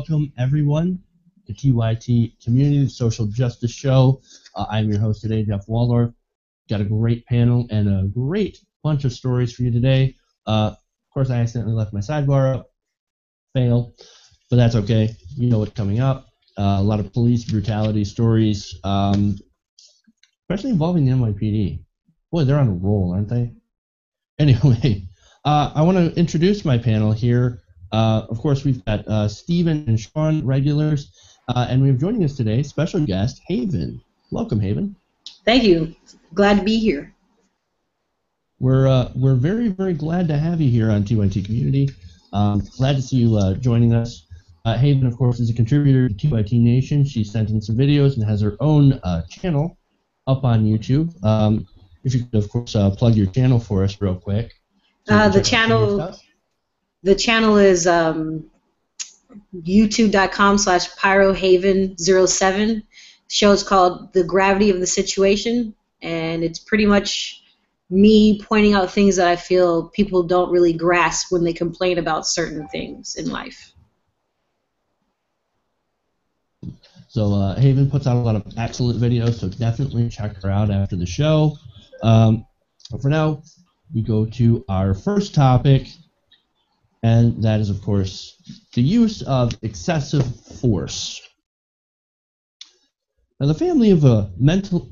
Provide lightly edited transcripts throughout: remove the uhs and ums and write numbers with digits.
welcome everyone to TYT Community, the social justice show. I'm your host today, Jeff Waldorf. Got a great panel and a great bunch of stories for you today. Of course, I accidentally left my sidebar up. Fail, but that's okay. You know what's coming up. A lot of police brutality stories, especially involving the NYPD. Boy, they're on a roll, aren't they? Anyway, I want to introduce my panel here. Of course, we've got Stephen and Sean, regulars, and we have joining us today special guest Haven. Welcome, Haven. Thank you. Glad to be here. We're very, very glad to have you here on TYT Community. Glad to see you joining us. Haven, of course, is a contributor to TYT Nation. She sent in some videos and has her own channel up on YouTube. If you could, of course, plug your channel for us real quick. The channel is youtube.com/pyrohaven07. Show is called The Gravity of the Situation, and it's pretty much me pointing out things that I feel people don't really grasp when they complain about certain things in life. So Haven puts out a lot of excellent videos, so definitely check her out after the show. But for now, we go to our first topic, and that is, of course, the use of excessive force. Now, the family of a mentally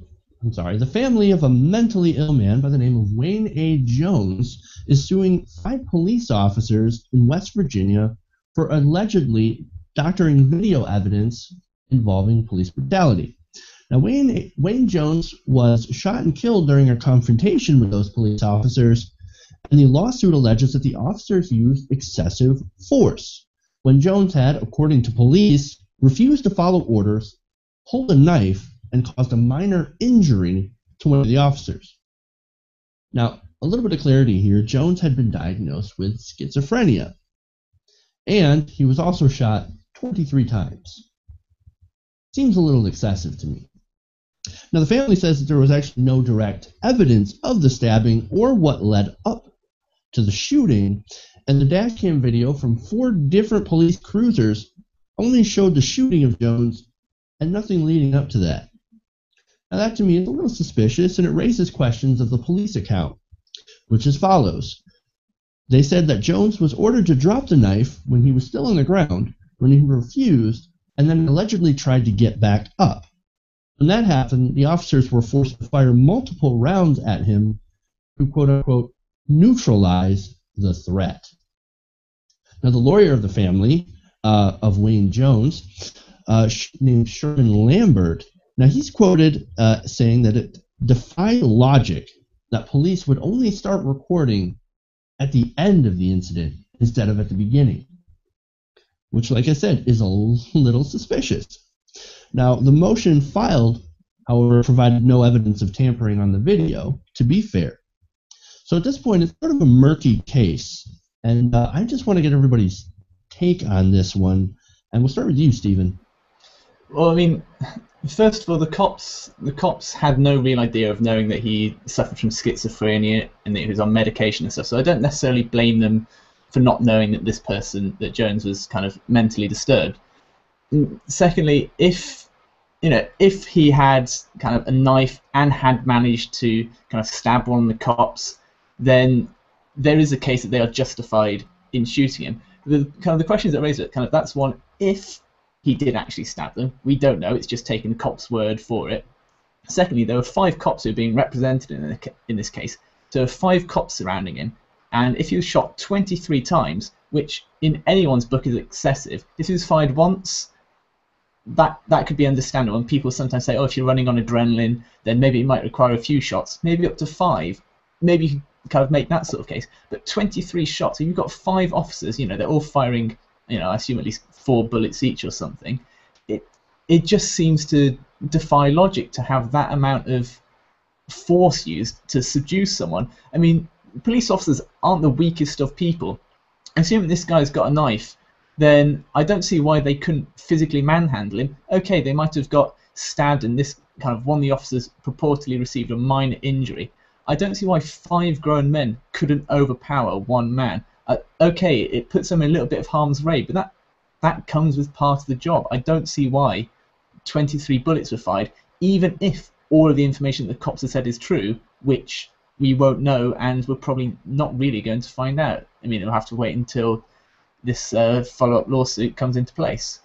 ill man by the name of Wayne A. Jones is suing 5 police officers in West Virginia for allegedly doctoring video evidence involving police brutality. Now, Wayne Jones was shot and killed during a confrontation with those police officers, and the lawsuit alleges that the officers used excessive force when Jones had, according to police, refused to follow orders, pulled a knife, and caused a minor injury to one of the officers. Now, a little bit of clarity here. Jones had been diagnosed with schizophrenia, and he was also shot 23 times. Seems a little excessive to me. Now, the family says that there was actually no direct evidence of the stabbing or what led up to the shooting, and the dashcam video from 4 different police cruisers only showed the shooting of Jones and nothing leading up to that. Now, that to me is a little suspicious, and it raises questions of the police account, which is follows. They said that Jones was ordered to drop the knife when he was still on the ground, when he refused, and then allegedly tried to get back up. When that happened, the officers were forced to fire multiple rounds at him to, quote-unquote, neutralize the threat. Now, the lawyer of the family, of Wayne Jones, named Sherman Lambert, now he's quoted saying that it defied logic that police would only start recording at the end of the incident instead of at the beginning, which, like I said, is a little suspicious. Now, the motion filed, however, provided no evidence of tampering on the video, to be fair. So at this point, it's sort of a murky case, and I just want to get everybody's take on this one, and we'll start with you, Stephen. Well, I mean, first of all, the cops had no real idea of knowing that he suffered from schizophrenia and that he was on medication and stuff, so I don't necessarily blame them for not knowing that that Jones was kind of mentally disturbed. Secondly, if he had kind of a knife and had managed to kind of stab one of the cops, then there is a case that they are justified in shooting him. The questions that raise it, that's one, if he did actually stab them. We don't know, it's just taking the cop's word for it. Secondly, there were 5 cops who are being represented in this case. So there were 5 cops surrounding him, and if he was shot 23 times, which in anyone's book is excessive, if he was fired once, that could be understandable, and people sometimes say, oh, if you're running on adrenaline, then maybe it might require a few shots, maybe up to 5, maybe you can kind of make that sort of case, but 23 shots, so you've got 5 officers, they're all firing, I assume at least 4 bullets each or something. It just seems to defy logic to have that amount of force used to subdue someone. I mean, police officers aren't the weakest of people. Assuming this guy's got a knife, then I don't see why they couldn't physically manhandle him. Okay, they might have got stabbed and this kind of one of the officers purportedly received a minor injury. I don't see why 5 grown men couldn't overpower one man. Okay, it puts them in a little bit of harm's way, but that comes with part of the job. I don't see why 23 bullets were fired, even if all of the information that the cops have said is true, which we won't know, and we're probably not really going to find out. I mean, we'll have to wait until this follow-up lawsuit comes into place.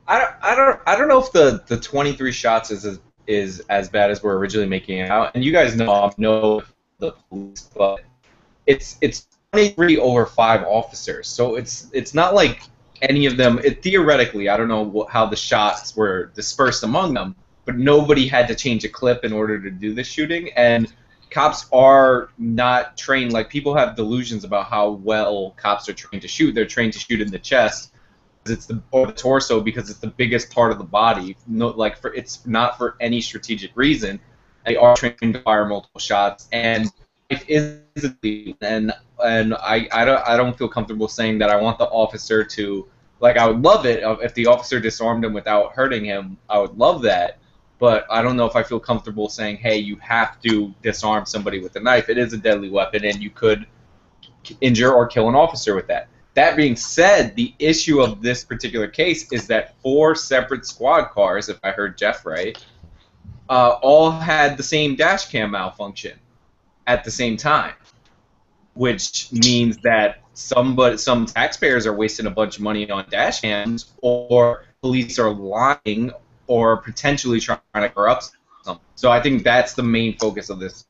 I don't know if the 23 shots is as bad as we're originally making it out. And you guys know the police, but it's 23 over 5 officers, so it's not like any of them. Theoretically, I don't know how the shots were dispersed among them, but nobody had to change a clip in order to do the shooting. And cops are not trained. Like, people have delusions about how well cops are trained to shoot. They're trained to shoot in the chest, or the torso, because it's the biggest part of the body. It's not for any strategic reason. They are trained to fire multiple shots, and life is and I don't feel comfortable saying that I want the officer to, like, I would love it if the officer disarmed him without hurting him. I would love that, but I don't know if I feel comfortable saying, hey, you have to disarm somebody with a knife. It is a deadly weapon, and you could injure or kill an officer with that. That being said, the issue of this particular case is that 4 separate squad cars, if I heard Jeff right, all had the same dash cam malfunction at the same time, which means that some taxpayers are wasting a bunch of money on dash cams, or police are lying or potentially trying to corrupt something. So I think that's the main focus of this.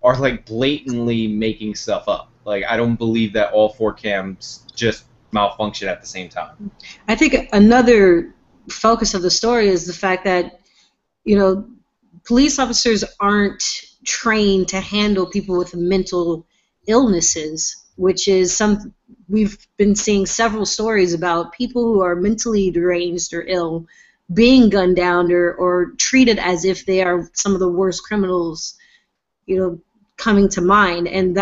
Are like blatantly making stuff up. Like, I don't believe that all 4 cams just malfunction at the same time. I think another focus of the story is the fact that, police officers aren't trained to handle people with mental illnesses, which is we've been seeing several stories about people who are mentally deranged or ill being gunned down or treated as if they are some of the worst criminals, coming to mind. And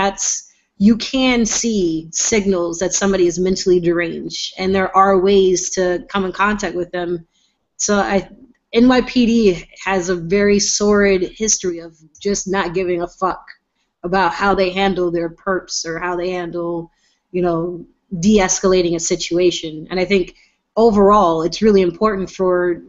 you can see signals that somebody is mentally deranged, and there are ways to come in contact with them. So NYPD has a very sordid history of just not giving a fuck about how they handle their perps or how they handle, de-escalating a situation. And I think overall it's really important for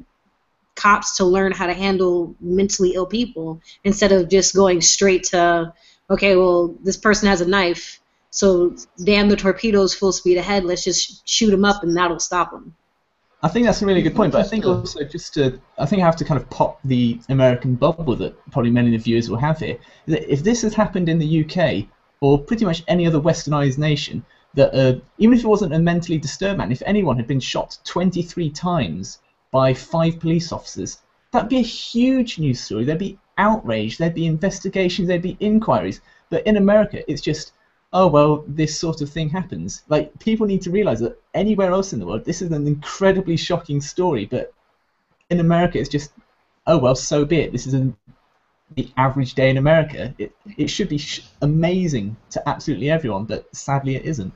cops to learn how to handle mentally ill people instead of just going straight to, okay, well, this person has a knife, so damn the torpedoes, full speed ahead, let's just shoot them up and that'll stop them. I think that's a really good point, but I think also I think I have to kind of pop the American bubble that probably many of the viewers will have here. That if this had happened in the UK or pretty much any other westernized nation, that even if it wasn't a mentally disturbed man, if anyone had been shot 23 times by 5 police officers, that'd be a huge news story. There'd be outrage, there'd be investigations, there'd be inquiries. But in America, it's just, oh, well, this sort of thing happens. Like, people need to realize that anywhere else in the world, this is an incredibly shocking story, but in America, it's just, oh, well, so be it. This is the average day in America. It should be amazing to absolutely everyone, but sadly it isn't.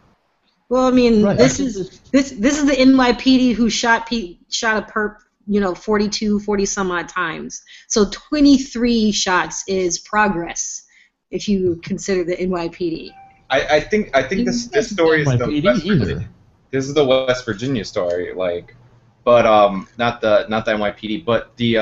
Well, I mean, right. This is the NYPD who shot a perp, 40 some odd times. So 23 shots is progress if you consider the NYPD. I think this story is the West Virginia. This is the West Virginia story, but not the NYPD, but the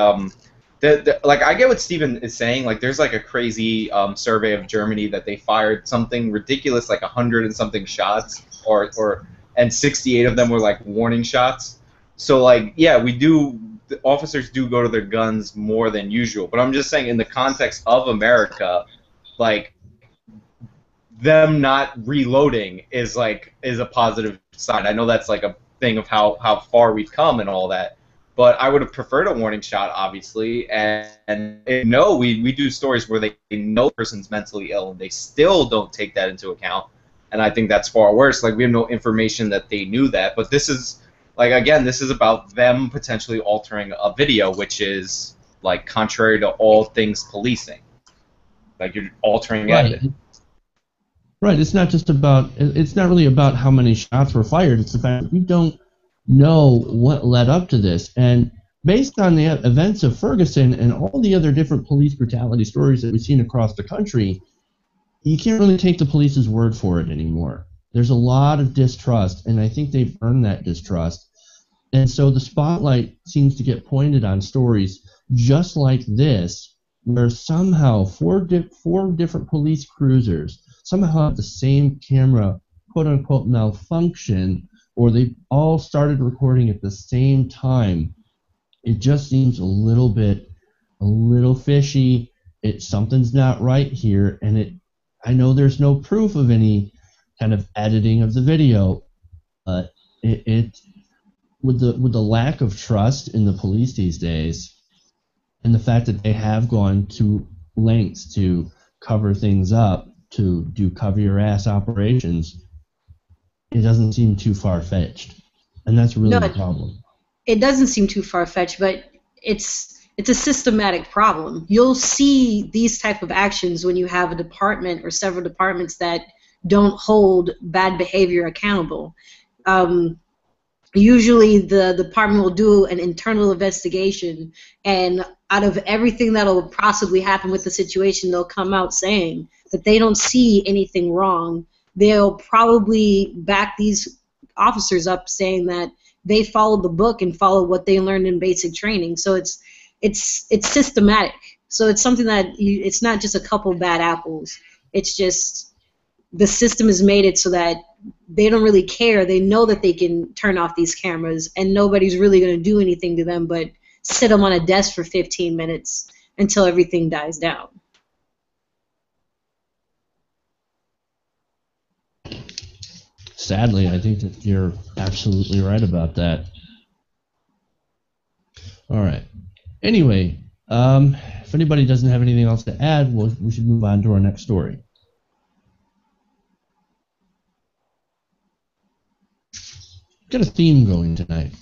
like, I get what Steven is saying. Like, there's like a crazy survey of Germany that they fired something ridiculous, like 100 and something shots, and 68 of them were like warning shots. So, like, yeah, the officers do go to their guns more than usual. But I'm just saying, in the context of America, like, them not reloading is a positive sign. I know that's like a thing of how far we've come and all that, but I would have preferred a warning shot, obviously. And we do stories where they know the person's mentally ill and they still don't take that into account. And I think that's far worse. Like, we have no information that they knew that. But this is, like, again, this is about them potentially altering a video, which is, like, contrary to all things policing. Like, you're altering evidence. Right. It's not really about how many shots were fired. It's the fact that we don't know what led up to this. And based on the events of Ferguson and all the other different police brutality stories that we've seen across the country, you can't really take the police's word for it anymore. There's a lot of distrust, and I think they've earned that distrust. And so the spotlight seems to get pointed on stories just like this, where somehow four different police cruisers somehow have the same camera, quote-unquote, malfunction, or they all started recording at the same time. It just seems a little fishy. Something's not right here, and I know there's no proof of any kind of editing of the video, but with the lack of trust in the police these days, and the fact that they have gone to lengths to cover things up, to do cover-your-ass operations, it doesn't seem too far-fetched. And that's really the problem. It doesn't seem too far-fetched, but it's a systematic problem. You'll see these type of actions when you have a department or several departments that don't hold bad behavior accountable. Usually the department will do an internal investigation, and out of everything that will possibly happen with the situation, they'll come out saying that they don't see anything wrong. They'll probably back these officers up saying that they followed the book and followed what they learned in basic training. So it's systematic. So it's something that it's not just a couple bad apples. It's just the system has made it so that they don't really care. They know that they can turn off these cameras, and nobody's really going to do anything to them but sit them on a desk for 15 minutes until everything dies down. Sadly, I think that you're absolutely right about that. All right. Anyway, if anybody doesn't have anything else to add, we should move on to our next story. Got a theme going tonight.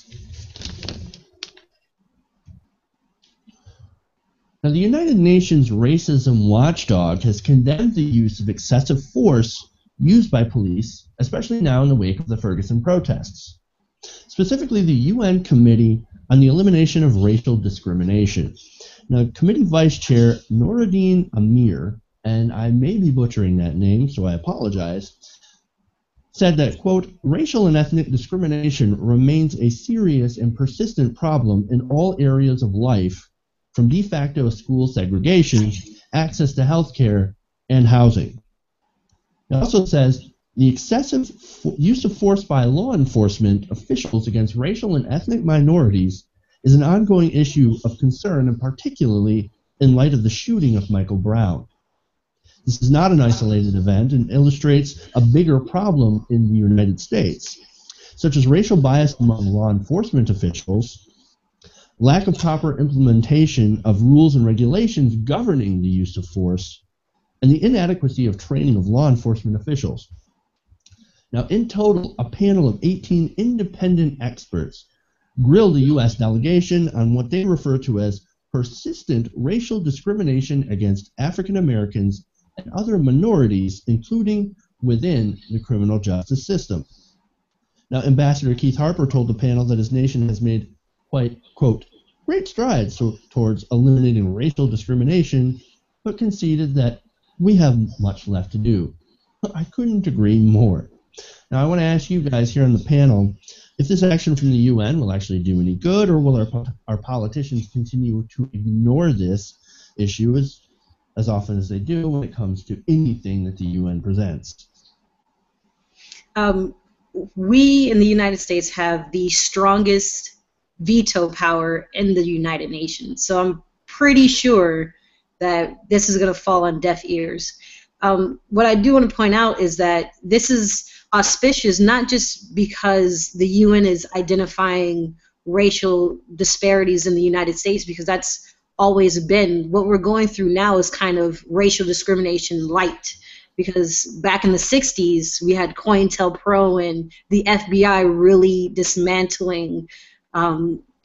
Now, the United Nations Racism Watchdog has condemned the use of excessive force used by police, especially now in the wake of the Ferguson protests. Specifically, the UN Committee on the Elimination of Racial Discrimination. Now, Committee Vice Chair Noureddin Amir, and I may be butchering that name, so I apologize, said that, quote, racial and ethnic discrimination remains a serious and persistent problem in all areas of life, from de facto school segregation, access to health care, and housing. It also says the excessive use of force by law enforcement officials against racial and ethnic minorities is an ongoing issue of concern, and particularly in light of the shooting of Michael Brown. This is not an isolated event and illustrates a bigger problem in the United States, such as racial bias among law enforcement officials, lack of proper implementation of rules and regulations governing the use of force, and the inadequacy of training of law enforcement officials. Now, in total, a panel of 18 independent experts grilled the U.S. delegation on what they refer to as persistent racial discrimination against African Americans and other minorities, including within the criminal justice system. Now, Ambassador Keith Harper told the panel that his nation has made quite, quote, great strides towards eliminating racial discrimination, but conceded that we have much left to do. I couldn't agree more. Now, I want to ask you guys here on the panel if this action from the UN will actually do any good, or will our politicians continue to ignore this issue as often as they do when it comes to anything that the UN presents? We in the United States have the strongest veto power in the United Nations, so I'm pretty sure that this is going to fall on deaf ears. What I do want to point out is that this is auspicious not just because the UN is identifying racial disparities in the United States, because that's always been. What we're going through now is kind of racial discrimination light, because back in the 60s we had COINTELPRO and the FBI really dismantling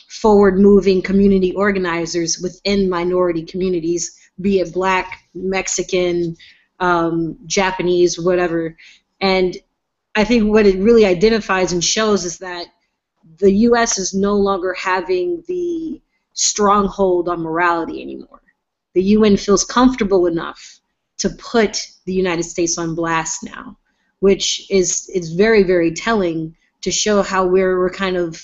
forward-moving community organizers within minority communities, be it black, Mexican, Japanese, whatever. And I think what it really identifies and shows is that the U.S. is no longer having the stronghold on morality anymore. The UN feels comfortable enough to put the United States on blast now, which is very, very telling to show how we're kind of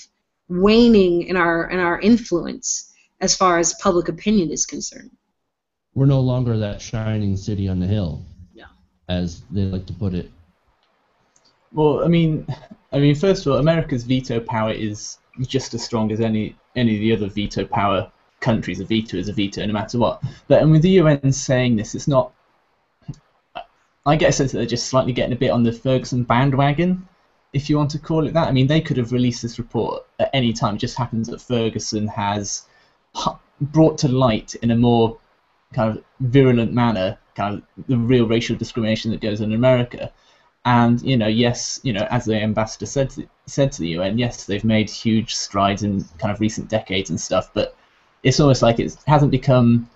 waning in our influence as far as public opinion is concerned. We're no longer that shining city on the hill, Yeah. as they like to put it. Well, I mean, first of all, America's veto power is just as strong as any of the other veto power countries. A veto is a veto, no matter what. But and with the UN saying this, it's not. I get a sense that they're just slightly getting a bit on the Ferguson bandwagon, if you want to call it that. I mean, they could have released this report at any time. It just happens that Ferguson has brought to light in a more kind of virulent manner kind of the real racial discrimination that goes on in America. And, yes, as the ambassador said to the UN, yes, they've made huge strides in kind of recent decades and stuff, but it's almost like it hasn't become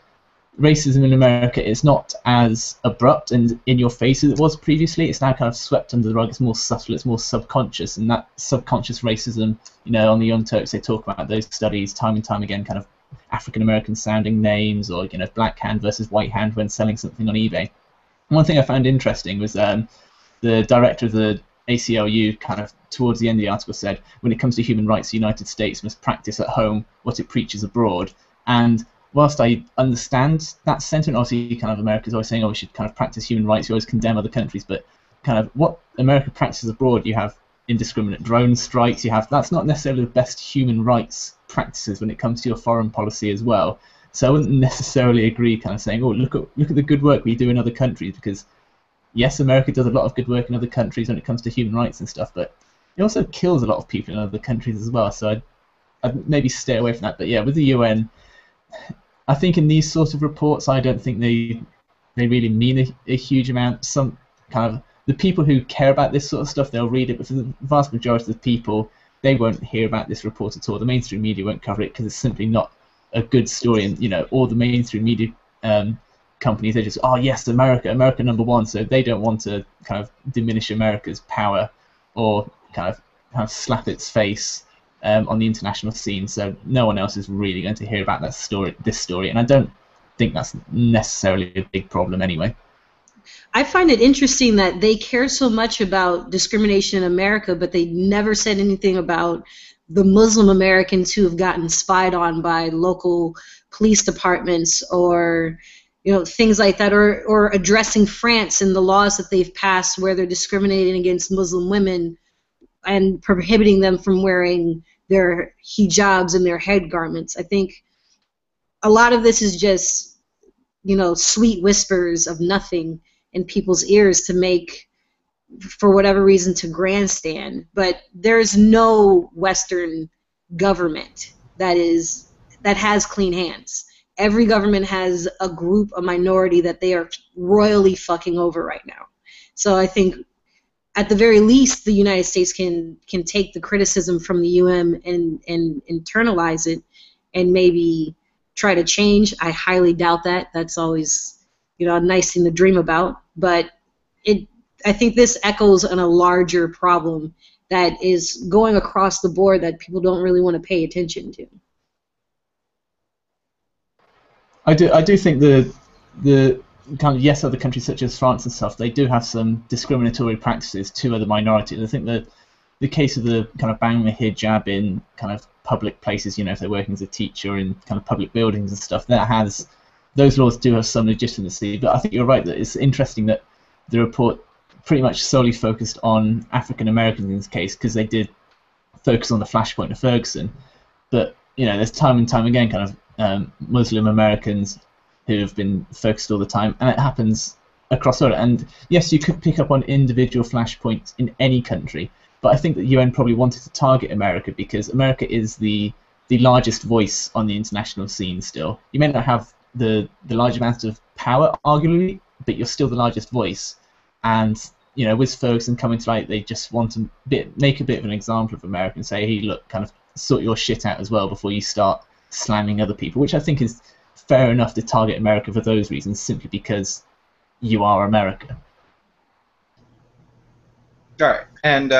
racism in America. It's not as abrupt and in your face as it was previously. It's now kind of swept under the rug. It's more subtle. It's more subconscious, and that subconscious racism, on the Young Turks, they talk about those studies time and time again, kind of African American sounding names, or black hand versus white hand when selling something on eBay. One thing I found interesting was the director of the ACLU kind of towards the end of the article said, when it comes to human rights, the United States must practice at home what it preaches abroad. And whilst I understand that sentiment, obviously kind of America's always saying, we should kind of practice human rights, you always condemn other countries, but kind of what America practices abroad, you have indiscriminate drone strikes, that's not necessarily the best human rights practices when it comes to your foreign policy as well. So I wouldn't necessarily agree kind of saying, look at the good work we do in other countries, because yes, America does a lot of good work in other countries when it comes to human rights and stuff, but it also kills a lot of people in other countries as well, so I'd maybe stay away from that. But yeah, with the UN, I think in these sort of reports, I don't think they really mean a huge amount. Some kind of the people who care about this sort of stuff, they'll read it, but for the vast majority of the people, they won't hear about this report at all. The mainstream media won't cover it because it's simply not a good story, and all the mainstream media companies, they just, yes, America number one, so they don't want to kind of diminish America's power or kind of slap its face on the international scene, so no one else is really going to hear about this story, and I don't think that's necessarily a big problem anyway. I find it interesting that they care so much about discrimination in America, but they never said anything about the Muslim Americans who have gotten spied on by local police departments, or things like that, or addressing France and the laws that they've passed where they're discriminating against Muslim women and prohibiting them from wearing their hijabs and their head garments. I think a lot of this is just, sweet whispers of nothing in people's ears to make, for whatever reason, to grandstand. But there's no Western government that has clean hands. Every government has a group, a minority that they are royally fucking over right now. So I think, at the very least, the United States can take the criticism from the UN and internalize it and maybe try to change. I highly doubt that. That's always, a nice thing to dream about. But I think this echoes on a larger problem that is going across the board that people don't really want to pay attention to. I do think the kind of, yes, other countries such as France and stuff, they do have some discriminatory practices to other minorities. I think the case of the kind of banning the hijab in kind of public places, if they're working as a teacher in kind of public buildings and stuff, those laws do have some legitimacy. But I think you're right that it's interesting that the report pretty much solely focused on African Americans in this case, because they did focus on the flashpoint of Ferguson. But there's time and time again kind of Muslim Americans who have been focused all the time, and it happens across all. And yes, you could pick up on individual flashpoints in any country, but I think that the UN probably wanted to target America because America is the largest voice on the international scene still. You may not have the large amount of power, arguably, but you're still the largest voice. And with Ferguson coming to light, they just want to make a bit of an example of America and say, hey, look, kind of sort your shit out as well before you start slamming other people, which I think is fair enough to target America for those reasons, simply because you are America. All right, and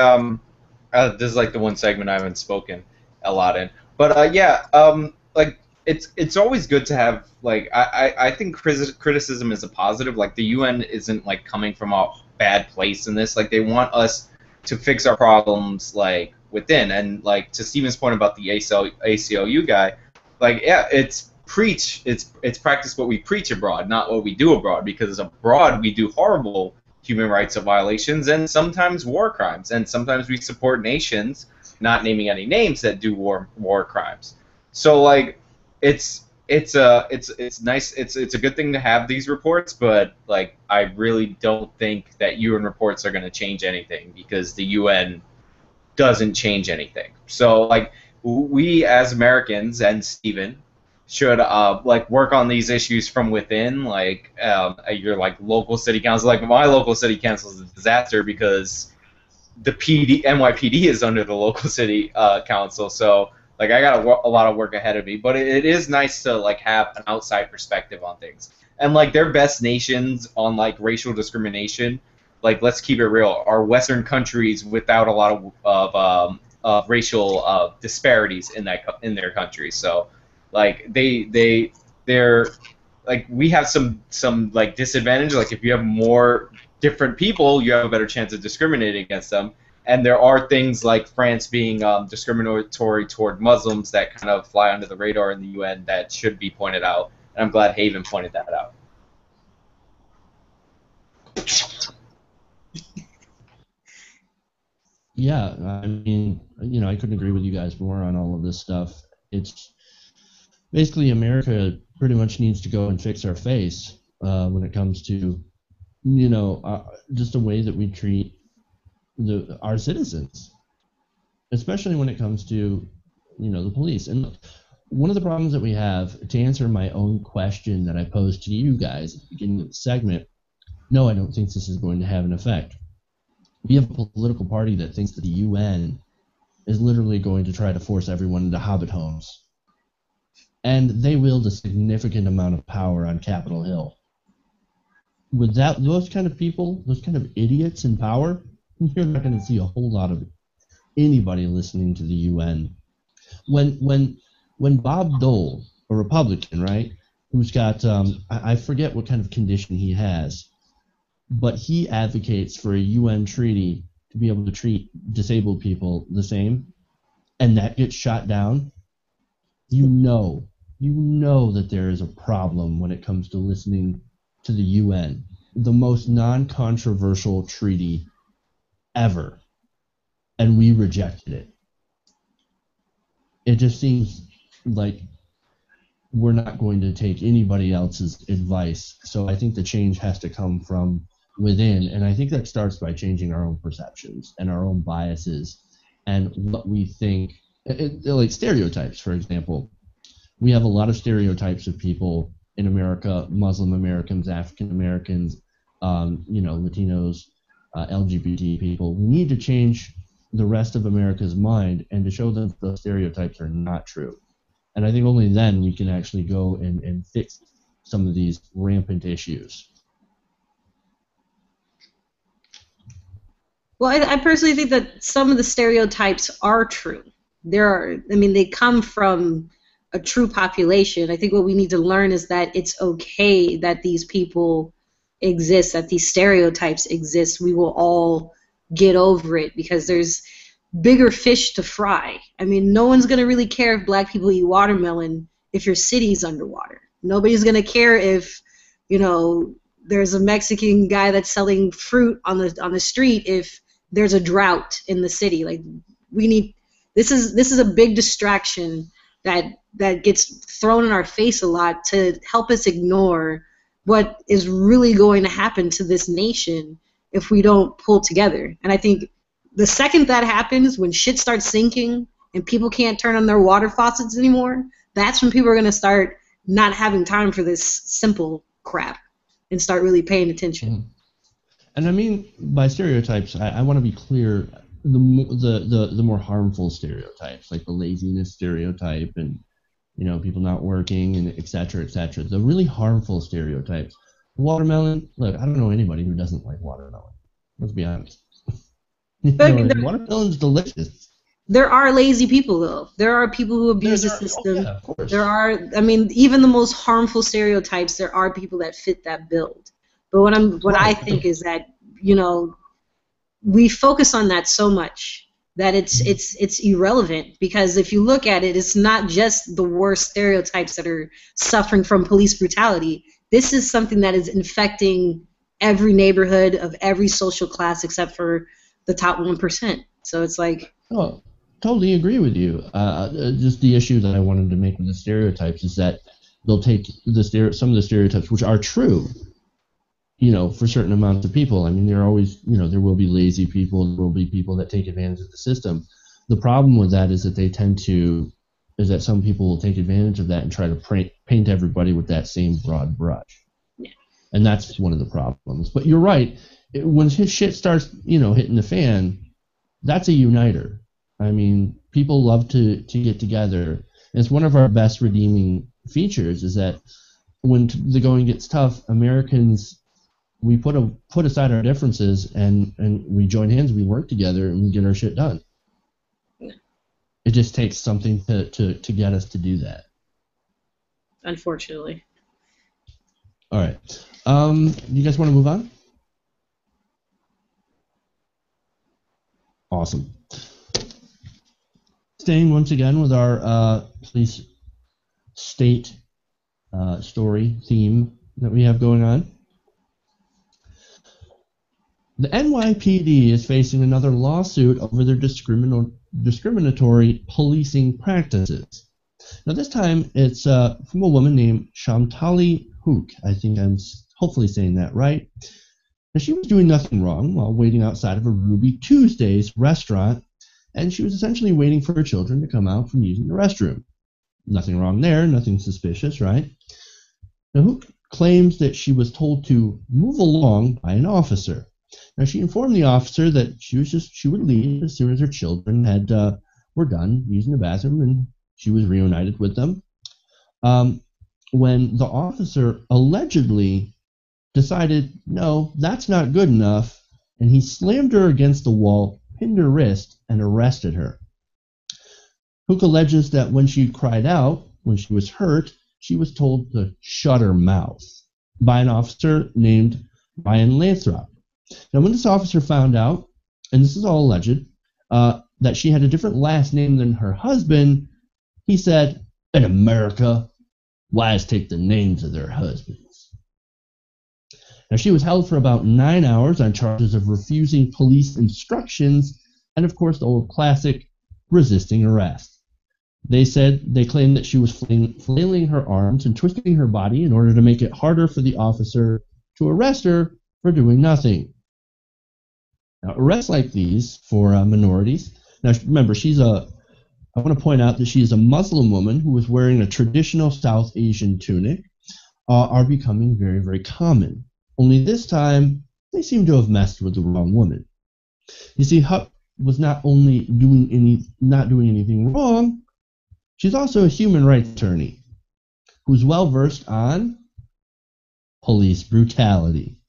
this is like the one segment I haven't spoken a lot in, but like it's always good to have, like, I think criticism is a positive. Like, the UN isn't like coming from a bad place in this. Like, they want us to fix our problems, like, within. And, like, to Steven's point about the ACLU guy, like, yeah, it's practice what we preach abroad, not what we do abroad, because abroad we do horrible human rights violations and sometimes war crimes, and sometimes we support nations, not naming any names, that do war crimes. So, like, it's nice. It's a good thing to have these reports, but, like, I really don't think that UN reports are going to change anything, because the UN doesn't change anything. So, like, we as Americans and Steven should like work on these issues from within, like your like local city council. Like, my local city council is a disaster because the NYPD is under the local city council. So, like, I got a lot of work ahead of me, but it is nice to, like, have an outside perspective on things. And, like, their best nations on, like, racial discrimination, like, let's keep it real, are Western countries without a lot of racial disparities in their countries. So, like, they're like, we have some like disadvantage. Like, if you have more different people, you have a better chance of discriminating against them. And there are things like France being discriminatory toward Muslims that kind of fly under the radar in the UN that should be pointed out. And I'm glad Haven pointed that out. Yeah, I mean, you know, I couldn't agree with you guys more on all of this stuff. It's basically America pretty much needs to go and fix our face when it comes to, you know, just the way that we treat our citizens, especially when it comes to, you know, the police. And look, one of the problems that we have, to answer my own question that I posed to you guys at the beginning of the segment, no, I don't think this is going to have an effect. We have a political party that thinks that the UN is literally going to try to force everyone into hobbit homes. And they wield a significant amount of power on Capitol Hill. With those kind of people, those kind of idiots in power, you're not going to see a whole lot of anybody listening to the UN. When Bob Dole, a Republican, right, who's got, I forget what kind of condition he has, but he advocates for a UN treaty to be able to treat disabled people the same, and that gets shot down, you know that there is a problem when it comes to listening to the UN, the most non-controversial treaty ever, and we rejected it. It just seems like we're not going to take anybody else's advice, so I think the change has to come from within, and I think that starts by changing our own perceptions and our own biases and what we think, like stereotypes, for example. We have a lot of stereotypes of people in America: Muslim Americans, African Americans, you know, Latinos, LGBT people. We need to change the rest of America's mind and to show them that those stereotypes are not true. And I think only then we can actually go and fix some of these rampant issues. Well, I personally think that some of the stereotypes are true. They come from a true population. I think what we need to learn is that it's okay that these people exist, that these stereotypes exist. We will all get over it because there's bigger fish to fry. I mean, no one's going to really care if black people eat watermelon if your city's underwater. Nobody's going to care if, you know, there's a Mexican guy that's selling fruit on the street if there's a drought in the city. Like, this is a big distraction that gets thrown in our face a lot to help us ignore what is really going to happen to this nation if we don't pull together. And I think the second that happens, when shit starts sinking and people can't turn on their water faucets anymore, that's when people are going to start not having time for this simple crap and start really paying attention. And I mean, by stereotypes, I want to be clear, the more harmful stereotypes, like the laziness stereotype and, you know, people not working and et cetera, et cetera. The really harmful stereotypes. Watermelon, look, I don't know anybody who doesn't like watermelon. Let's be honest. Watermelon's delicious. There are lazy people, though. There are people who abuse the system. Yeah, of course. There are, I mean, even the most harmful stereotypes, there are people that fit that build. But what I think is that we focus on that so much that it's irrelevant, because if you look at it, it's not just the worst stereotypes that are suffering from police brutality. This is something that is infecting every neighborhood of every social class except for the top 1%. So it's like... Oh, totally agree with you. Just the issue that I wanted to make with the stereotypes is that they'll take some of the stereotypes, which are true, for certain amounts of people. I mean, there are always, there will be lazy people, there will be people that take advantage of the system. The problem with that is that some people will take advantage of that and try to paint everybody with that same broad brush. Yeah. And that's one of the problems. But you're right. When his shit starts, hitting the fan, that's a uniter. I mean, people love to get together. And it's one of our best redeeming features is that when the going gets tough, Americans, we put aside our differences and we join hands, we work together, and we get our shit done. Yeah. It just takes something to get us to do that. Unfortunately. All right. You guys want to move on? Awesome. Staying once again with our police state story theme that we have going on. The NYPD is facing another lawsuit over their discriminatory policing practices. Now this time it's from a woman named Shamtali Hook. I think I'm hopefully saying that right. Now she was doing nothing wrong while waiting outside of a Ruby Tuesdays restaurant, and she was essentially waiting for her children to come out from using the restroom. Nothing wrong there, nothing suspicious, right? Now Hook claims that she was told to move along by an officer. Now she informed the officer that she would leave as soon as her children were done using the bathroom and she was reunited with them. When the officer allegedly decided, no, that's not good enough, and he slammed her against the wall, pinned her wrist, and arrested her. Hook alleges that when she cried out, when she was hurt, she was told to shut her mouth by an officer named Brian Lathrop. Now, when this officer found out, and this is all alleged, that she had a different last name than her husband, he said, in America, wives take the names of their husbands. Now, she was held for about 9 hours on charges of refusing police instructions and, of course, the old classic, resisting arrest. They claimed that she was flailing her arms and twisting her body in order to make it harder for the officer to arrest her for doing nothing. Now, arrests like these for minorities. Now, remember, I want to point out that she is a Muslim woman who was wearing a traditional South Asian tunic, are becoming very, very common. Only this time, they seem to have messed with the wrong woman. You see, Huck was not only not doing anything wrong, she's also a human rights attorney who's well versed on police brutality.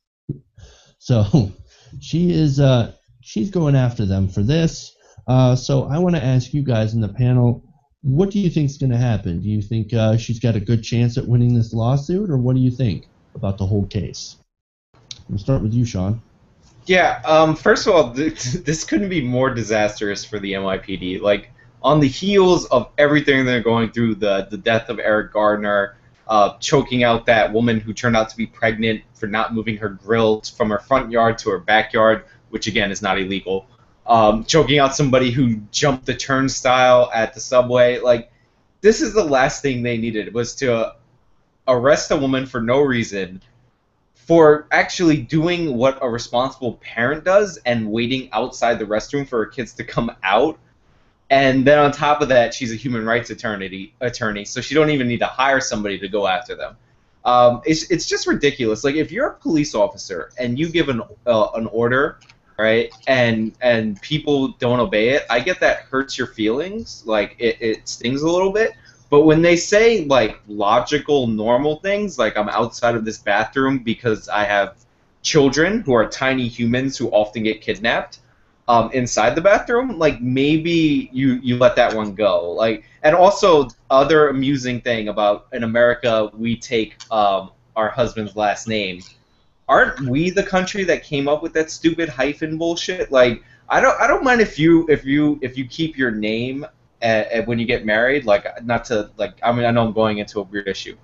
So she's going after them for this. So I want to ask you guys in the panel, what do you think is going to happen? Do you think she's got a good chance at winning this lawsuit, or what do you think about the whole case? We'll start with you, Sean. Yeah, first of all, this couldn't be more disastrous for the NYPD. Like, on the heels of everything they're going through, the death of Eric Gardner, choking out that woman who turned out to be pregnant for not moving her grill from her front yard to her backyard, which again is not illegal. Choking out somebody who jumped the turnstile at the subway. Like, this is the last thing they needed, was to arrest a woman for no reason for actually doing what a responsible parent does and waiting outside the restroom for her kids to come out. And then on top of that, she's a human rights attorney, so she don't even need to hire somebody to go after them. It's just ridiculous. Like, if you're a police officer and you give an order, right, and people don't obey it, I get that hurts your feelings. Like, it stings a little bit. But when they say, like, logical, normal things, like I'm outside of this bathroom because I have children who are tiny humans who often get kidnapped inside the bathroom, like, maybe you let that one go. Like, and also, other amusing thing about, in America, we take our husband's last name. aren't we the country that came up with that stupid hyphen bullshit? Like, I don't mind if you keep your name when you get married. Like, not to like, I mean, I know I'm going into a weird issue,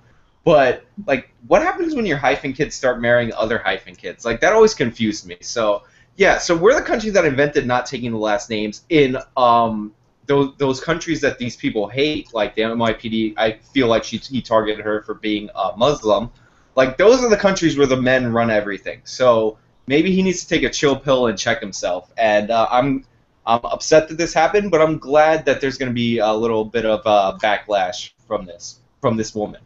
but like, what happens when your hyphen kids start marrying other hyphen kids? Like, that always confused me. So yeah, so we're the country that invented not taking the last names in those countries that these people hate, like the NYPD. I feel like he targeted her for being a Muslim. Like, those are the countries where the men run everything. So maybe he needs to take a chill pill and check himself. And I'm upset that this happened, but I'm glad that there's going to be a little bit of backlash from this woman.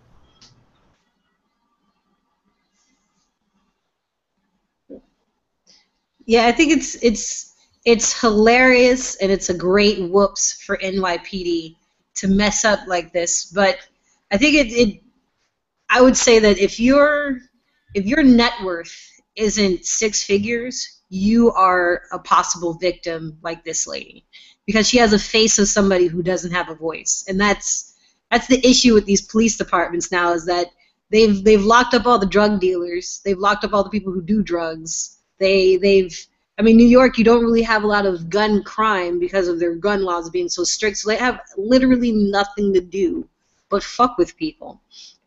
Yeah, I think it's hilarious, and it's a great whoops for NYPD to mess up like this. But I think I would say that if your net worth isn't six figures, you are a possible victim like this lady, because she has a face of somebody who doesn't have a voice, and that's the issue with these police departments now, is that they've locked up all the drug dealers, they've locked up all the people who do drugs. I mean, New York, you don't really have a lot of gun crime because of their gun laws being so strict, so they have literally nothing to do but fuck with people.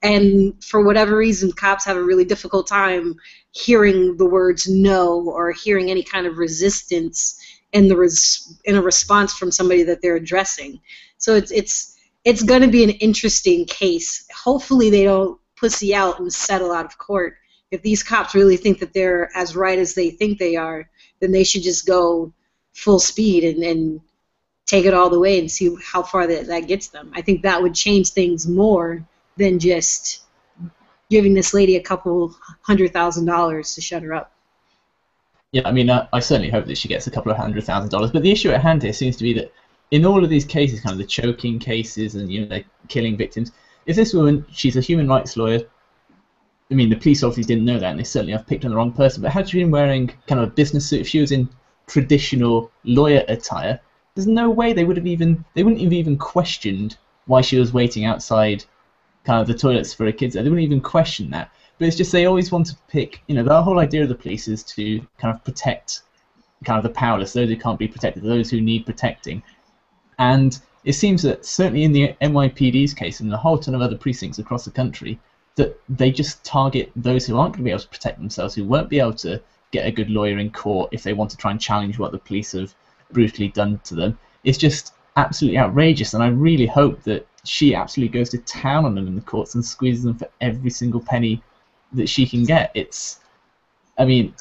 And for whatever reason, cops have a really difficult time hearing the words no, or hearing any kind of resistance in a response from somebody that they're addressing. So it's going to be an interesting case. Hopefully they don't pussy out and settle out of court. If these cops really think that they're as right as they think they are, then they should just go full speed and take it all the way and see how far that gets them. I think that would change things more than just giving this lady a couple $100,000 to shut her up. Yeah, I mean, I certainly hope that she gets a couple of $100,000. But the issue at hand here seems to be that in all of these cases, kind of the choking cases and they're killing victims, if this woman, she's a human rights lawyer. I mean, the police officers didn't know that, and they certainly have picked on the wrong person. But had she been wearing kind of a business suit, if she was in traditional lawyer attire, there's no way they wouldn't have even questioned why she was waiting outside kind of the toilets for her kids. They wouldn't even question that. But it's just they always want to pick, the whole idea of the police is to kind of protect kind of the powerless, those who can't be protected, those who need protecting. And it seems that certainly in the NYPD's case and a whole ton of other precincts across the country, that they just target those who aren't going to be able to protect themselves, who won't be able to get a good lawyer in court if they want to try and challenge what the police have brutally done to them. It's just absolutely outrageous, and I really hope that she absolutely goes to town on them in the courts and squeezes them for every single penny that she can get. It's ironic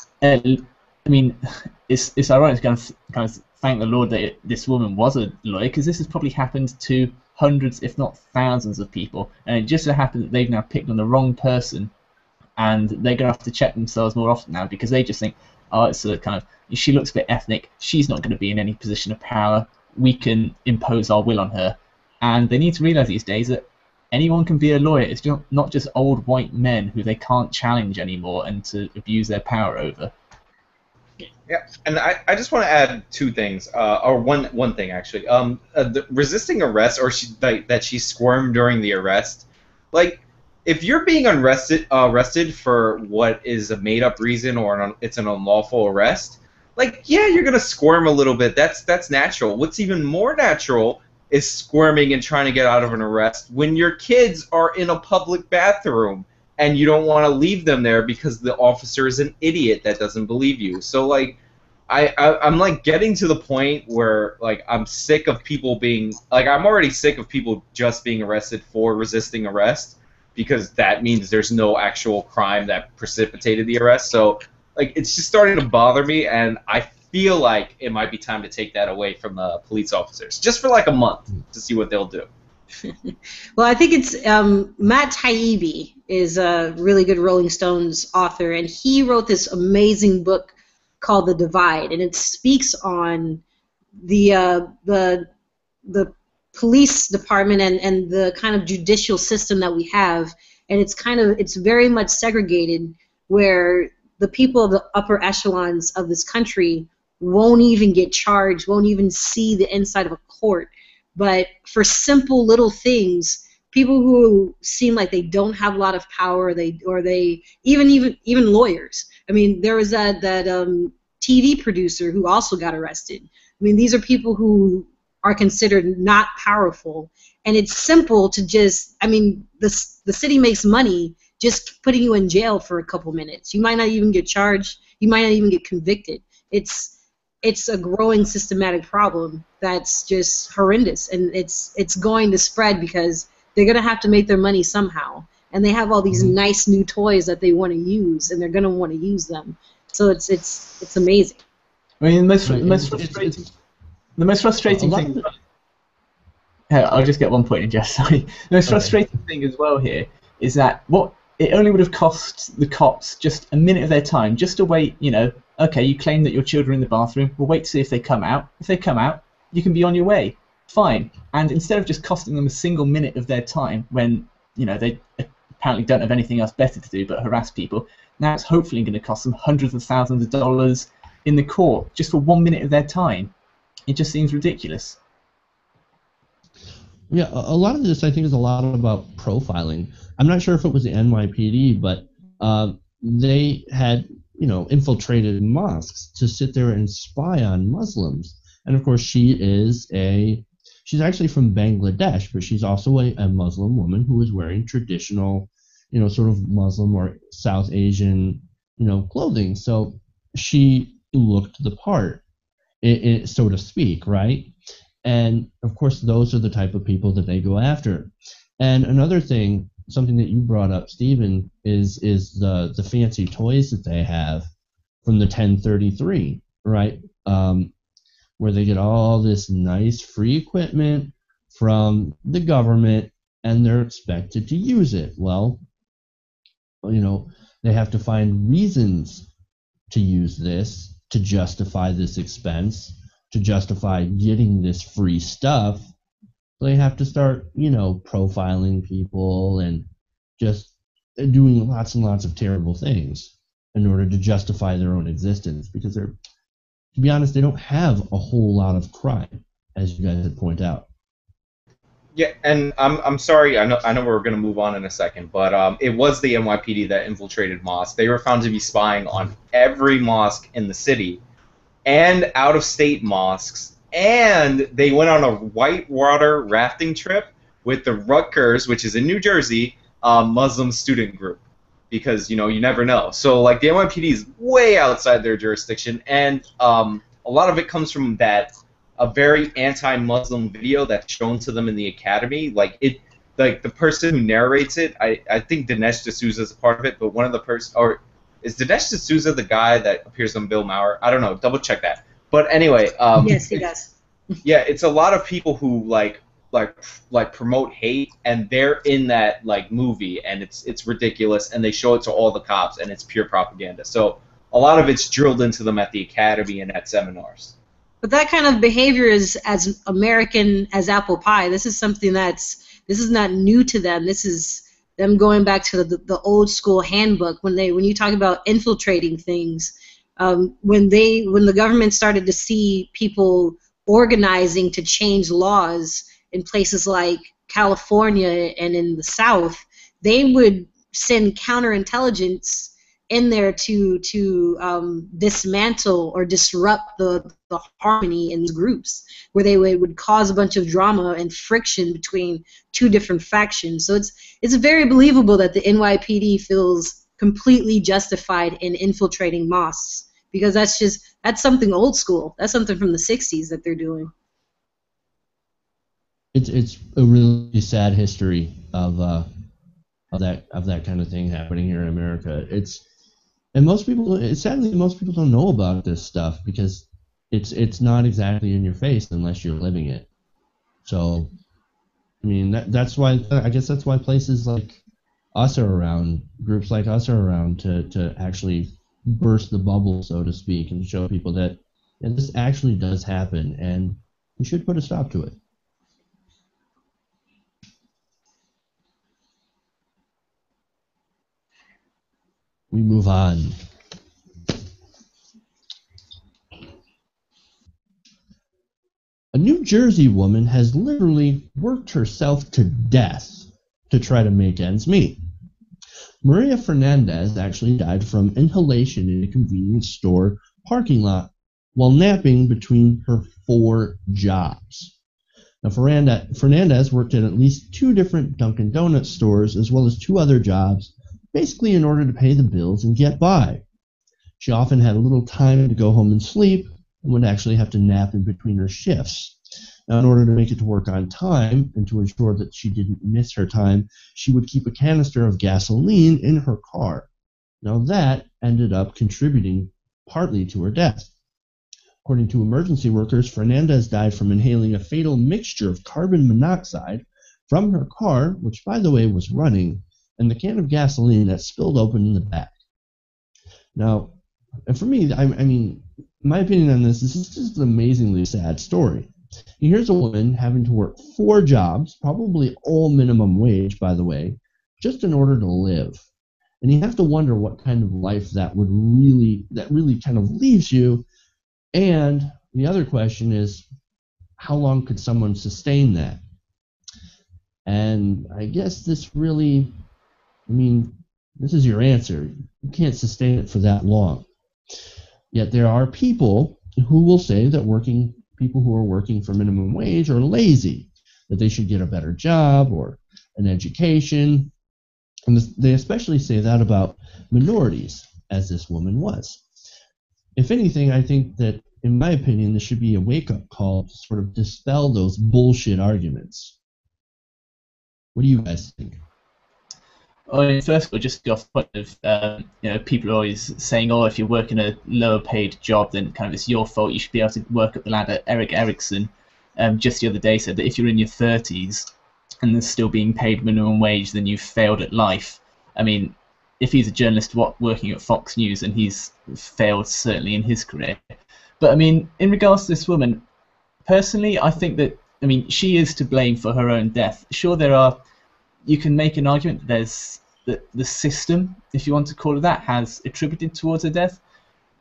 to kind of thank the Lord that this woman was a lawyer, because this has probably happened to hundreds, if not thousands, of people, and it just so happened that they've now picked on the wrong person, and they're going to have to check themselves more often now, because they just think, oh, it's a kind of, she looks a bit ethnic, she's not going to be in any position of power, we can impose our will on her. And they need to realize these days that anyone can be a lawyer. It's not just old white men who they can't challenge anymore and to abuse their power over. Yeah, and I just want to add two things, or one thing actually. The resisting arrest, or that she squirmed during the arrest. Like, if you're being arrested for what is a made-up reason, or it's an unlawful arrest, like, yeah, you're gonna squirm a little bit. That's natural. What's even more natural is squirming and trying to get out of an arrest when your kids are in a public bathroom and you don't want to leave them there because the officer is an idiot that doesn't believe you. So, like, I'm like getting to the point where, like, I'm sick of people being, like, I'm already sick of people just being arrested for resisting arrest, because that means there's no actual crime that precipitated the arrest. So, like, it's just starting to bother me, and I feel like it might be time to take that away from the police officers, just for like a month, to see what they'll do. Well, I think it's Matt Taibbi is a really good Rolling Stones author, and he wrote this amazing book called The Divide, and it speaks on the police department and the kind of judicial system that we have, and it's very much segregated, where the people of the upper echelons of this country won't even get charged, won't even see the inside of a court. But for simple little things, people who seem like they don't have a lot of power, even lawyers I mean, there was that TV producer who also got arrested. I mean, these are people who are considered not powerful, and it's simple to just, I mean, the city makes money just putting you in jail for a couple minutes. You might not even get charged. You might not even get convicted. It's a growing systematic problem that's just horrendous, and it's going to spread because they're going to have to make their money somehow, and they have all these nice new toys that they want to use, and they're going to want to use them. So it's amazing. I mean, the most frustrating thing. I'll just get one point in, Jess. Sorry. The most frustrating thing as well here is that it only would have cost the cops just a minute of their time just to wait. You know, okay, you claim that your children are in the bathroom. We'll wait to see if they come out. If they come out, you can be on your way. Fine. And instead of just costing them a single minute of their time when, you know, they apparently don't have anything else better to do but harass people, now it's hopefully going to cost them hundreds of thousands of dollars in the court just for 1 minute of their time. It just seems ridiculous. Yeah, a lot of this I think is a lot about profiling. I'm not sure if it was the NYPD, but they had, you know, infiltrated mosques to sit there and spy on Muslims. And of course, she's actually from Bangladesh, but she's also a Muslim woman who is wearing traditional, you know, sort of Muslim or South Asian, you know, clothing. So she looked the part, so to speak, right? And of course, those are the type of people that they go after. And another thing, something that you brought up, Stephen, is the fancy toys that they have from the 1033, right? Where they get all this nice free equipment from the government, and they're expected to use it. Well, you know, they have to find reasons to use this, to justify this expense, to justify getting this free stuff. They have to start, you know, profiling people and just doing lots and lots of terrible things in order to justify their own existence, because they're, to be honest, they don't have a whole lot of crime, as you guys had pointed out. Yeah, and I'm sorry, I know we're going to move on in a second, but it was the NYPD that infiltrated mosques. They were found to be spying on every mosque in the city and out-of-state mosques, and they went on a whitewater rafting trip with the Rutgers, which is in New Jersey, Muslim student group, because, you know, you never know. So, like, the NYPD is way outside their jurisdiction, and a lot of it comes from a very anti-Muslim video that's shown to them in the academy. Like the person who narrates it, I think Dinesh D'Souza is a part of it, but one of the or is Dinesh D'Souza the guy that appears on Bill Maher? I don't know. Double check that. But anyway, yes, he does. Yeah, it's a lot of people who like promote hate, and they're in that like movie, and it's ridiculous, and they show it to all the cops, and it's pure propaganda. So a lot of it's drilled into them at the academy and at seminars. But that kind of behavior is as American as apple pie. This is something this is not new to them. This is them going back to the old school handbook. When you talk about infiltrating things, when the government started to see people organizing to change laws in places like California and in the South, they would send counterintelligence in there to dismantle or disrupt the harmony in these groups, where they would cause a bunch of drama and friction between two different factions. So it's very believable that the NYPD feels completely justified in infiltrating mosques, because that's something old school. That's something from the 60s that they're doing. It's a really sad history of that kind of thing happening here in America. Sadly, most people don't know about this stuff because it's not exactly in your face unless you're living it. So, I mean, that's why, I guess that's why places like us are around, groups like us are around to actually burst the bubble, so to speak, and show people that this actually does happen, and we should put a stop to it. We move on. A New Jersey woman has literally worked herself to death to try to make ends meet. Maria Fernandez actually died from inhalation in a convenience store parking lot while napping between her 4 jobs. Now, Fernandez worked at least 2 different Dunkin' Donuts stores as well as 2 other jobs, basically in order to pay the bills and get by. She often had little time to go home and sleep and would actually have to nap in between her shifts. Now, in order to make it to work on time and to ensure that she didn't miss her time, she would keep a canister of gasoline in her car. Now, that ended up contributing partly to her death. According to emergency workers, Fernandez died from inhaling a fatal mixture of carbon monoxide from her car, which, by the way, was running, and the can of gasoline that spilled open in the back. Now, and for me, I mean, my opinion on this is just an amazingly sad story. Here's a woman having to work 4 jobs, probably all minimum wage, by the way, just in order to live. And you have to wonder what kind of life that really kind of leaves you. And the other question is, how long could someone sustain that? And I guess this really, this is your answer. You can't sustain it for that long. Yet there are people who will say that people who are working for minimum wage are lazy, that they should get a better job or an education. And they especially say that about minorities, as this woman was. If anything, I think that, in my opinion, this should be a wake-up call to sort of dispel those bullshit arguments. What do you guys think? First of all, just off the point of, people are always saying, oh, if you're working a lower paid job, then kind of it's your fault, you should be able to work up the ladder. Eric Erickson just the other day said that if you're in your 30s and they're still being paid minimum wage, then you've failed at life. I mean, if he's a journalist working at Fox News, and he's failed certainly in his career. But I mean, in regards to this woman, personally, I think that, she is to blame for her own death. Sure, you can make an argument that the system, if you want to call it that, has attributed towards her death.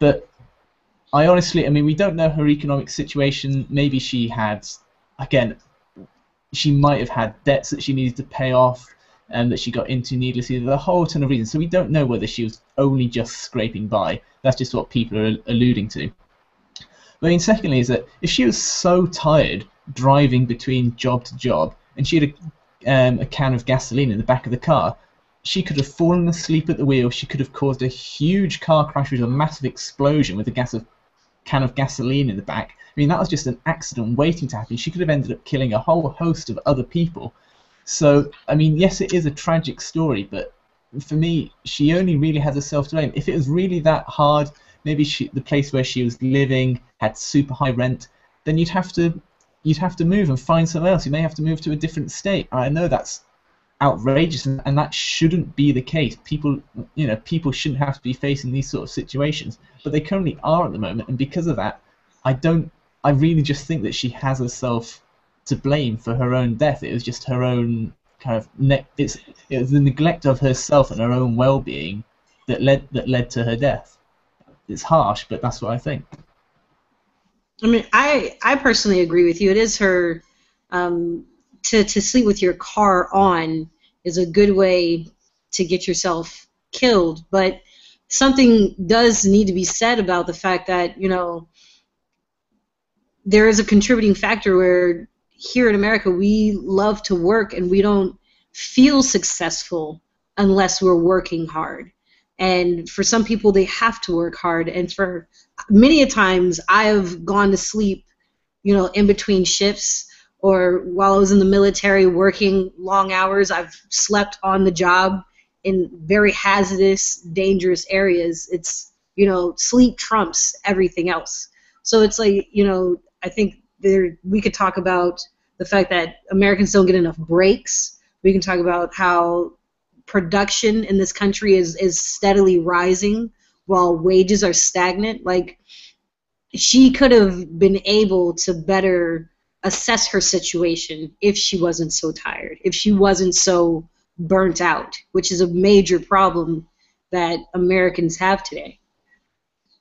But I honestly, we don't know her economic situation. Maybe she might have had debts that she needed to pay off and that she got into needlessly. There's a whole ton of reasons. So we don't know whether she was only just scraping by. That's just what people are alluding to. But secondly, is that if she was so tired driving between job to job, and she had a can of gasoline in the back of the car, she could have fallen asleep at the wheel. She could have caused a huge car crash with a massive explosion with a can of gasoline in the back. That was just an accident waiting to happen. She could have ended up killing a whole host of other people. So, yes, it is a tragic story, but for me, she only really has herself to blame. If it was really that hard, maybe the place where she was living had super high rent, then you'd have to move and find somewhere else. You may have to move to a different state. I know that's outrageous, and that shouldn't be the case. People shouldn't have to be facing these sort of situations, but they currently are at the moment, and because of that, I really just think that she has herself to blame for her own death. It was just her own kind of it was the neglect of herself and her own well-being that led to her death. It's harsh, but that's what I think. I personally agree with you. It is her to sleep with your car on is a good way to get yourself killed, but something does need to be said about the fact that there is a contributing factor where here in America we love to work and we don't feel successful unless we're working hard. And for some people, they have to work hard. And for many a times, I've gone to sleep, in between shifts, or while I was in the military working long hours, I've slept on the job in very hazardous, dangerous areas. It's, sleep trumps everything else. So it's like, I think we could talk about the fact that Americans don't get enough breaks. We can talk about how production in this country is steadily rising while wages are stagnant. Like, she could have been able to better assess her situation if she wasn't so tired, if she wasn't so burnt out, which is a major problem that Americans have today.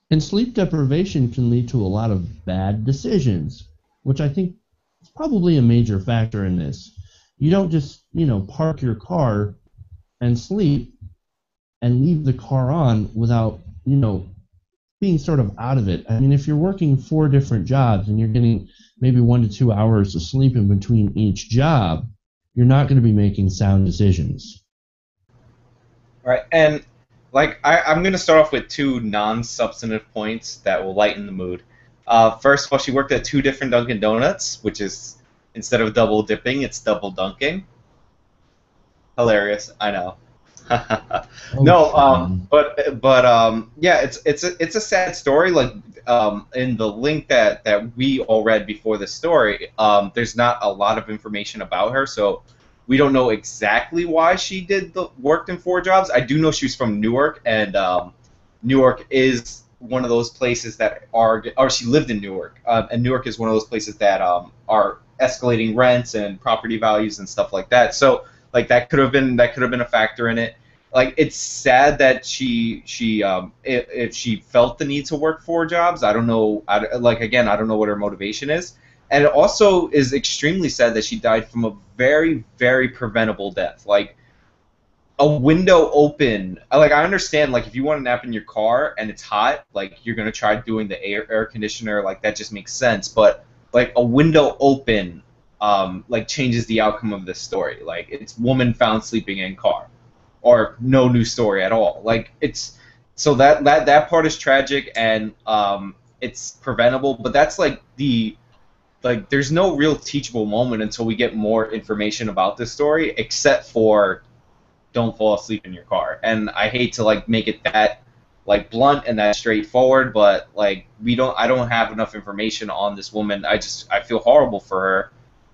And sleep deprivation can lead to a lot of bad decisions, which I think is probably a major factor in this. You don't just, park your car and sleep. and leave the car on without, being sort of out of it. I mean, if you're working 4 different jobs and you're getting maybe 1 to 2 hours of sleep in between each job, you're not going to be making sound decisions. Right, and I'm going to start off with 2 non-substantive points that will lighten the mood. First of all, she worked at 2 different Dunkin' Donuts, which is, instead of double dipping, it's double dunking. Hilarious, I know. Yeah, it's a sad story. In the link that we all read before the story, there's not a lot of information about her, so we don't know exactly why she worked in 4 jobs. I do know she's from Newark, and Newark is one of those places that she lived in Newark, and Newark is one of those places that are escalating rents and property values and stuff like that. So that could have been a factor in it. It's sad that if she felt the need to work 4 jobs. I don't know. I don't know what her motivation is. And it also is extremely sad that she died from a very, very preventable death. A window open. I understand, if you want to nap in your car and it's hot, you're going to try doing the air conditioner, that just makes sense. But, a window open, changes the outcome of this story. It's woman found sleeping in car. Or no new story at all. So that part is tragic, and it's preventable, but that's there's no real teachable moment until we get more information about this story, except for don't fall asleep in your car. And I hate to make it that blunt and that straightforward, but I don't have enough information on this woman. I feel horrible for her,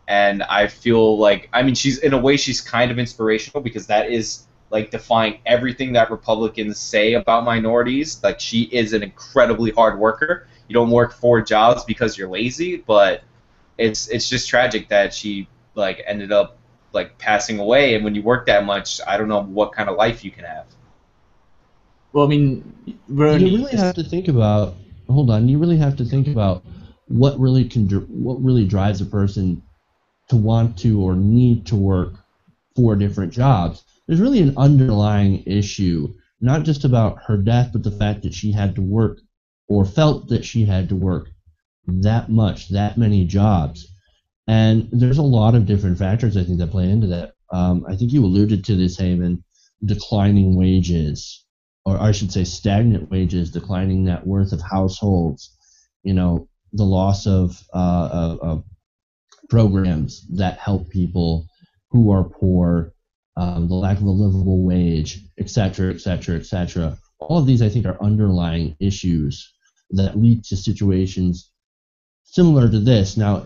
and I feel she's, in a way, she's kind of inspirational, because that is defying everything that Republicans say about minorities. She is an incredibly hard worker. You don't work 4 jobs because you're lazy, but it's just tragic that she ended up passing away. And when you work that much, I don't know what kind of life you can have. Well, I mean, you really have to think about. Hold on, you really have to think about what really drives a person to want to or need to work 4 different jobs. There's really an underlying issue, not just about her death, but the fact that she had to work, or felt that she had to work that many jobs. And there's a lot of different factors, I think, that play into that. I think you alluded to this, Haven: declining wages, or I should say stagnant wages, declining net worth of households, the loss of programs that help people who are poor, the lack of a livable wage, etc., etc., etc. All of these, I think, are underlying issues that lead to situations similar to this. Now,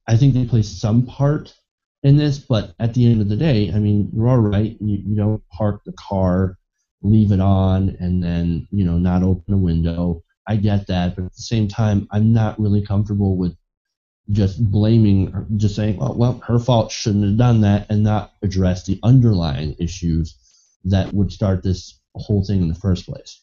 I think they play some part in this, but at the end of the day, I mean, you're all right. You don't park the car, leave it on, and then, not open a window. I get that, but at the same time, I'm not really comfortable with just saying, well, her fault, shouldn't have done that, and not address the underlying issues that would start this whole thing in the first place.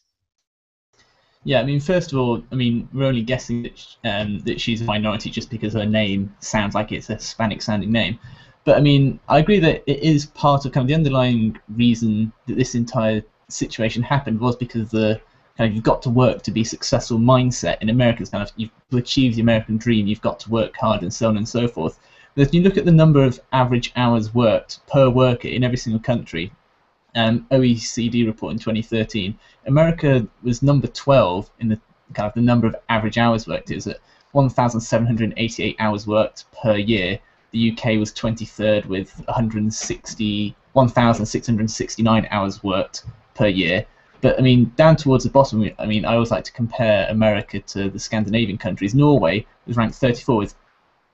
Yeah, I mean, first of all, we're only guessing that she's a minority just because her name sounds like it's a Hispanic-sounding name. But, I agree that it is part of kind of the underlying reason that this entire situation happened was because of the kind of you've got to work to be successful mindset. In America, it's kind of you've achieved the American dream, you've got to work hard, and so on and so forth. But if you look at the number of average hours worked per worker in every single country, OECD report in 2013, America was number 12 in the kind of the number of average hours worked. It was at 1,788 hours worked per year. The UK was 23rd with 1,669 hours worked per year. But down towards the bottom, I always like to compare America to the Scandinavian countries. Norway was ranked 34 with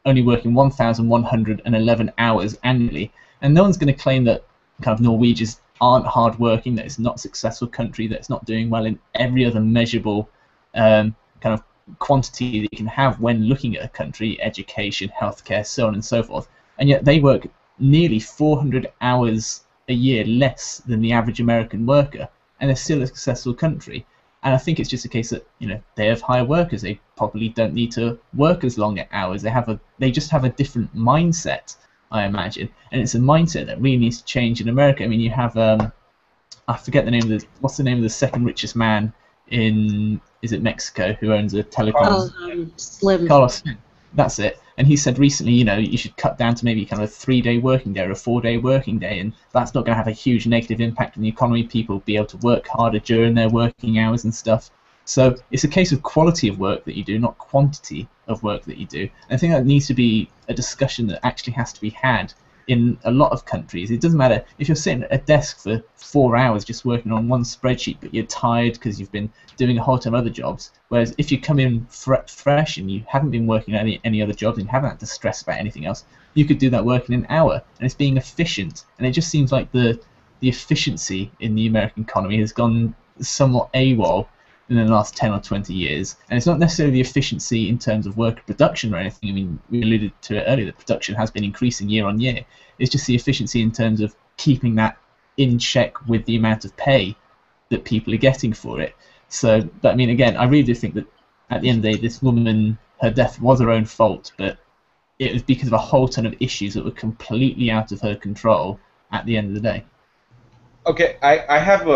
only working 1,111 hours annually, and no one's going to claim that kind of Norwegians aren't hardworking, that it's not a successful country, that it's not doing well in every other measurable kind of quantity that you can have when looking at a country: education, healthcare, so on and so forth. And yet they work nearly 400 hours a year less than the average American worker, and they're still a successful country. And I think it's just a case that they have higher workers. They probably don't need to work as long hours. They just have a different mindset, I imagine, and it's a mindset that really needs to change in America. You have I forget the name of what's the name of the second richest man in, is it Mexico, who owns a telecom? Slim. Carlos Slim. That's it. And he said recently, you should cut down to maybe kind of a 3-day working day or a 4-day working day, and that's not going to have a huge negative impact on the economy. People will be able to work harder during their working hours and stuff. So it's a case of quality of work that you do, not quantity of work that you do. And I think that needs to be a discussion that actually has to be had in a lot of countries. It doesn't matter if you're sitting at a desk for 4 hours just working on one spreadsheet, but you're tired because you've been doing a whole ton of other jobs. Whereas if you come in fresh and you haven't been working on any other jobs and you haven't had to stress about anything else, you could do that work in an hour, and it's being efficient. And it just seems like the efficiency in the American economy has gone somewhat AWOL in the last 10 or 20 years. And it's not necessarily the efficiency in terms of worker production or anything. I mean, we alluded to it earlier that production has been increasing year on year. It's just the efficiency in terms of keeping that in check with the amount of pay that people are getting for it. So, but I mean, again, I really do think that at the end of the day, this woman, her death was her own fault, but it was because of a whole ton of issues that were completely out of her control at the end of the day. Okay, I have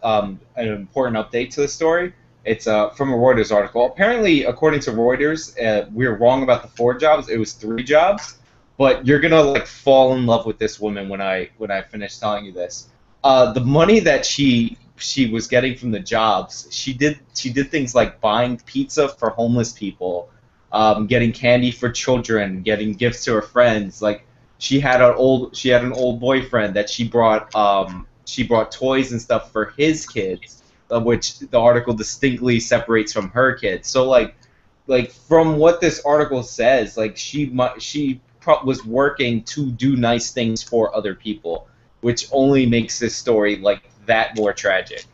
an important update to the story. It's from a Reuters article. Apparently, according to Reuters, we're wrong about the 4 jobs. It was 3 jobs. But you're gonna like fall in love with this woman when I finish telling you this. The money that she was getting from the jobs, she did things like buying pizza for homeless people, getting candy for children, getting gifts to her friends. Like she had an old boyfriend that she brought toys and stuff for his kids, which the article distinctly separates from her kids. So like from what this article says, like she was working to do nice things for other people, which only makes this story like that more tragic.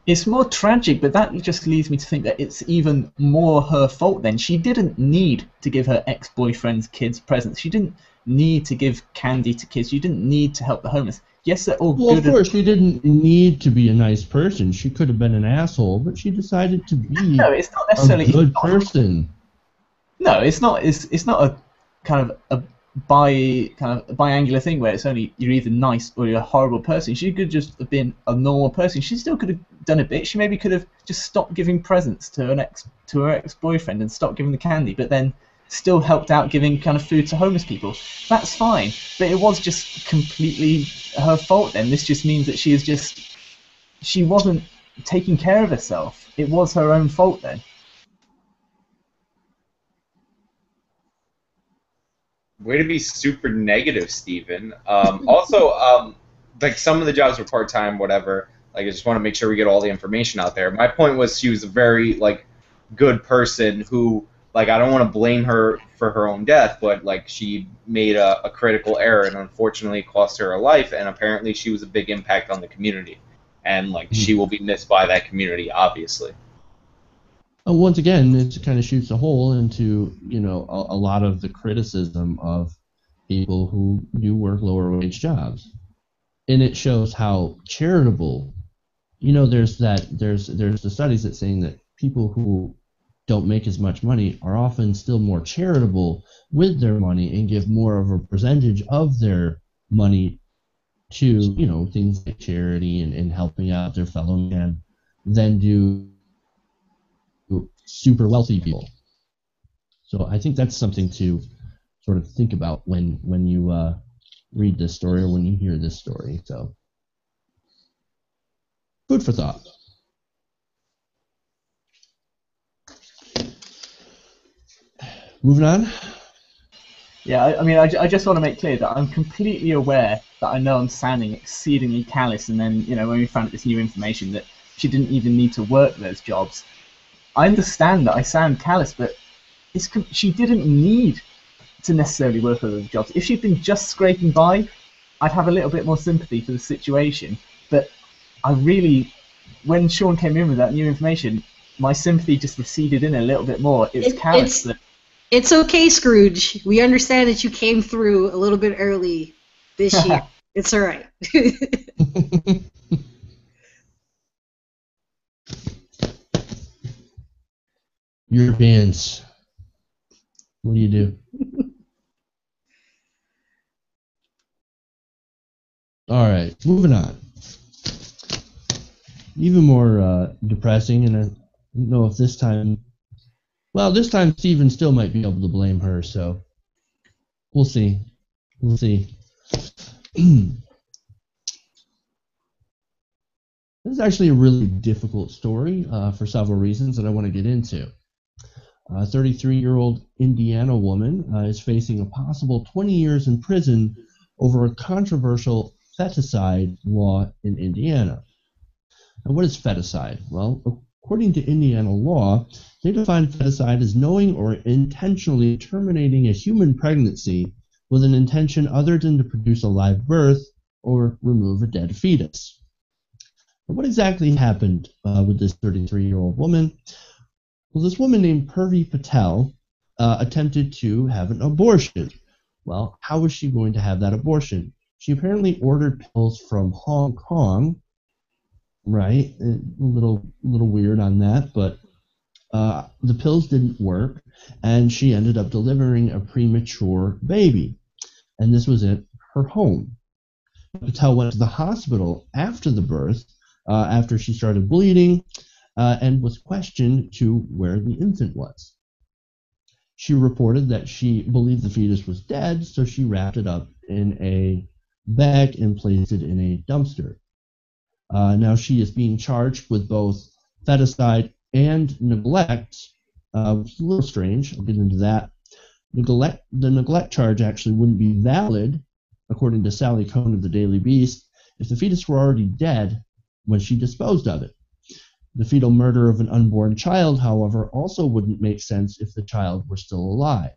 It's more tragic, but that just leads me to think that it's even more her fault then. She didn't need to give her ex-boyfriend's kids presents. She didn't need to give candy to kids. She didn't need to help the homeless. Yes, they're all good. Well, of course, she didn't need to be a nice person. She could have been an asshole, but she decided to be it's not necessarily a good person. No, it's not. It's not a kind of a biangular thing where it's only you're either nice or you're a horrible person. She could just have been a normal person. She still could have done a bit. She maybe could have just stopped giving presents to her ex-boyfriend and stopped giving the candy, but then still helped out giving kind of food to homeless people. That's fine, but it was just completely her fault then. This just means that she wasn't taking care of herself. It was her own fault then. Way to be super negative, Steven. Also, like some of the jobs were part-time, whatever. Like I just want to make sure we get all the information out there. My point was she was a very like good person who, like, I don't want to blame her for her own death, but like she made a critical error and unfortunately cost her life, and apparently she was a big impact on the community, and like she will be missed by that community, obviously. Once again, it kind of shoots a hole into a lot of the criticism of people who do work lower wage jobs, and it shows how charitable. There's the studies that saying that people who don't make as much money are often still more charitable with their money and give more of a percentage of their money to things like charity and helping out their fellow man than do super wealthy people. So I think that's something to sort of think about when you read this story or when you hear this story. So food for thought. Moving on. Yeah, I mean, I just want to make clear that I'm completely aware that I know I'm sounding exceedingly callous, and then, when we found out this new information that she didn't even need to work those jobs, I understand that I sound callous, but she didn't need to necessarily work those jobs. If she'd been just scraping by, I'd have a little bit more sympathy for the situation, but I really, when Sean came in with that new information, my sympathy just receded in a little bit more. It's callous. It's okay, Scrooge. We understand that you came through a little bit early this year. It's all right. Europeans. What do you do? All right, moving on. even more depressing, and I don't know if this time... Well, this time Steven still might be able to blame her, so we'll see. We'll see. This is actually a really difficult story for several reasons that I want to get into. A 33-year-old Indiana woman is facing a possible 20 years in prison over a controversial feticide law in Indiana. Now, what is feticide? Well, according to Indiana law, they define feticide as knowing or intentionally terminating a human pregnancy with an intention other than to produce a live birth or remove a dead fetus. But what exactly happened with this 33-year-old woman? Well, this woman named Purvi Patel attempted to have an abortion. Well, how was she going to have that abortion? She apparently ordered pills from Hong Kong, right? A little weird on that, but the pills didn't work, and she ended up delivering a premature baby. And this was at her home. Patel went to the hospital after the birth, after she started bleeding, and was questioned to where the infant was. She reported that she believed the fetus was dead, so she wrapped it up in a bag and placed it in a dumpster. Now she is being charged with both feticide and neglect, which is a little strange. I'll get into that. The neglect charge actually wouldn't be valid, according to Sally Cohn of the Daily Beast, if the fetus were already dead when she disposed of it. The fetal murder of an unborn child, however, also wouldn't make sense if the child were still alive.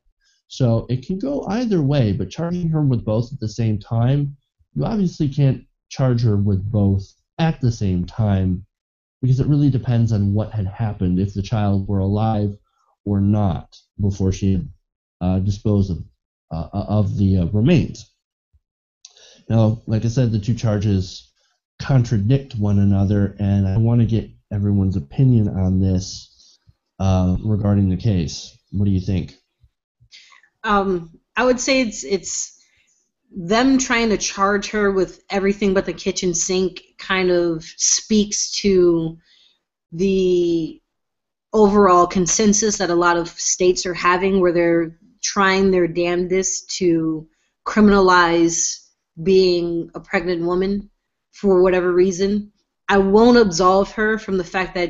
So it can go either way, but charging her with both at the same time, you obviously can't charge her with both at the same time, because it really depends on what had happened, if the child were alive or not, before she had disposed of the remains. Now, like I said, the two charges contradict one another, and I want to get everyone's opinion on this regarding the case. What do you think? I would say it's them trying to charge her with everything but the kitchen sink kind of speaks to the overall consensus that a lot of states are having, where they're trying their damnedest to criminalize being a pregnant woman for whatever reason. I won't absolve her from the fact that,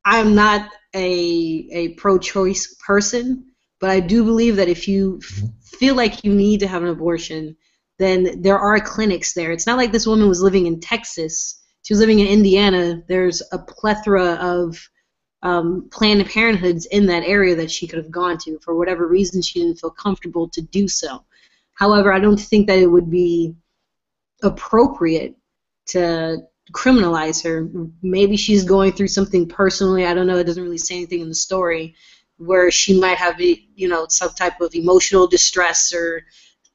I'm not a pro-choice person, but I do believe that if you feel like you need to have an abortion, then there are clinics there. It's not like this woman was living in Texas. She was living in Indiana. There's a plethora of Planned Parenthoods in that area that she could have gone to. For whatever reason, she didn't feel comfortable to do so. However, I don't think that it would be appropriate to criminalize her. Maybe she's going through something personally. I don't know. It doesn't really say anything in the story where she might have, some type of emotional distress or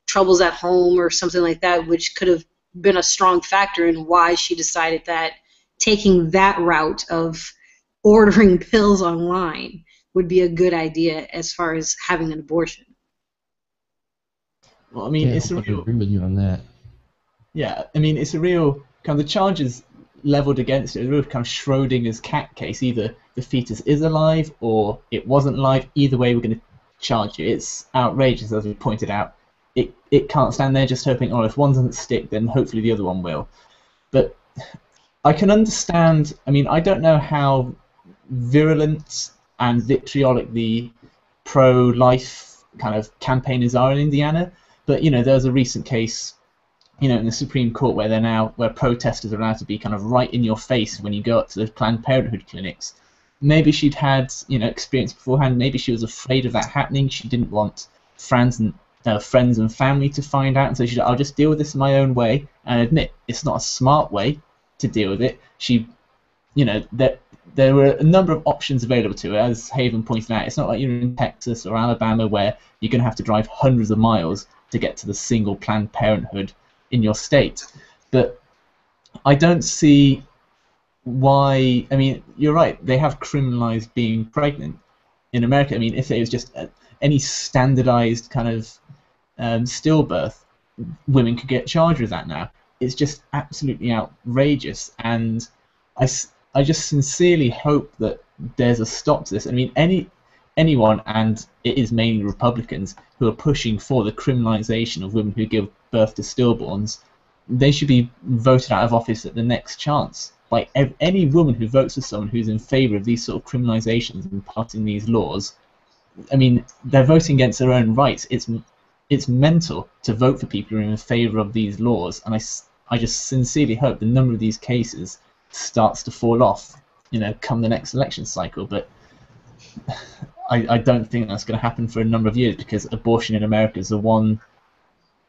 troubles at home or something like that, which could have been a strong factor in why she decided that taking that route of ordering pills online would be a good idea as far as having an abortion. Well, I mean, I agree with you on that. Yeah, I mean, it's a real kind of the charges leveled against it, a real kind of Schrodinger's cat case. Either the fetus is alive or it wasn't alive. Either way, we're going to charge you. It's outrageous, as we pointed out. It can't stand there just hoping, if one doesn't stick, then hopefully the other one will. But I can understand. I mean, I don't know how virulent and vitriolic the pro-life kind of campaigners are in Indiana, but there was a recent case, in the Supreme Court where protesters are allowed to be kind of right in your face when you go up to the Planned Parenthood clinics. Maybe she'd had experience beforehand. Maybe she was afraid of that happening. She didn't want friends and family to find out, and so I'll just deal with this my own way. And admit it's not a smart way to deal with it. There were a number of options available to her, as Haven pointed out. It's not like you're in Texas or Alabama where you're going to have to drive hundreds of miles to get to the single Planned Parenthood in your state. But I don't see why. I mean, you're right. They have criminalized being pregnant in America. I mean, if it was just any standardized kind of stillbirth, women could get charged with that now. it's just absolutely outrageous, and I just sincerely hope that there's a stop to this. I mean, anyone, and it is mainly Republicans, who are pushing for the criminalization of women who give birth to stillborns, they should be voted out of office at the next chance. Like, any woman who votes for someone who's in favor of these sort of criminalizations and passing these laws, I mean, they're voting against their own rights. It's mental to vote for people who are in favor of these laws, and I just sincerely hope the number of these cases starts to fall off, come the next election cycle. But I don't think that's going to happen for a number of years, because abortion in America is the one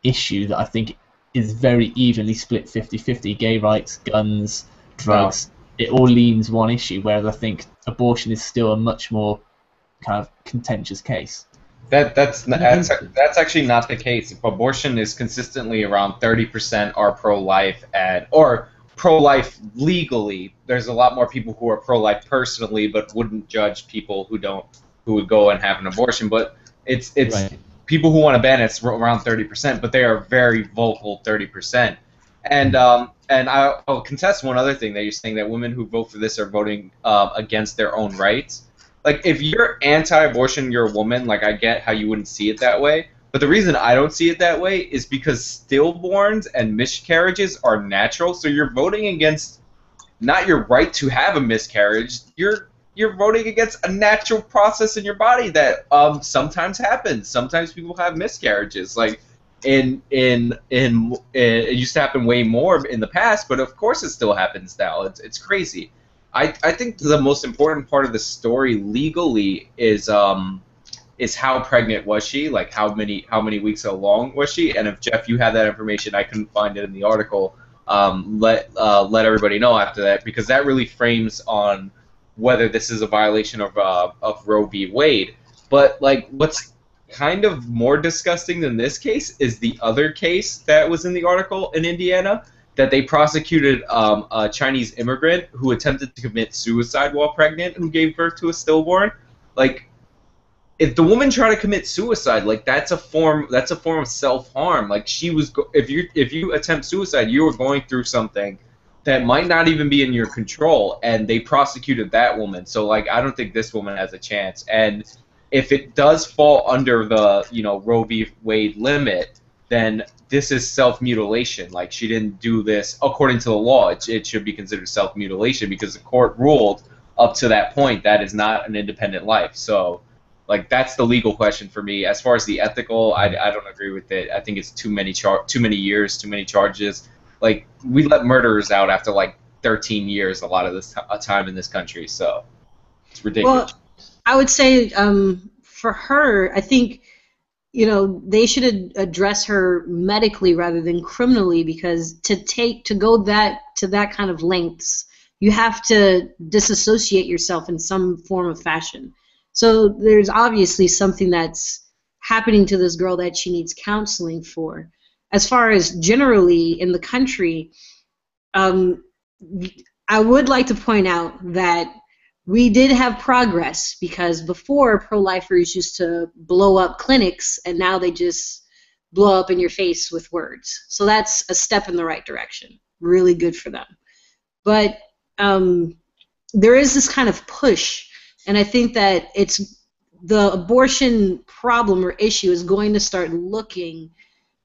issue that I think is very evenly split 50-50. Gay rights, guns, drugs, it all leans one issue, whereas I think abortion is still a much more kind of contentious case. That's actually not the case. If abortion is consistently around 30% are pro-life or pro-life legally. There's a lot more people who are pro-life personally, but wouldn't judge people who would go and have an abortion. But it's right. People who want to ban it's around 30%, but they are very vocal 30%. And I'll contest one other thing that you're saying, that women who vote for this are voting against their own rights. Like, if you're anti-abortion, you're a woman, like, I get how you wouldn't see it that way. But the reason I don't see it that way is because stillborns and miscarriages are natural. So you're voting against not your right to have a miscarriage. You're voting against a natural process in your body that sometimes happens. Sometimes people have miscarriages. Like, it used to happen way more in the past, but of course it still happens now. It's crazy. I think the most important part of the story legally is how pregnant was she, like how many weeks along was she, and if Jeff, you have that information, I couldn't find it in the article. Let everybody know after that, because that really frames on whether this is a violation of Roe v. Wade. But like, what's kind of more disgusting than this case is the other case that was in the article in Indiana, that they prosecuted a Chinese immigrant who attempted to commit suicide while pregnant, who gave birth to a stillborn. Like, if the woman tried to commit suicide, like, that's a form of self-harm. Like, if you attempt suicide, you are going through something that might not even be in your control, and they prosecuted that woman. So, like, I don't think this woman has a chance. And if it does fall under the Roe v. Wade limit, then this is self-mutilation. Like, she didn't do this according to the law. It should be considered self-mutilation, because the court ruled up to that point that is not an independent life. So, like, that's the legal question for me. As far as the ethical, I don't agree with it. I think it's too many years, too many charges. Like, we let murderers out after like 13 years a lot of this time in this country. So it's ridiculous. Well, I would say for her, I think they should address her medically rather than criminally, because to go to that kind of lengths, you have to disassociate yourself in some form of fashion. So there's obviously something that's happening to this girl that she needs counseling for. As far as generally in the country, I would like to point out that we did have progress, because before, pro-lifers used to blow up clinics, and now they just blow up in your face with words. So that's a step in the right direction. Really good for them. But there is this kind of push, and I think that the abortion problem or issue is going to start looking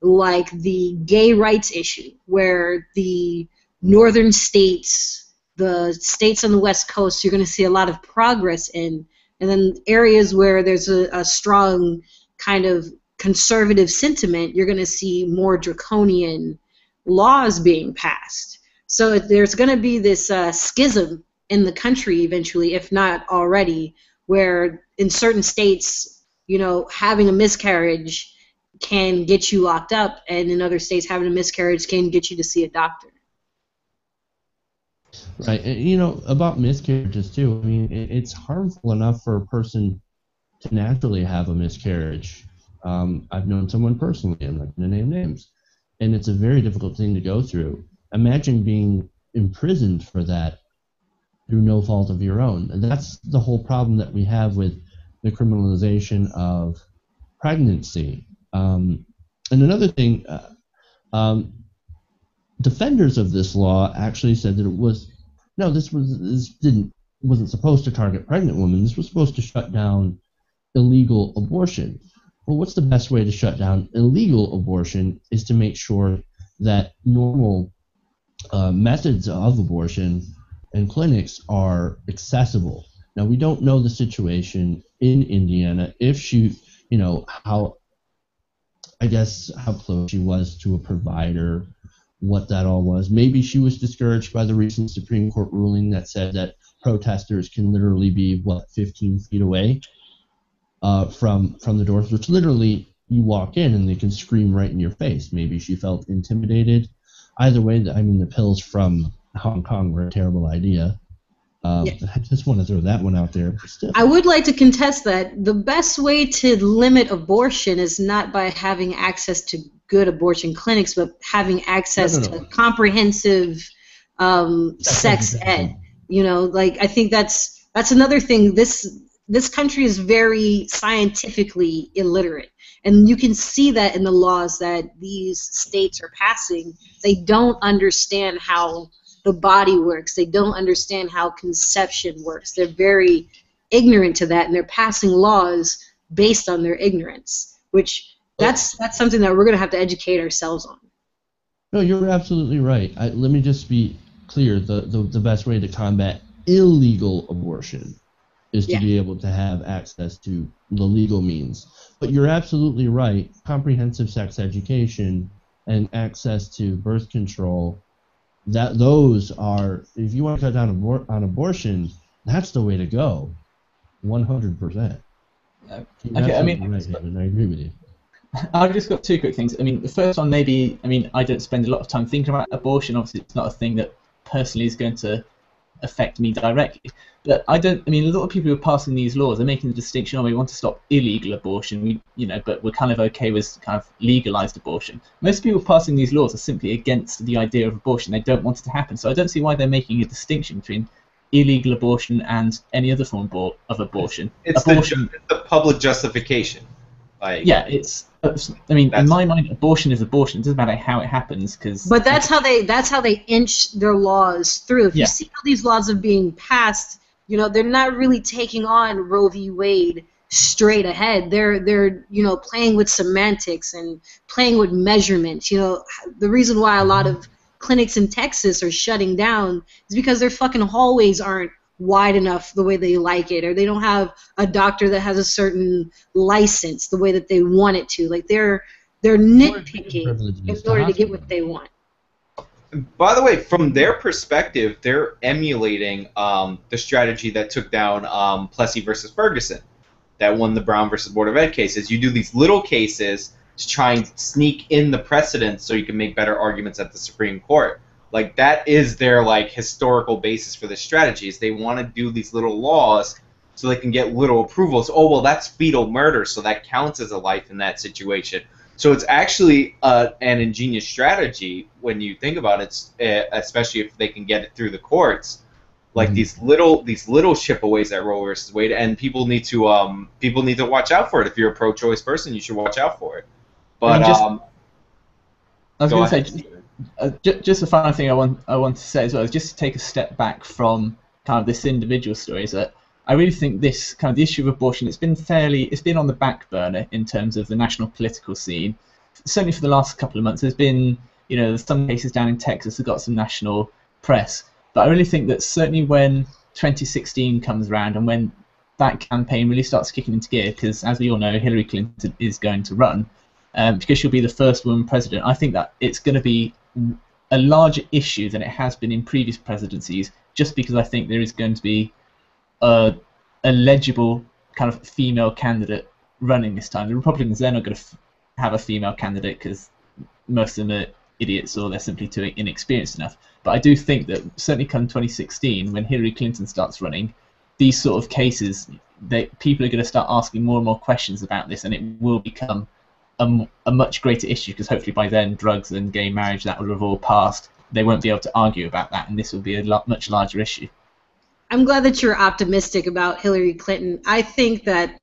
like the gay rights issue, where the northern states, the states on the West Coast, you're going to see a lot of progress in, and then areas where there's a strong kind of conservative sentiment, you're going to see more draconian laws being passed. So there's going to be this schism in the country eventually, if not already, where in certain states, having a miscarriage can get you locked up, and in other states, having a miscarriage can get you to see a doctor. Right, and, about miscarriages too. I mean, it's harmful enough for a person to naturally have a miscarriage. I've known someone personally. I'm not going to name names, and it's a very difficult thing to go through. Imagine being imprisoned for that through no fault of your own. And that's the whole problem that we have with the criminalization of pregnancy. And another thing, defenders of this law actually said that wasn't supposed to target pregnant women. This was supposed to shut down illegal abortion. Well, what's the best way to shut down illegal abortion is to make sure that normal methods of abortion and clinics are accessible. Now, we don't know the situation in Indiana, if she, how close she was to a provider, what that all was. Maybe she was discouraged by the recent Supreme Court ruling that said that protesters can literally be, 15 feet away from the doors, which literally you walk in and they can scream right in your face. Maybe she felt intimidated. Either way, the pills from Hong Kong were a terrible idea. I just want to throw that one out there. I would like to contest that the best way to limit abortion is not by having access to good abortion clinics, but having access to comprehensive sex ed. I think that's another thing. This country is very scientifically illiterate, and you can see that in the laws that these states are passing. They don't understand how the body works. They don't understand how conception works. They're very ignorant to that, and they're passing laws based on their ignorance, which that's something that we're going to have to educate ourselves on. No, you're absolutely right. Let me just be clear. The best way to combat illegal abortion is to be able to have access to the legal means. But you're absolutely right. Comprehensive sex education and access to birth control, those are, if you want to cut down on abortion, that's the way to go. 100%. Okay, I agree with you. I've just got two quick things. The first one, I don't spend a lot of time thinking about abortion. Obviously, it's not a thing that personally is going to affect me directly. But a lot of people who are passing these laws are making the distinction, we want to stop illegal abortion, but we're kind of okay with kind of legalized abortion. Most people passing these laws are simply against the idea of abortion. They don't want it to happen. So I don't see why they're making a distinction between illegal abortion and any other form of abortion. It's the public justification. In my mind, abortion is abortion. It doesn't matter how it happens, But that's how they inch their laws through. If you see how these laws are being passed, they're not really taking on Roe v. Wade straight ahead. They're playing with semantics and playing with measurements. The reason why a lot of clinics in Texas are shutting down is because their fucking hallways aren't wide enough the way they like it, or they don't have a doctor that has a certain license the way that they want it to. Like they're nitpicking in order to get what they want. By the way, from their perspective, they're emulating the strategy that took down Plessy versus Ferguson, that won the Brown versus Board of Ed cases. You do these little cases to try and sneak in the precedent so you can make better arguments at the Supreme Court. Like, that is their historical basis for this strategy, is they want to do these little laws so they can get little approvals. Oh, well, that's fetal murder, so that counts as a life in that situation. So it's actually an ingenious strategy when you think about it, especially if they can get it through the courts. These little chip-aways at Roe versus Wade, and people need to watch out for it. If you're a pro-choice person, you should watch out for it. But I was going to say, just the final thing I want to say as well is just to take a step back from kind of this individual story. Is that I really think this kind of the issue of abortion, it's been on the back burner in terms of the national political scene. Certainly for the last couple of months, there's been some cases down in Texas that got some national press. But I really think that certainly when 2016 comes around and when that campaign really starts kicking into gear, because as we all know, Hillary Clinton is going to run, because she'll be the first woman president, I think that it's going to be a larger issue than it has been in previous presidencies, just because I think there is going to be a legible kind of female candidate running this time. The Republicans, they're not going to have a female candidate because most of them are idiots or they're simply too inexperienced enough. But I do think that certainly come 2016, when Hillary Clinton starts running, these sort of cases, people are going to start asking more and more questions about this, and it will become a much greater issue, because hopefully by then drugs and gay marriage, that will have all passed. They won't be able to argue about that, and this will be a much larger issue. I'm glad that you're optimistic about Hillary Clinton. I think that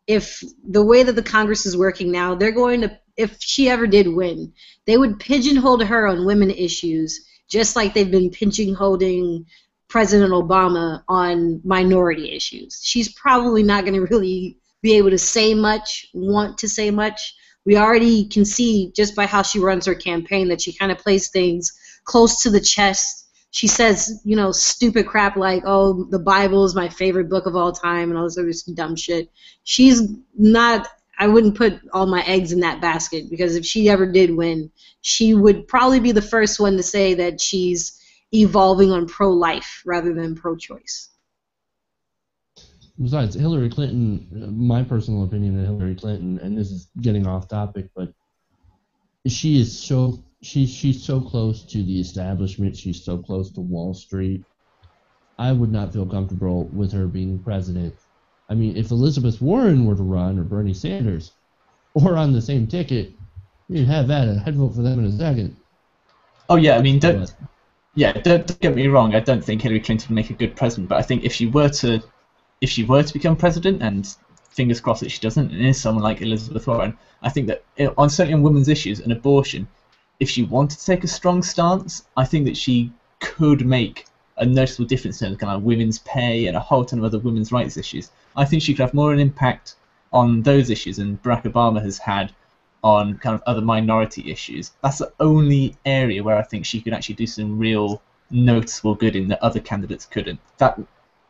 if the way that the Congress is working now, they're going to if she ever did win, they would pigeonhole her on women issues, just like they've been pigeonholing President Obama on minority issues. She's probably not going to really be able to say much, want to say much. We already can see just by how she runs her campaign that she kind of plays things close to the chest. She says, you know, stupid crap like, oh, the Bible is my favorite book of all time and all this other dumb shit. She's not, I wouldn't put all my eggs in that basket, because if she ever did win, she would probably be the first one to say that she's evolving on pro-life rather than pro-choice. Besides, Hillary Clinton, my personal opinion of Hillary Clinton, and this is getting off topic, but she is so she's so close to the establishment. She's so close to Wall Street. I would not feel comfortable with her being president. I mean, if Elizabeth Warren were to run, or Bernie Sanders, or on the same ticket, you'd have that. I'd vote for them in a second. Oh yeah, I mean, don't get me wrong. I don't think Hillary Clinton would make a good president, but I think if she were to become president, and fingers crossed that she doesn't, and is someone like Elizabeth Warren, I think that certainly on women's issues and abortion, if she wanted to take a strong stance, I think that she could make a noticeable difference in kind of women's pay and a whole ton of other women's rights issues. I think she could have more of an impact on those issues than Barack Obama has had on kind of other minority issues. That's the only area where I think she could actually do some real noticeable good in that other candidates couldn't.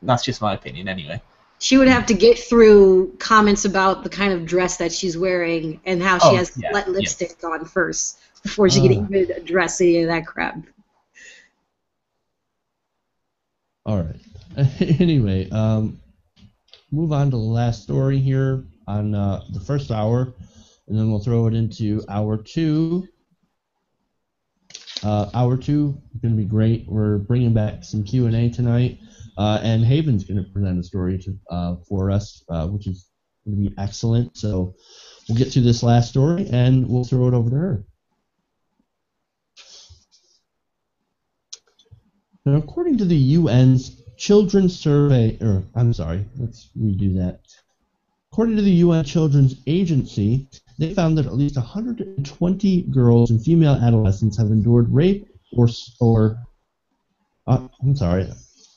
That's just my opinion anyway. She would have to get through comments about the kind of dress that she's wearing and how she has lipstick on first before she can even address any of that crap. All right. Anyway, move on to the last story here on the first hour, and then we'll throw it into hour two. Hour two is going to be great. We're bringing back some Q&A tonight, and Haven's going to present a story for us, which is going to be excellent. So we'll get to this last story, and we'll throw it over to her. Now, according to the UN's Children's Survey, let's redo that. According to the UN Children's Agency, they found that at least 120 girls and female adolescents have endured rape I'm sorry,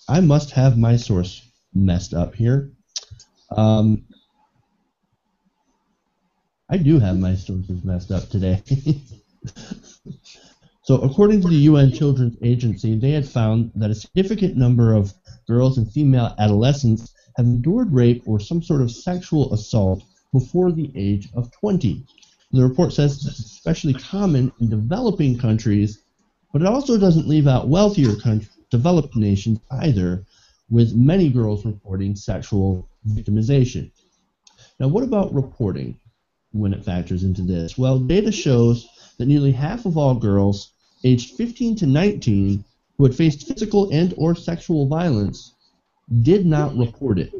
I must have my source messed up here. I do have my sources messed up today. So according to the UN Children's Agency, they had found that a significant number of girls and female adolescents have endured rape or some sort of sexual assault before the age of 20. The report says this is especially common in developing countries, but it also doesn't leave out wealthier developed nations either, with many girls reporting sexual victimization. Now, what about reporting when it factors into this? Well, data shows that nearly half of all girls aged 15 to 19 who had faced physical and or sexual violence did not report it.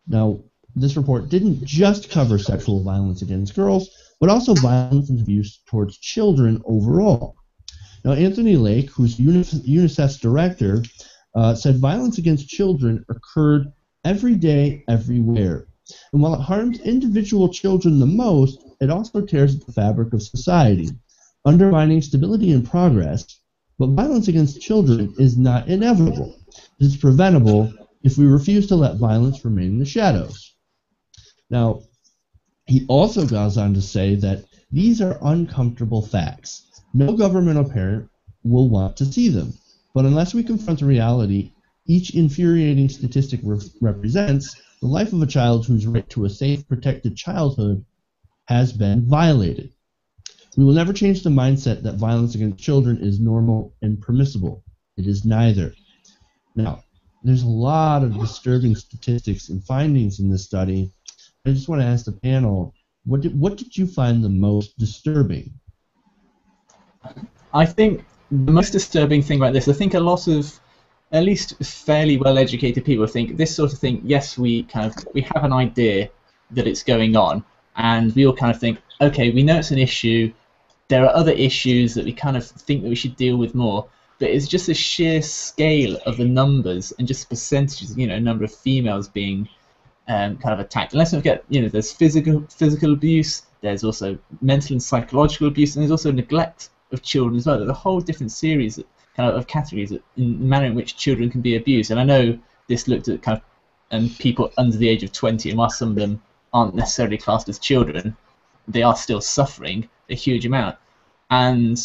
Now, this report didn't just cover sexual violence against girls, but also violence and abuse towards children overall. Now, Anthony Lake, who's UNICEF's director, said violence against children occurred every day, everywhere. And while it harms individual children the most, it also tears at the fabric of society, undermining stability and progress. But violence against children is not inevitable. It is preventable if we refuse to let violence remain in the shadows. Now, he also goes on to say that these are uncomfortable facts. No governmental parent will want to see them. But unless we confront the reality each infuriating statistic represents, the life of a child whose right to a safe, protected childhood has been violated. We will never change the mindset that violence against children is normal and permissible. It is neither. Now, there's a lot of disturbing statistics and findings in this study. I just want to ask the panel, what did you find the most disturbing? I think the most disturbing thing about this, I think a lot of at least fairly well-educated people think this sort of thing, yes, we have an idea that it's going on, and we all kind of think, okay, we know it's an issue, there are other issues that we kind of think that we should deal with more, but it's just the sheer scale of the numbers and just percentages, number of females being kind of attacked. And let's not forget, there's physical abuse, There's also mental and psychological abuse, and there's also neglect of children as well. There's a whole different series of categories in the manner in which children can be abused. And I know this looked at kind of people under the age of 20, and while some of them aren't necessarily classed as children, they are still suffering a huge amount. And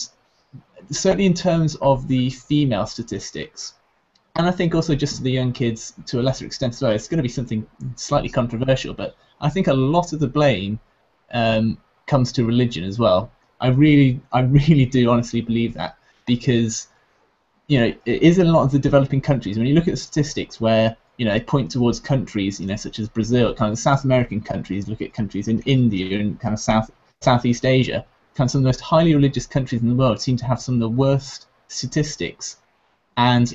certainly in terms of the female statistics, and I think also just to the young kids to a lesser extent as well, it's going to be something slightly controversial, but I think a lot of the blame comes to religion as well. I really do honestly believe that, because it is in a lot of the developing countries. When you look at the statistics where they point towards countries such as Brazil, kind of the South American countries, look at countries in India and kind of Southeast Asia, kind of some of the most highly religious countries in the world seem to have some of the worst statistics. And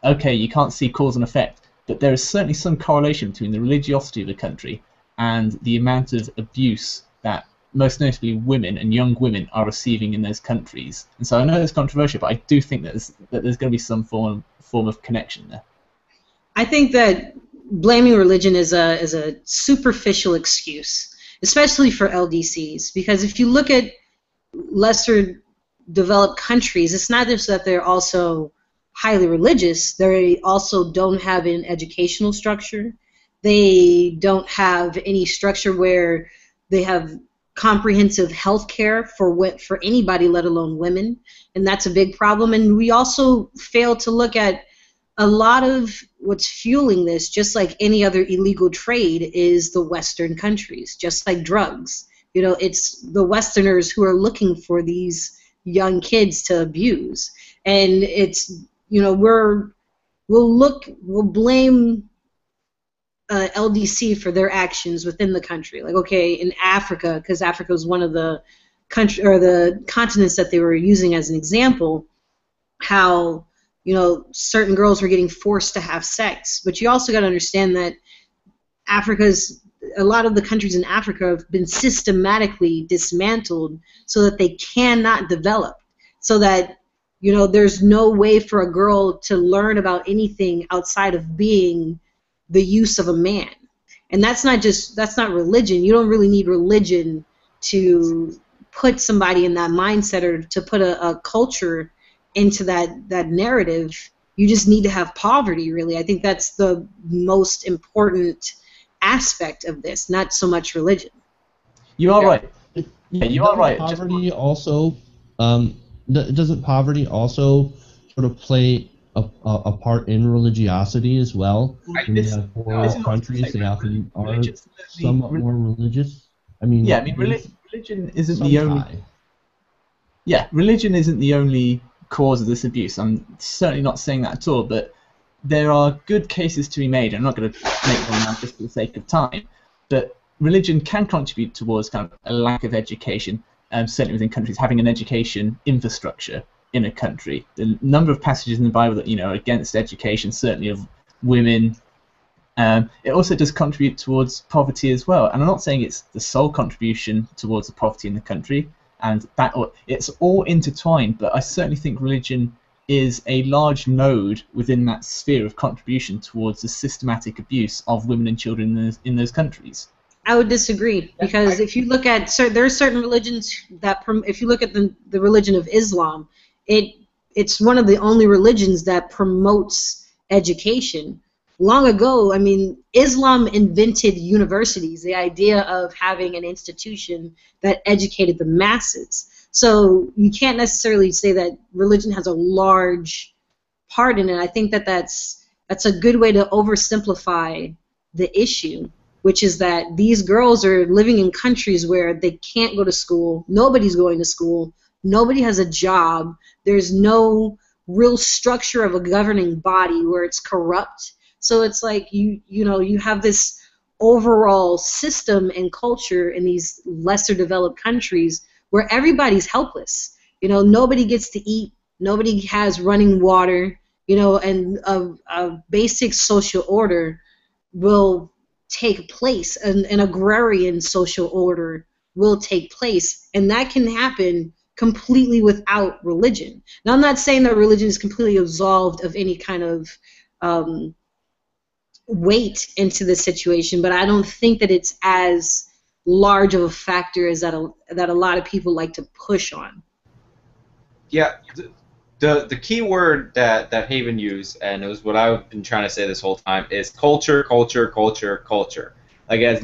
okay, you can't see cause and effect, but there is certainly some correlation between the religiosity of the country and the amount of abuse that most notably women and young women are receiving in those countries. And so I know it's controversial, but I do think that there's going to be some form of connection there. I think that blaming religion is a superficial excuse, especially for LDCs, because if you look at lesser developed countries, it's not just that they're also highly religious, they also don't have an educational structure. They don't have any structure where they have comprehensive health care for anybody, let alone women, and that's a big problem. And we also fail to look at a lot of what's fueling this, just like any other illegal trade, is the Western countries, just like drugs. It's the Westerners who are looking for these young kids to abuse, and it's we'll blame LDC for their actions within the country. Like, okay, in Africa, because Africa was one of the the continents that they were using as an example, how certain girls were getting forced to have sex. But you also got to understand that a lot of the countries in Africa have been systematically dismantled so that they cannot develop, so that there's no way for a girl to learn about anything outside of being the use of a man. And that's not religion. You don't really need religion to put somebody in that mindset, or to put a culture into that narrative. You just need to have poverty, really. I think that's the most important aspect of this, not so much religion. You are right. Yeah, you are right. Poverty also doesn't poverty also sort of play a part in religiosity as well? We have poor countries that often are somewhat more religious. Religion isn't the only. Yeah, religion isn't the only cause of this abuse. I'm certainly not saying that at all, but there are good cases to be made. I'm not going to make them now just for the sake of time, but religion can contribute towards kind of a lack of education, certainly within countries, having an education infrastructure in a country. The number of passages in the Bible that are against education, certainly of women, it also does contribute towards poverty as well. And I'm not saying it's the sole contribution towards the poverty in the country, and it's all intertwined, but I certainly think religion is a large node within that sphere of contribution towards the systematic abuse of women and children in those countries. I would disagree, because if you look at there are certain religions that, if you look at the religion of Islam, it's one of the only religions that promotes education. Long ago, Islam invented universities, the idea of having an institution that educated the masses. So you can't necessarily say that religion has a large part in it. I think that's a good way to oversimplify the issue, which is that these girls are living in countries where they can't go to school, nobody's going to school, nobody has a job, there's no real structure of a governing body where it's corrupt. So it's like you have this overall system and culture in these lesser developed countries where everybody's helpless. Nobody gets to eat, nobody has running water, and a basic social order will take place, an agrarian social order will take place, and that can happen completely without religion. Now, I'm not saying that religion is completely absolved of any kind of weight into the situation, but I don't think that it's as large of a factor as that a lot of people like to push on. Yeah, the key word that Haven used, and it was what I've been trying to say this whole time, is culture, culture, culture, culture. Like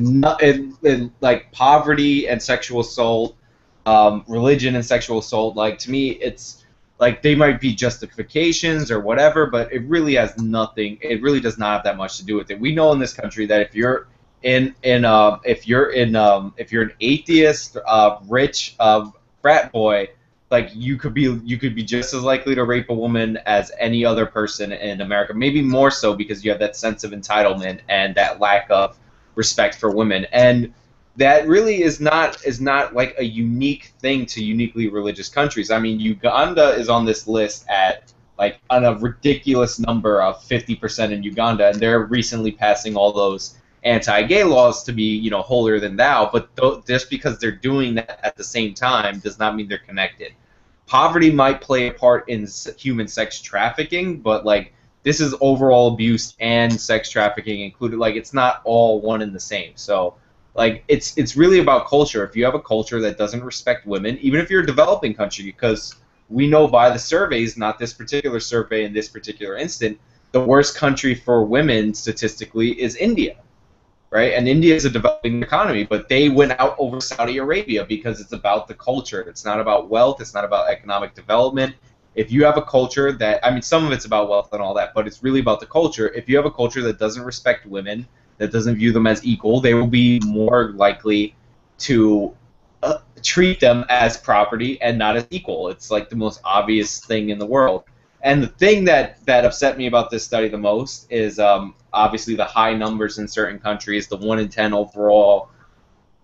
like poverty and sexual assault, religion and sexual assault. Like, to me, it's like they might be justifications or whatever, but it really has nothing. It really does not have that much to do with it. We know in this country that if you're if you're an atheist, rich, frat boy, like you could be just as likely to rape a woman as any other person in America. Maybe more so because you have that sense of entitlement and that lack of respect for women. And that really is not like a unique thing to uniquely religious countries. I mean, Uganda is on this list at like on a ridiculous number of 50% in Uganda, and they're recently passing all those anti-gay laws to be, you know, holier than thou. But just because they're doing that at the same time does not mean they're connected. Poverty might play a part in human sex trafficking, but like this is overall abuse and sex trafficking included. Like, it's not all one and the same. So like it's really about culture. If you have a culture that doesn't respect women, even if you're a developing country, because we know by the surveys, not this particular survey in this particular instant, the worst country for women statistically is India. Right? And India is a developing economy, but they went out over Saudi Arabia because it's about the culture. It's not about wealth. It's not about economic development. If you have a culture that, I mean, some of it's about wealth and all that, but it's really about the culture. If you have a culture that doesn't respect women, that doesn't view them as equal, they will be more likely to treat them as property and not as equal. It's like the most obvious thing in the world. And the thing that upset me about this study the most is obviously the high numbers in certain countries, the 1 in 10 overall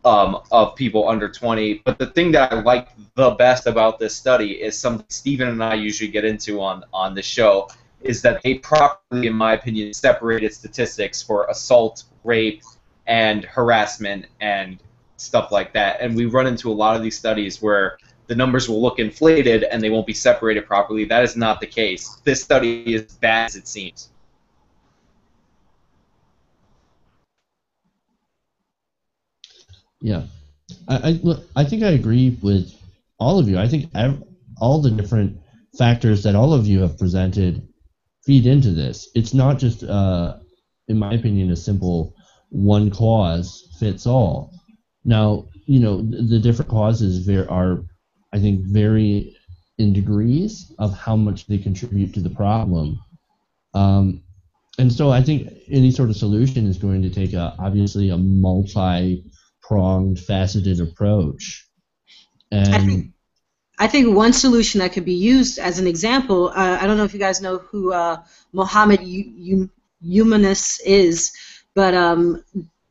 of people under 20. But the thing that I like the best about this study is something Stephen and I usually get into on the show, is that they properly, in my opinion, separated statistics for assault, rape, and harassment and stuff like that. And we run into a lot of these studies where the numbers will look inflated and they won't be separated properly. That is not the case. This study is as bad as it seems. Yeah, I think I agree with all of you. I think all the different factors that all of you have presented feed into this. It's not just, in my opinion, a simple one cause fits all. Now, you know, the different causes are, I think, vary in degrees of how much they contribute to the problem. And so I think any sort of solution is going to take obviously a multi-pronged, faceted approach. And I think one solution that could be used as an example, I don't know if you guys know who Mohammed Yunus is, but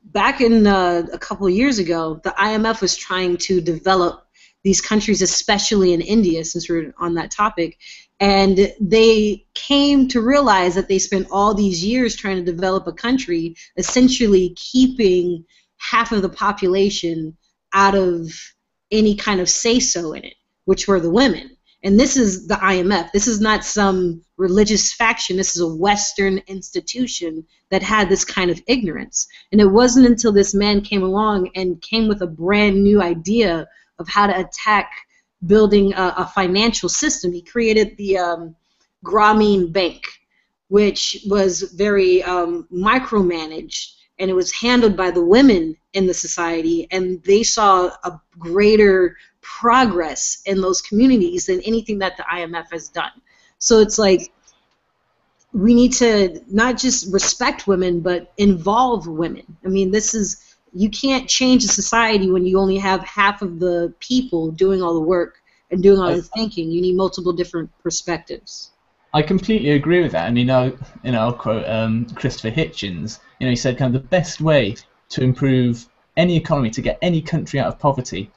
back in a couple of years ago, the IMF was trying to develop these countries, especially in India, since we're on that topic, and they came to realize that they spent all these years trying to develop a country, essentially keeping half of the population out of any kind of say-so in it, which were the women. And this is the IMF. This is not some religious faction. This is a Western institution that had this kind of ignorance. And it wasn't until this man came along and came with a brand new idea of how to attack building a financial system. He created the Grameen Bank, which was very micromanaged, and it was handled by the women in the society, and they saw a greater progress in those communities than anything that the IMF has done. So it's like we need to not just respect women, but involve women. I mean, you can't change a society when you only have half of the people doing all the work and doing all the thinking. You need multiple different perspectives. I completely agree with that. I mean, I'll quote Christopher Hitchens. He said kind of the best way to improve any economy, to get any country out of poverty,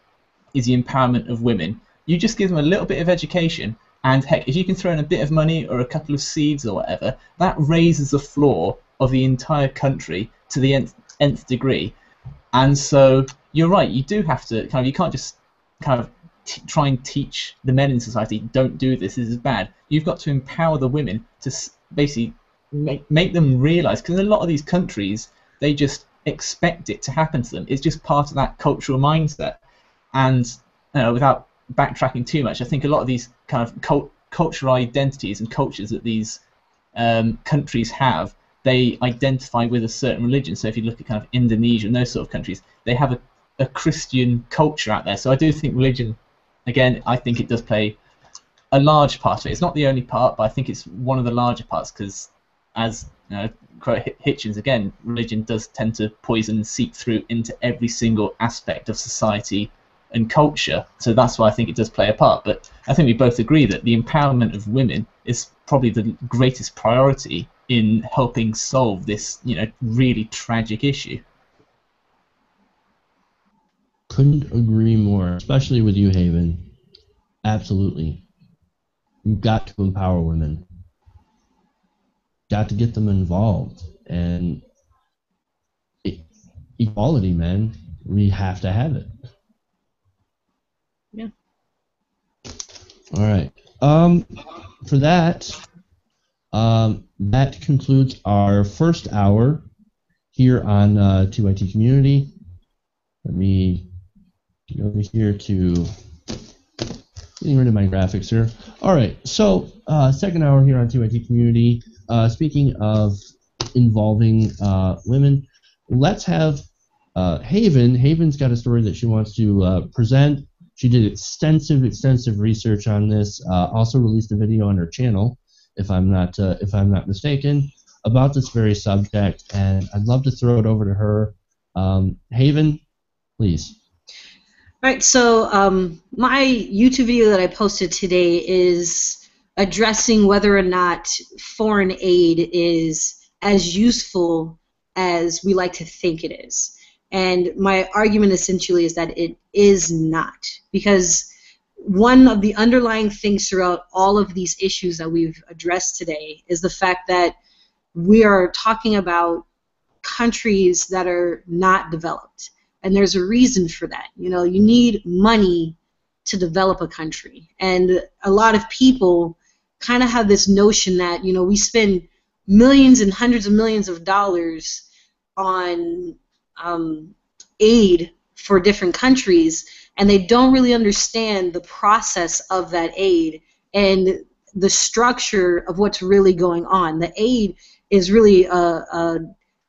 is the empowerment of women. You just give them a little bit of education, and heck, if you can throw in a bit of money or a couple of seeds or whatever, that raises the floor of the entire country to the nth degree. And so you're right, you do have to you can't just try and teach the men in society, don't do this, this is bad. You've got to empower the women to basically make them realize, because in a lot of these countries, they just expect it to happen to them. It's just part of that cultural mindset. And without backtracking too much, I think a lot of these kind of cultural identities and cultures that these countries have, they identify with a certain religion. So if you look at kind of Indonesia and those sort of countries, they have a Christian culture out there. So I do think religion, again, I think it does play a large part of it. It's not the only part, but I think it's one of the larger parts, because as quote Hitchens again, religion does tend to poison and seep through into every single aspect of society and culture. So that's why I think it does play a part. But I think we both agree that the empowerment of women is probably the greatest priority in helping solve this, really tragic issue. Couldn't agree more, especially with you, Haven. Absolutely. You've got to empower women. Got to get them involved. And equality, man. We have to have it. Yeah. All right. For that, that concludes our first hour here on TYT Community. Let me get over here to getting rid of my graphics here. All right, so second hour here on TYT Community. Speaking of involving women, let's have Haven. Haven's got a story that she wants to present. She did extensive research on this. Also released a video on her channel, if I'm not mistaken, about this very subject. And I'd love to throw it over to her. Haven, please. All right, so my YouTube video that I posted today is addressing whether or not foreign aid is as useful as we like to think it is. And my argument essentially is that it is not, because one of the underlying things throughout all of these issues that we've addressed today is the fact that we are talking about countries that are not developed. And there's a reason for that. You need money to develop a country. And a lot of people kind of have this notion that, we spend millions and hundreds of millions of dollars on aid for different countries, and they don't really understand the process of that aid and the structure of what's really going on. The aid is really a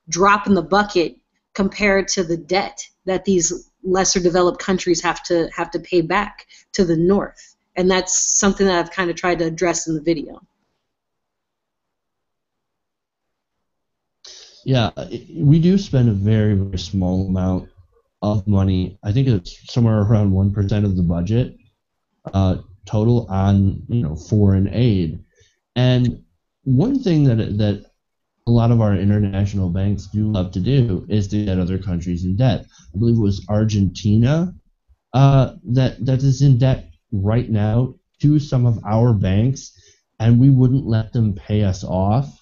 drop in the bucket compared to the debt that these lesser developed countries have to pay back to the North. And that's something that I've kind of tried to address in the video. Yeah, we do spend a very, very small amount of money. I think it's somewhere around 1% of the budget total on foreign aid. And one thing that a lot of our international banks do love to do is to get other countries in debt. I believe it was Argentina that is in debt right now to some of our banks, and we wouldn't let them pay us off.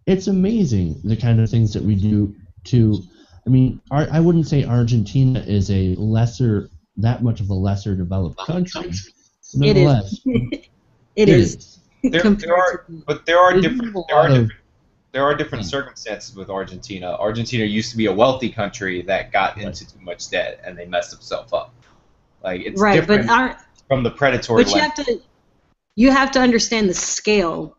It's amazing the kind of things that we do to. I mean, I wouldn't say Argentina is that much of a lesser developed country. It is. It is. There are different circumstances with Argentina. Argentina used to be a wealthy country that got into too much debt, and they messed themselves up. Like, it's right, different from the predatory. But you have to understand the scale.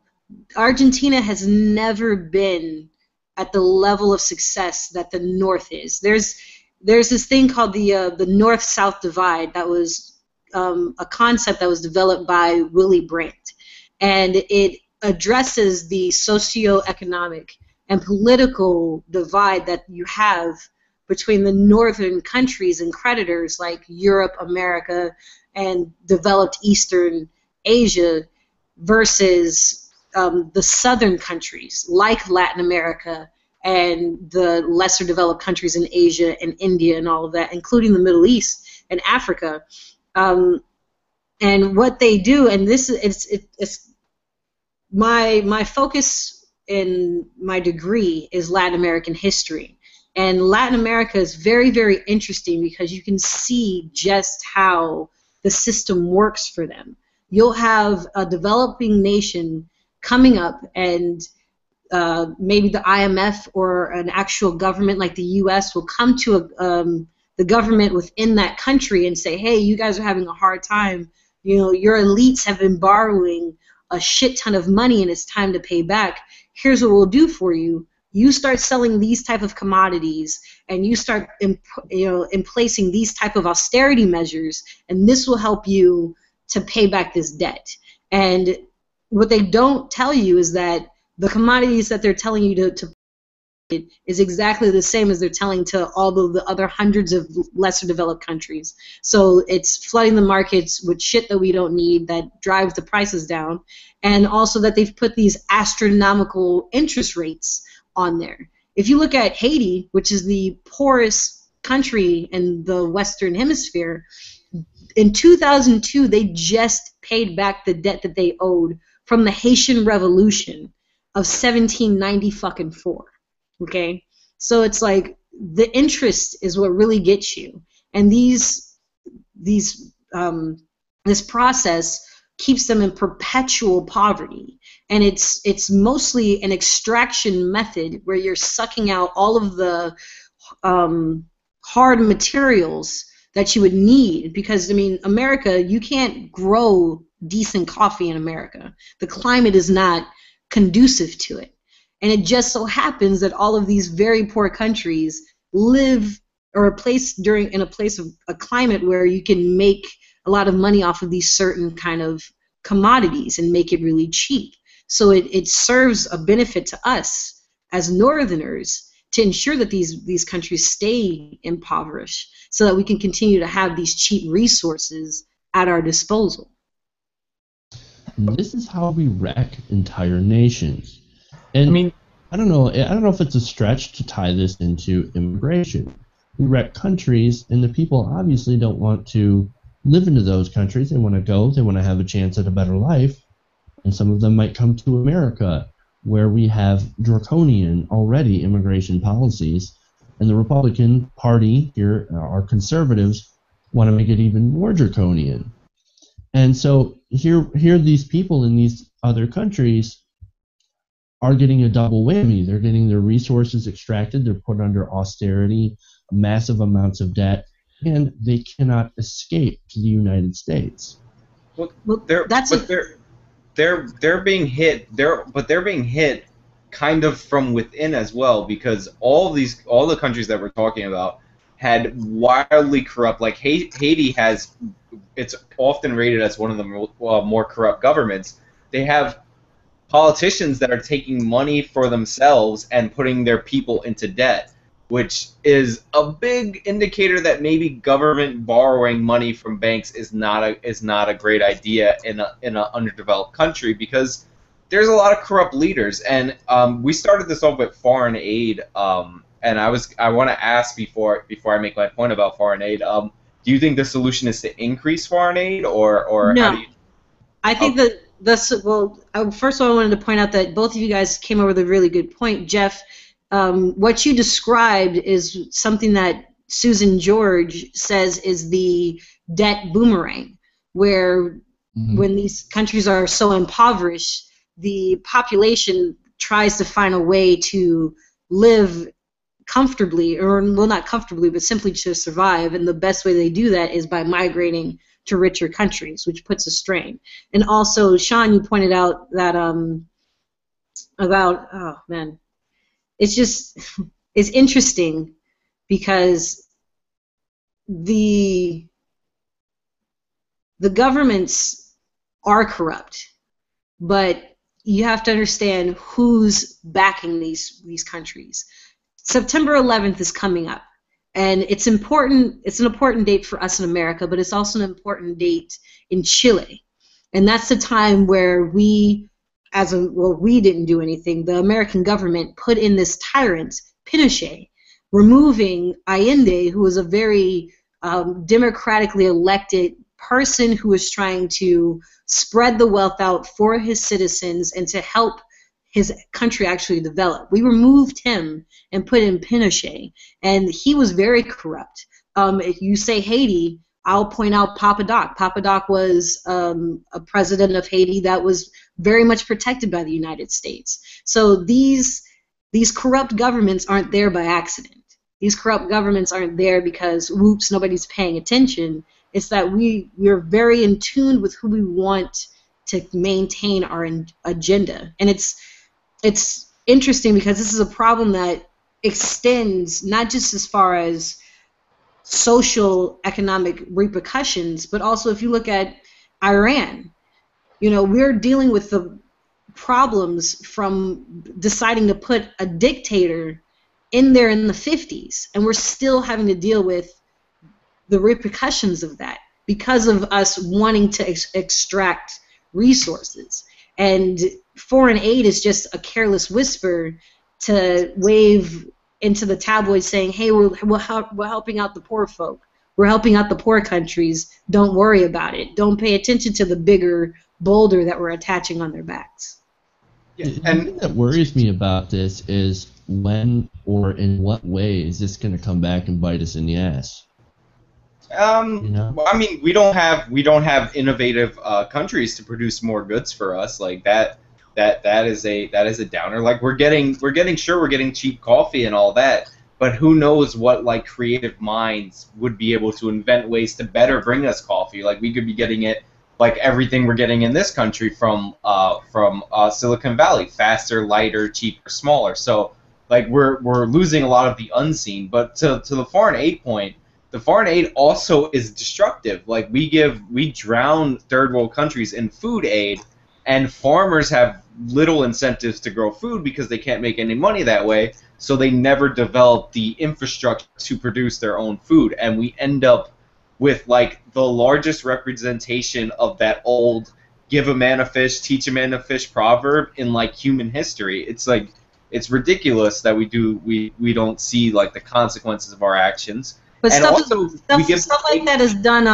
Argentina has never been at the level of success that the North is. There's this thing called the North-South divide that was a concept that was developed by Willy Brandt, and it addresses the socioeconomic and political divide that you have between the northern countries and creditors like Europe, America, and developed Eastern Asia versus the southern countries like Latin America and the lesser developed countries in Asia and India and all of that, including the Middle East and Africa. And what they do, and this it's my focus in my degree is Latin American history. And Latin America is very, very interesting because you can see just how the system works for them. You'll have a developing nation coming up and maybe the IMF or an actual government like the U.S. will come to the government within that country and say, hey, you guys are having a hard time. You know, your elites have been borrowing a shit ton of money and it's time to pay back. Here's what we'll do for you. You start selling these type of commodities and you start placing these type of austerity measures, and this will help you to pay back this debt. And what they don't tell you is that the commodities that they're telling you to is exactly the same as they're telling to all the other hundreds of lesser developed countries. So it's flooding the markets with shit that we don't need that drives the prices down, and also that they've put these astronomical interest rates on there. If you look at Haiti, which is the poorest country in the Western Hemisphere, in 2002 they just paid back the debt that they owed from the Haitian Revolution of 1794. Okay, so it's like the interest is what really gets you, and this process keeps them in perpetual poverty, and it's mostly an extraction method where you're sucking out all of the hard materials that you would need, because I mean, America, you can't grow decent coffee in America. The climate is not conducive to it. And it just so happens that all of these very poor countries live or in a place of a climate where you can make a lot of money off of these certain kind of commodities and make it really cheap. So it serves a benefit to us as Northerners to ensure that these countries stay impoverished so that we can continue to have these cheap resources at our disposal. And this is how we wreck entire nations. And I mean, I don't know if it's a stretch to tie this into immigration. We wreck countries, and the people obviously don't want to live into those countries. They want to go, they want to have a chance at a better life, and some of them might come to America, where we have draconian already immigration policies, and the Republican Party here, our conservatives, want to make it even more draconian. And so here these people in these other countries are getting a double whammy. They're getting their resources extracted, they're put under austerity, massive amounts of debt, and they cannot escape to the United States. Well, they're being hit. They're being hit kind of from within as well, because all the countries that we're talking about had wildly corrupt. Like Haiti has, it's often rated as one of the more corrupt governments. They have politicians that are taking money for themselves and putting their people into debt, which is a big indicator that maybe government borrowing money from banks is not a great idea in an underdeveloped country, because there's a lot of corrupt leaders. And we started this off with foreign aid, and I want to ask before I make my point about foreign aid. Do you think the solution is to increase foreign aid, or no? How do you? I think that first of all, I wanted to point out that both of you guys came up with a really good point. Jeff, what you described is something that Susan George says is the debt boomerang, where when these countries are so impoverished, the population tries to find a way to live comfortably, or well, not comfortably, but simply to survive, and the best way they do that is by migrating to richer countries, which puts a strain. And also, Sean, you pointed out that it's interesting because the governments are corrupt, but you have to understand who's backing these countries. September 11th is coming up, and it's important. It's an important date for us in America, but it's also an important date in Chile, and that's the time where we didn't do anything. The American government put in this tyrant, Pinochet, removing Allende, who was a very democratically elected person who was trying to spread the wealth out for his citizens and to help his country actually develop. We removed him and put in Pinochet, and he was very corrupt. If you say Haiti, I'll point out Papa Doc. Papa Doc was a president of Haiti that was very much protected by the United States. So these corrupt governments aren't there by accident. These corrupt governments aren't there because, whoops, nobody's paying attention. It's that we're very in tune with who we want to maintain our agenda. And it's interesting because this is a problem that extends not just as far as social economic repercussions, but also if you look at Iran, we're dealing with the problems from deciding to put a dictator in there in the 50s, and we're still having to deal with the repercussions of that because of us wanting to extract resources. And foreign aid is just a careless whisper to wave into the tabloids saying, hey, we're helping out the poor folk. We're helping out the poor countries. Don't worry about it. Don't pay attention to the bigger boulder that we're attaching on their backs. Yeah, and the thing that worries me about this is when or in what way is this going to come back and bite us in the ass? I mean, we don't have innovative countries to produce more goods for us. Like that is a downer. Like we're getting cheap coffee and all that, but who knows what like creative minds would be able to invent ways to better bring us coffee. Like we could be getting it like everything we're getting in this country from Silicon Valley, faster, lighter, cheaper, smaller. So like we're losing a lot of the unseen. But to the foreign aid point, the foreign aid also is destructive. Like we drown third world countries in food aid, and farmers have little incentives to grow food because they can't make any money that way. So they never develop the infrastructure to produce their own food, and we end up with like the largest representation of that old "give a man a fish, teach a man a fish" proverb in like human history. It's like it's ridiculous that we don't see like the consequences of our actions. But and stuff like that's done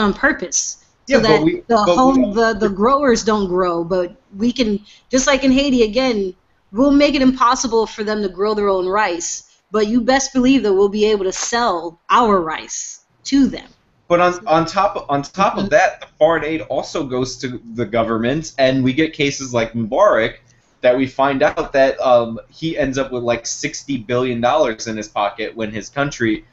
on purpose. So Yeah, that the growers don't grow, but we can, just like in Haiti again, we'll make it impossible for them to grow their own rice, but you best believe that we'll be able to sell our rice to them. But on top of that, the foreign aid also goes to the government, and we get cases like Mubarak that we find out that he ends up with like $60 billion in his pocket when his country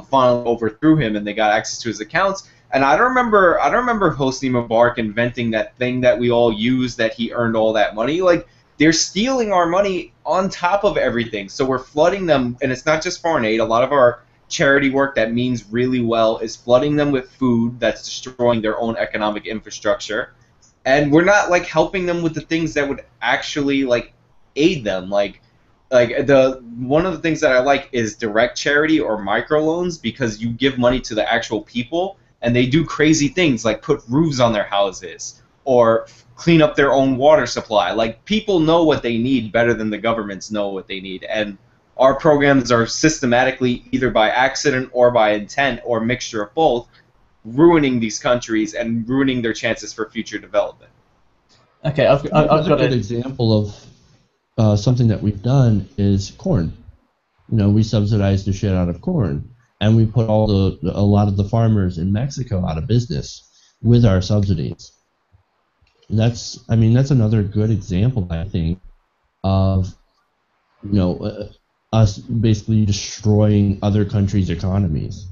finally overthrew him and they got access to his accounts. And I don't remember Hosni Mubarak inventing that thing that we all use that he earned all that money. Like they're stealing our money on top of everything. So we're flooding them, and it's not just foreign aid. A lot of our charity work that means really well is flooding them with food that's destroying their own economic infrastructure. And we're not like helping them with the things that would actually like aid them. Like one of the things that I like is direct charity or microloans, because you give money to the actual people and they do crazy things like put roofs on their houses or clean up their own water supply. Like people know what they need better than the governments know what they need. And our programs are systematically, either by accident or by intent or mixture of both, ruining these countries and ruining their chances for future development. Okay, I've got a good example of something that we've done is corn. We subsidize the shit out of corn, and we put a lot of the farmers in Mexico out of business with our subsidies. That's another good example, I think, of us basically destroying other countries' economies.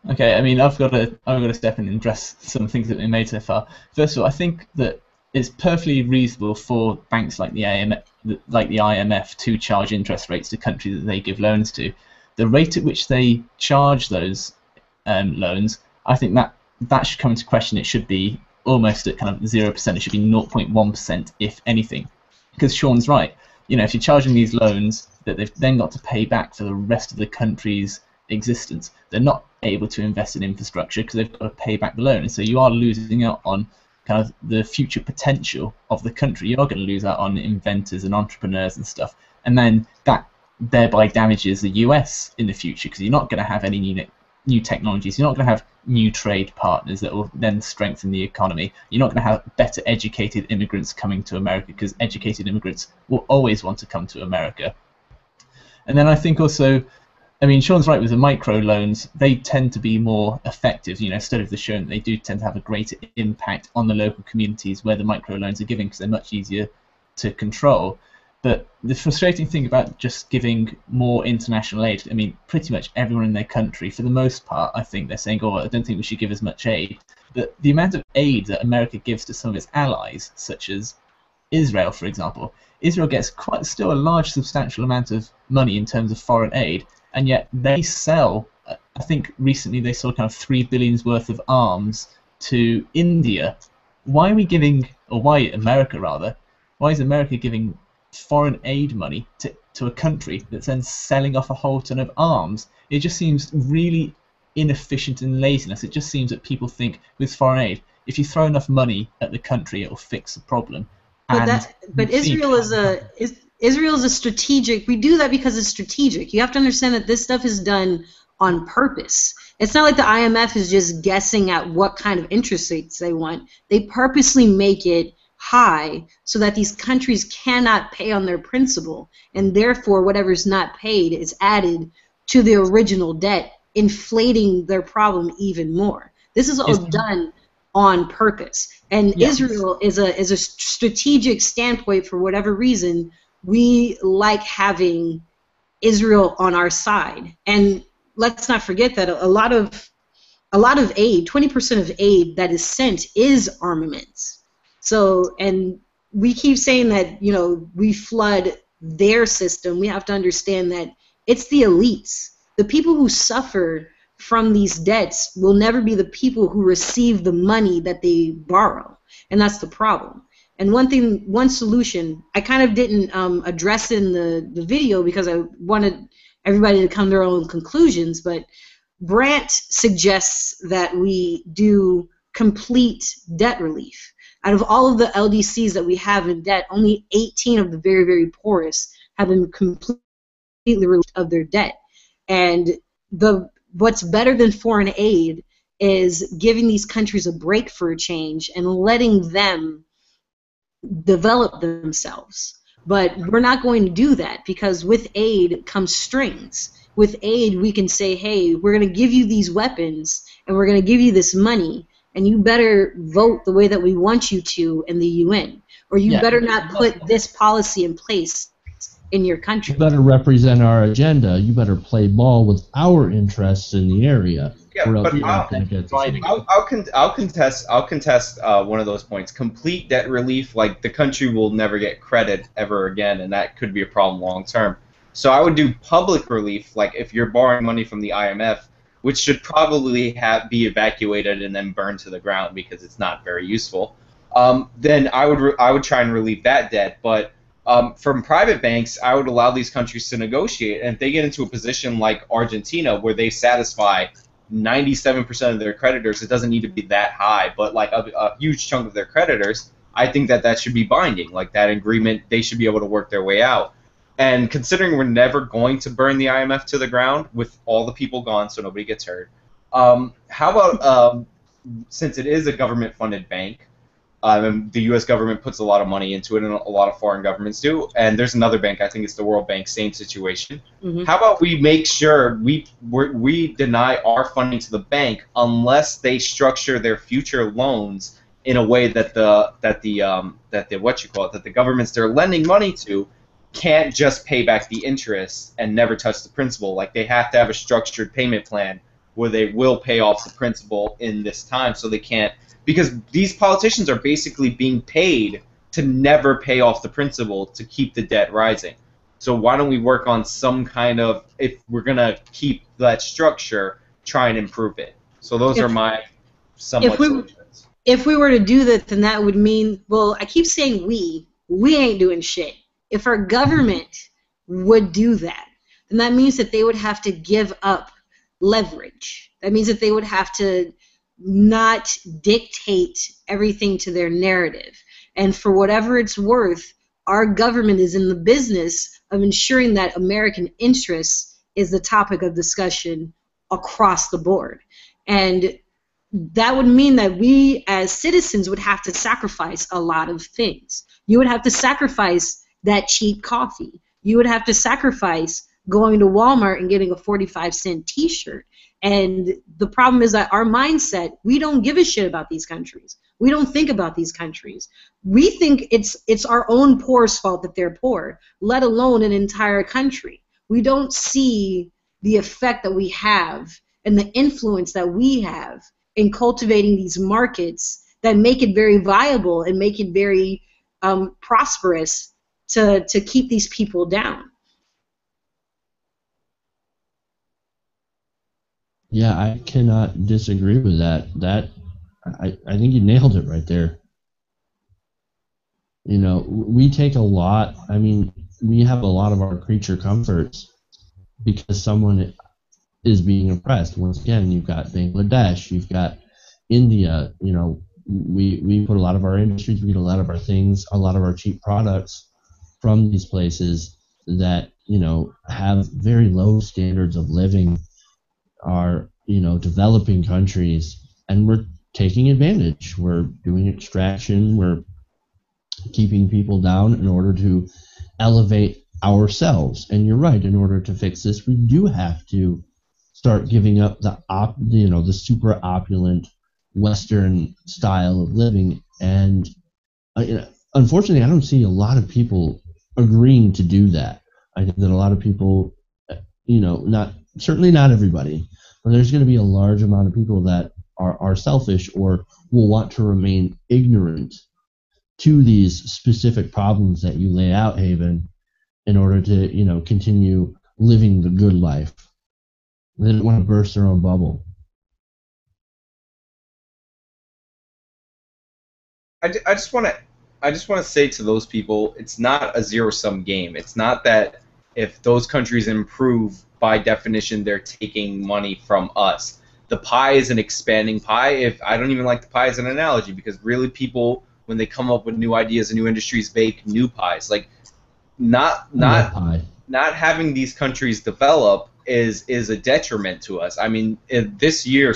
Okay, I've got to step in and address some things that have been made so far. First of all, I think that it's perfectly reasonable for banks like the IMF to charge interest rates to countries that they give loans to. The rate at which they charge those loans, I think that should come into question. It should be almost at kind of 0%. It should be 0.1%, if anything. Because Sean's right. If you're charging these loans that they've then got to pay back for the rest of the country's existence, they're not able to invest in infrastructure because they've got to pay back the loan. And so you are losing out on kind of the future potential of the country. You are going to lose out on inventors and entrepreneurs and stuff. And then that thereby damages the US in the future, because you're not going to have any new technologies. You're not going to have new trade partners that will then strengthen the economy. You're not going to have better educated immigrants coming to America, because educated immigrants will always want to come to America. And then I think also I mean, Sean's right with the microloans. They tend to be more effective. Studies have shown that they do tend to have a greater impact on the local communities where the microloans are given because they're much easier to control. But the frustrating thing about just giving more international aid, I mean, pretty much everyone in their country, for the most part, I think they're saying, I don't think we should give as much aid. But the amount of aid that America gives to some of its allies, such as Israel, for example, Israel gets still a large, substantial amount of money in terms of foreign aid, and yet they sell, I think recently they sold kind of $3 billion worth of arms to India. Why are we giving, or why America rather, why is America giving foreign aid money to a country that's then selling off a whole ton of arms? It just seems really inefficient and laziness. It just seems that people think with foreign aid, if you throw enough money at the country, it will fix the problem. But Israel is a strategic. We do that because it's strategic. You have to understand that this stuff is done on purpose. It's not like the IMF is just guessing at what kind of interest rates they want. They purposely make it high so that these countries cannot pay on their principal, and therefore whatever's not paid is added to the original debt, inflating their problem even more. This is all done on purpose, and yes. Israel is a strategic standpoint. For whatever reason, we like having Israel on our side, and let's not forget that a lot of aid, 20% of aid that is sent is armaments. So, and we keep saying that, we flood their system. We have to understand that it's the elites. The people who suffer from these debts will never be the people who receive the money that they borrow. And that's the problem. And one solution, I kind of didn't address in the video because I wanted everybody to come to their own conclusions, but Brandt suggests that we do complete debt relief. Out of all of the LDCs that we have in debt, only 18 of the very, very poorest have been completely relieved of their debt. And what's better than foreign aid is giving these countries a break for a change and letting them develop themselves. But we're not going to do that because with aid comes strings. With aid, we can say, hey, we're going to give you these weapons and we're going to give you this money, and you better vote the way that we want you to in the UN, or you better not put this policy in place in your country. You better represent our agenda. You better play ball with our interests in the area. Yeah, but I'll contest one of those points. Complete debt relief, like the country will never get credit ever again, and that could be a problem long term. So I would do public relief, like if you're borrowing money from the IMF, which should probably be evacuated and then burned to the ground because it's not very useful. Then I would try and relieve that debt. But from private banks, I would allow these countries to negotiate, and if they get into a position like Argentina where they satisfy 97% of their creditors, it doesn't need to be that high, but like a huge chunk of their creditors, I think that should be binding. Like that agreement, they should be able to work their way out. And considering we're never going to burn the IMF to the ground with all the people gone so nobody gets hurt, how about, since it is a government-funded bank, and the U.S. government puts a lot of money into it, and a lot of foreign governments do, and there's another bank, I think it's the World Bank, same situation. Mm-hmm. How about we make sure we deny our funding to the bank unless they structure their future loans in a way that the governments they're lending money to can't just pay back the interest and never touch the principal. Like they have to have a structured payment plan where they will pay off the principal in this time, so they can't, because these politicians are basically being paid to never pay off the principal to keep the debt rising. So why don't we work on some kind of, if we're going to keep that structure, try and improve it. So those are my somewhat solutions. If we were to do that, then that would mean, well, I keep saying we ain't doing shit. If our government would do that, then that means that they would have to give up leverage. That means that they would have to not dictate everything to their narrative. And for whatever it's worth, our government is in the business of ensuring that American interests is the topic of discussion across the board. And that would mean that we as citizens would have to sacrifice a lot of things. You would have to sacrifice that cheap coffee. You would have to sacrifice going to Walmart and getting a 45-cent T-shirt. And the problem is that our mindset, we don't give a shit about these countries. We don't think about these countries. We think it's our own poor's fault that they're poor, let alone an entire country. We don't see the effect that we have and the influence that we have in cultivating these markets that make it very viable and make it very prosperous to keep these people down. Yeah, I cannot disagree with that. I think you nailed it right there. You know, we take a lot. I mean, we have a lot of our creature comforts because someone is being oppressed. Once again, you've got Bangladesh, you've got India. You know, we put a lot of our industries, we get a lot of our things, a lot of our cheap products from these places that, you know, have very low standards of living, are, you know, developing countries, and we're taking advantage. We're doing extraction, we're keeping people down in order to elevate ourselves. And you're right, in order to fix this, we do have to start giving up the super opulent Western style of living. And unfortunately, I don't see a lot of people agreeing to do that. I think that a lot of people, certainly not everybody, but there's going to be a large amount of people that are selfish or will want to remain ignorant to these specific problems that you lay out, Haven, in order to, continue living the good life. They don't want to burst their own bubble. I just want to say to those people, it's not a zero-sum game. It's not that if those countries improve, by definition, they're taking money from us. The pie is an expanding pie. I don't even like the pie as an analogy, because really people, when they come up with new ideas and new industries, bake new pies. Like, not having these countries develop is a detriment to us. I mean, this year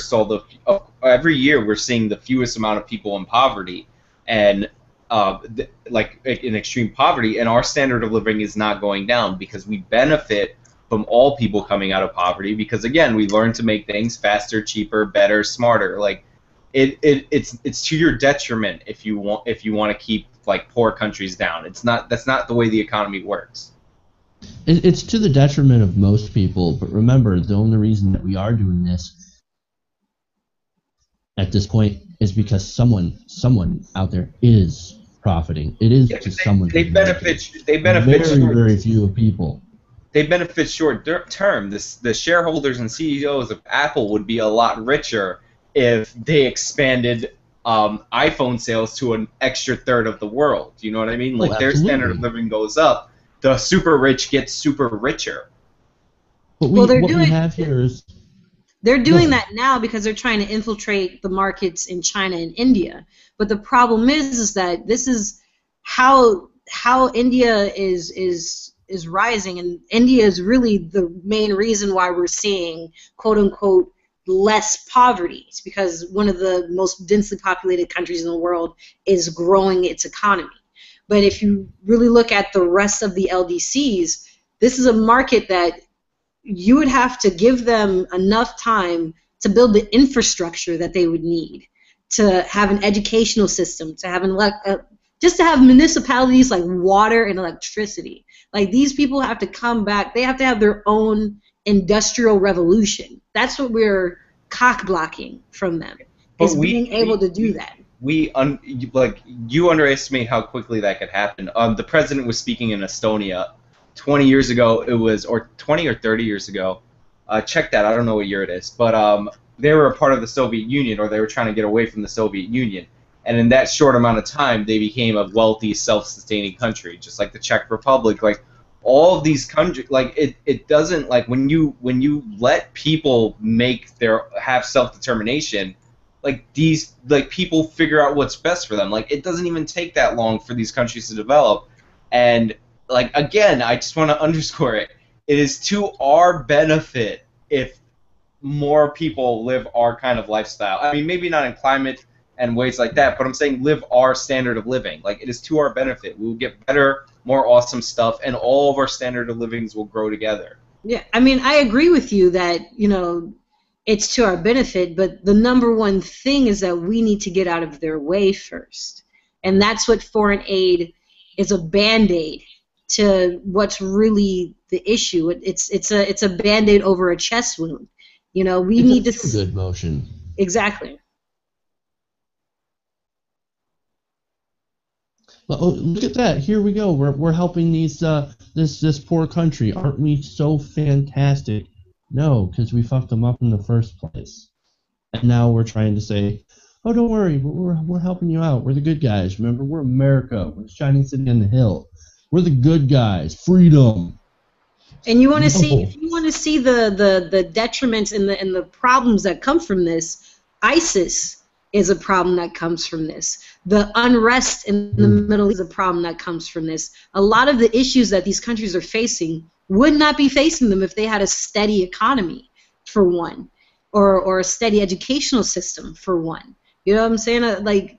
every year we're seeing the fewest amount of people in poverty, and in extreme poverty, and our standard of living is not going down because we benefit from all people coming out of poverty, because again, we learn to make things faster, cheaper, better, smarter. Like it's to your detriment if you want to keep poor countries down. That's not the way the economy works. It's to the detriment of most people, but remember, the only reason that we are doing this at this point is because someone out there is profiting. It is just someone. They benefit. Very few people. They benefit short term. The shareholders and CEOs of Apple would be a lot richer if they expanded iPhone sales to an extra third of the world. You know what I mean? Like, their standard of living goes up. The super rich get super richer. But we have here is... They're doing that now because they're trying to infiltrate the markets in China and India. But the problem is that this is how India is rising, and India is really the main reason why we're seeing, quote unquote, less poverty. It's because one of the most densely populated countries in the world is growing its economy. But if you really look at the rest of the LDCs, this is a market that you would have to give them enough time to build the infrastructure that they would need, to have an educational system, to have just to have municipalities like water and electricity. Like, these people have to come back. They have to have their own industrial revolution. That's what we're cock-blocking from them, is being able to do that. You underestimate how quickly that could happen. The president was speaking in Estonia 20 years ago. It was, or 20 or 30 years ago. Check that. I don't know what year it is, but they were a part of the Soviet Union, or they were trying to get away from the Soviet Union. And in that short amount of time, they became a wealthy, self-sustaining country, just like the Czech Republic. Like, all of these countries, it doesn't, when you let people have self-determination, people figure out what's best for them. It doesn't even take that long for these countries to develop. And again, I just want to underscore it. It is to our benefit if more people live our kind of lifestyle. I mean, maybe not in climate and ways like that, but I'm saying live our standard of living. It is to our benefit. We will get better, more awesome stuff, and all of our standard of livings will grow together. Yeah, I mean, I agree with you that, it's to our benefit, but the number one thing is that we need to get out of their way first. And that's what foreign aid is, a Band-Aid to what's really the issue. It's a Band-Aid over a chest wound. We need to It's a good motion. Exactly. Well, oh, look at that! Here we go. We're helping this poor country. Aren't we so fantastic? No, because we fucked them up in the first place. And now we're trying to say, oh, don't worry, we're helping you out. We're the good guys. Remember, we're America. We're the shining city on the hill. We're the good guys. Freedom. And you want to see, if you want to see the detriments and the problems that come from this, ISIS is a problem that comes from this. The unrest in the Middle East is a problem that comes from this. A lot of the issues that these countries are facing would not be facing them if they had a steady economy, for one, or a steady educational system, for one. You know what I'm saying?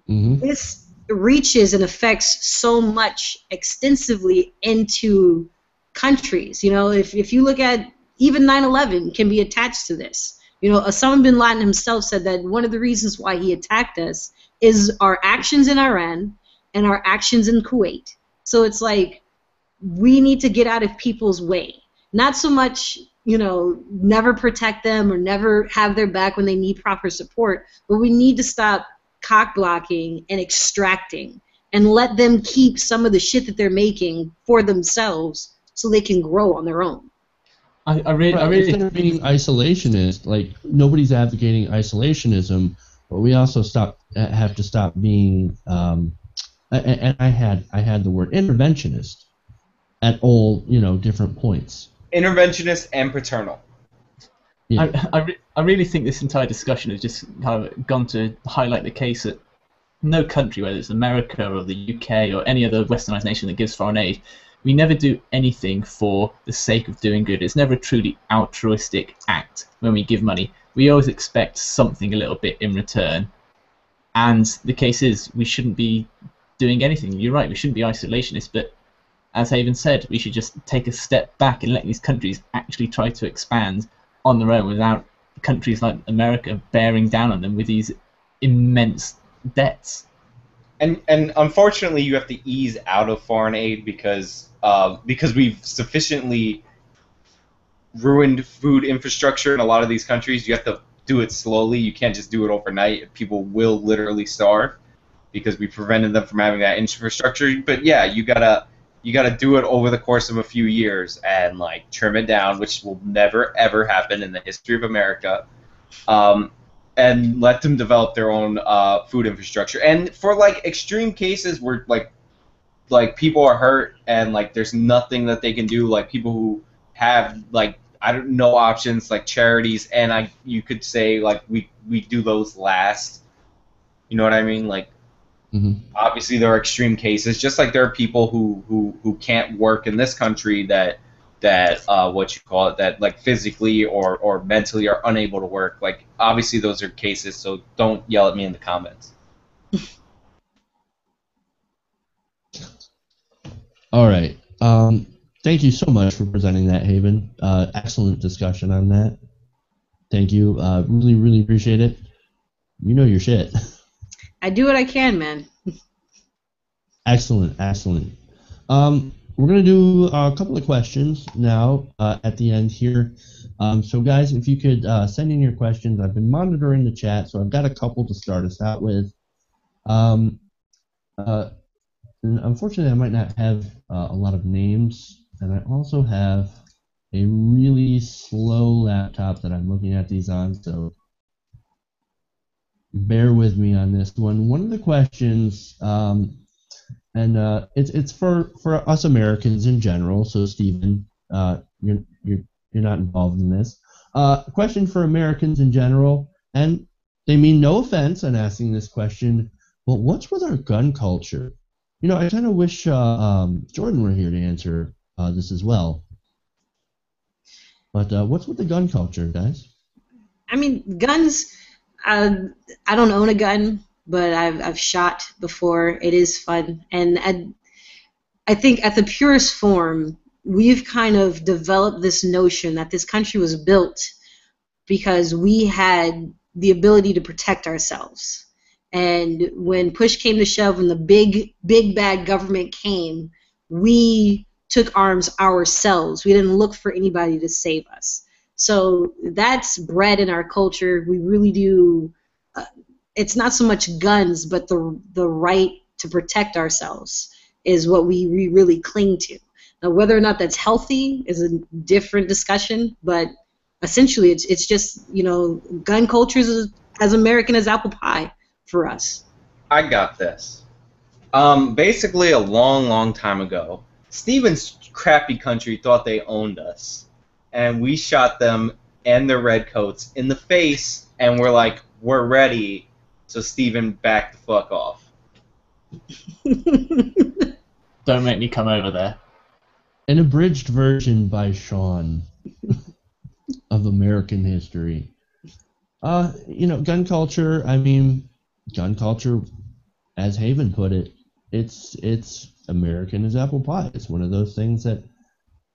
This reaches and affects so much extensively into countries. If you look at even 9/11 can be attached to this. Osama bin Laden himself said that one of the reasons why he attacked us is our actions in Iran and our actions in Kuwait. So it's like we need to get out of people's way. Not so much, never protect them or never have their back when they need proper support, but we need to stop cock blocking and extracting and let them keep some of the shit that they're making for themselves so they can grow on their own. I really instead of being isolationist, like nobody's advocating isolationism, but we also have to stop being and I had the word interventionist at all different points. Interventionist and paternal. Yeah. I really think this entire discussion has just kind of gone to highlight the case that no country, whether it's America or the UK or any other westernized nation that gives foreign aid, we never do anything for the sake of doing good. It's never a truly altruistic act when we give money. We always expect something a little bit in return. And the case is, we shouldn't be doing anything. You're right, we shouldn't be isolationist, but as Haven said, we should just take a step back and let these countries actually try to expand on their own without countries like America bearing down on them with these immense debts. And unfortunately, you have to ease out of foreign aid because we've sufficiently ruined food infrastructure in a lot of these countries. You have to do it slowly. You can't just do it overnight. People will literally starve because we prevented them from having that infrastructure. But yeah, you gotta do it over the course of a few years and like trim it down, which will never ever happen in the history of America. And let them develop their own food infrastructure. And for like extreme cases where like people are hurt and like there's nothing that they can do, like people who have like no options, like charities, and you could say like we do those last. You know what I mean? Like obviously there are extreme cases, just like there are people who can't work in this country that like physically or mentally are unable to work. Like obviously those are cases, so don't yell at me in the comments. All right. Thank you so much for presenting that, Haven. Excellent discussion on that. Thank you. Really, really appreciate it. You know your shit. I do what I can, man. Excellent, excellent. We're going to do a couple of questions now at the end here. So, guys, if you could send in your questions. I've been monitoring the chat, so I've got a couple to start us out with. And unfortunately, I might not have a lot of names, and I also have a really slow laptop that I'm looking at these on, so bear with me on this one. One of the questions, and it's for us Americans in general. So Stephen, you're not involved in this. Question for Americans in general, and they mean no offense in asking this question, but what's with our gun culture? I kind of wish Jordan were here to answer this as well. But what's with the gun culture, guys? I mean, guns. I don't own a gun, but I've shot before. It is fun, and I think at the purest form, we've kind of developed this notion that this country was built because we had the ability to protect ourselves. And when push came to shove, when the big bad government came, we took arms ourselves. We didn't look for anybody to save us. So that's bred in our culture. We really do. It's not so much guns, but the right to protect ourselves is what we really cling to. Now, whether or not that's healthy is a different discussion, but essentially it's just, gun culture is as American as apple pie for us. I got this. Basically, a long time ago, Steven's crappy country thought they owned us, and we shot them and their redcoats in the face, and we're like, we're ready, so Steven back the fuck off. Don't make me come over there. An abridged version by Sean of American history. Gun culture, gun culture, as Haven put it, it's American as apple pie. It's one of those things that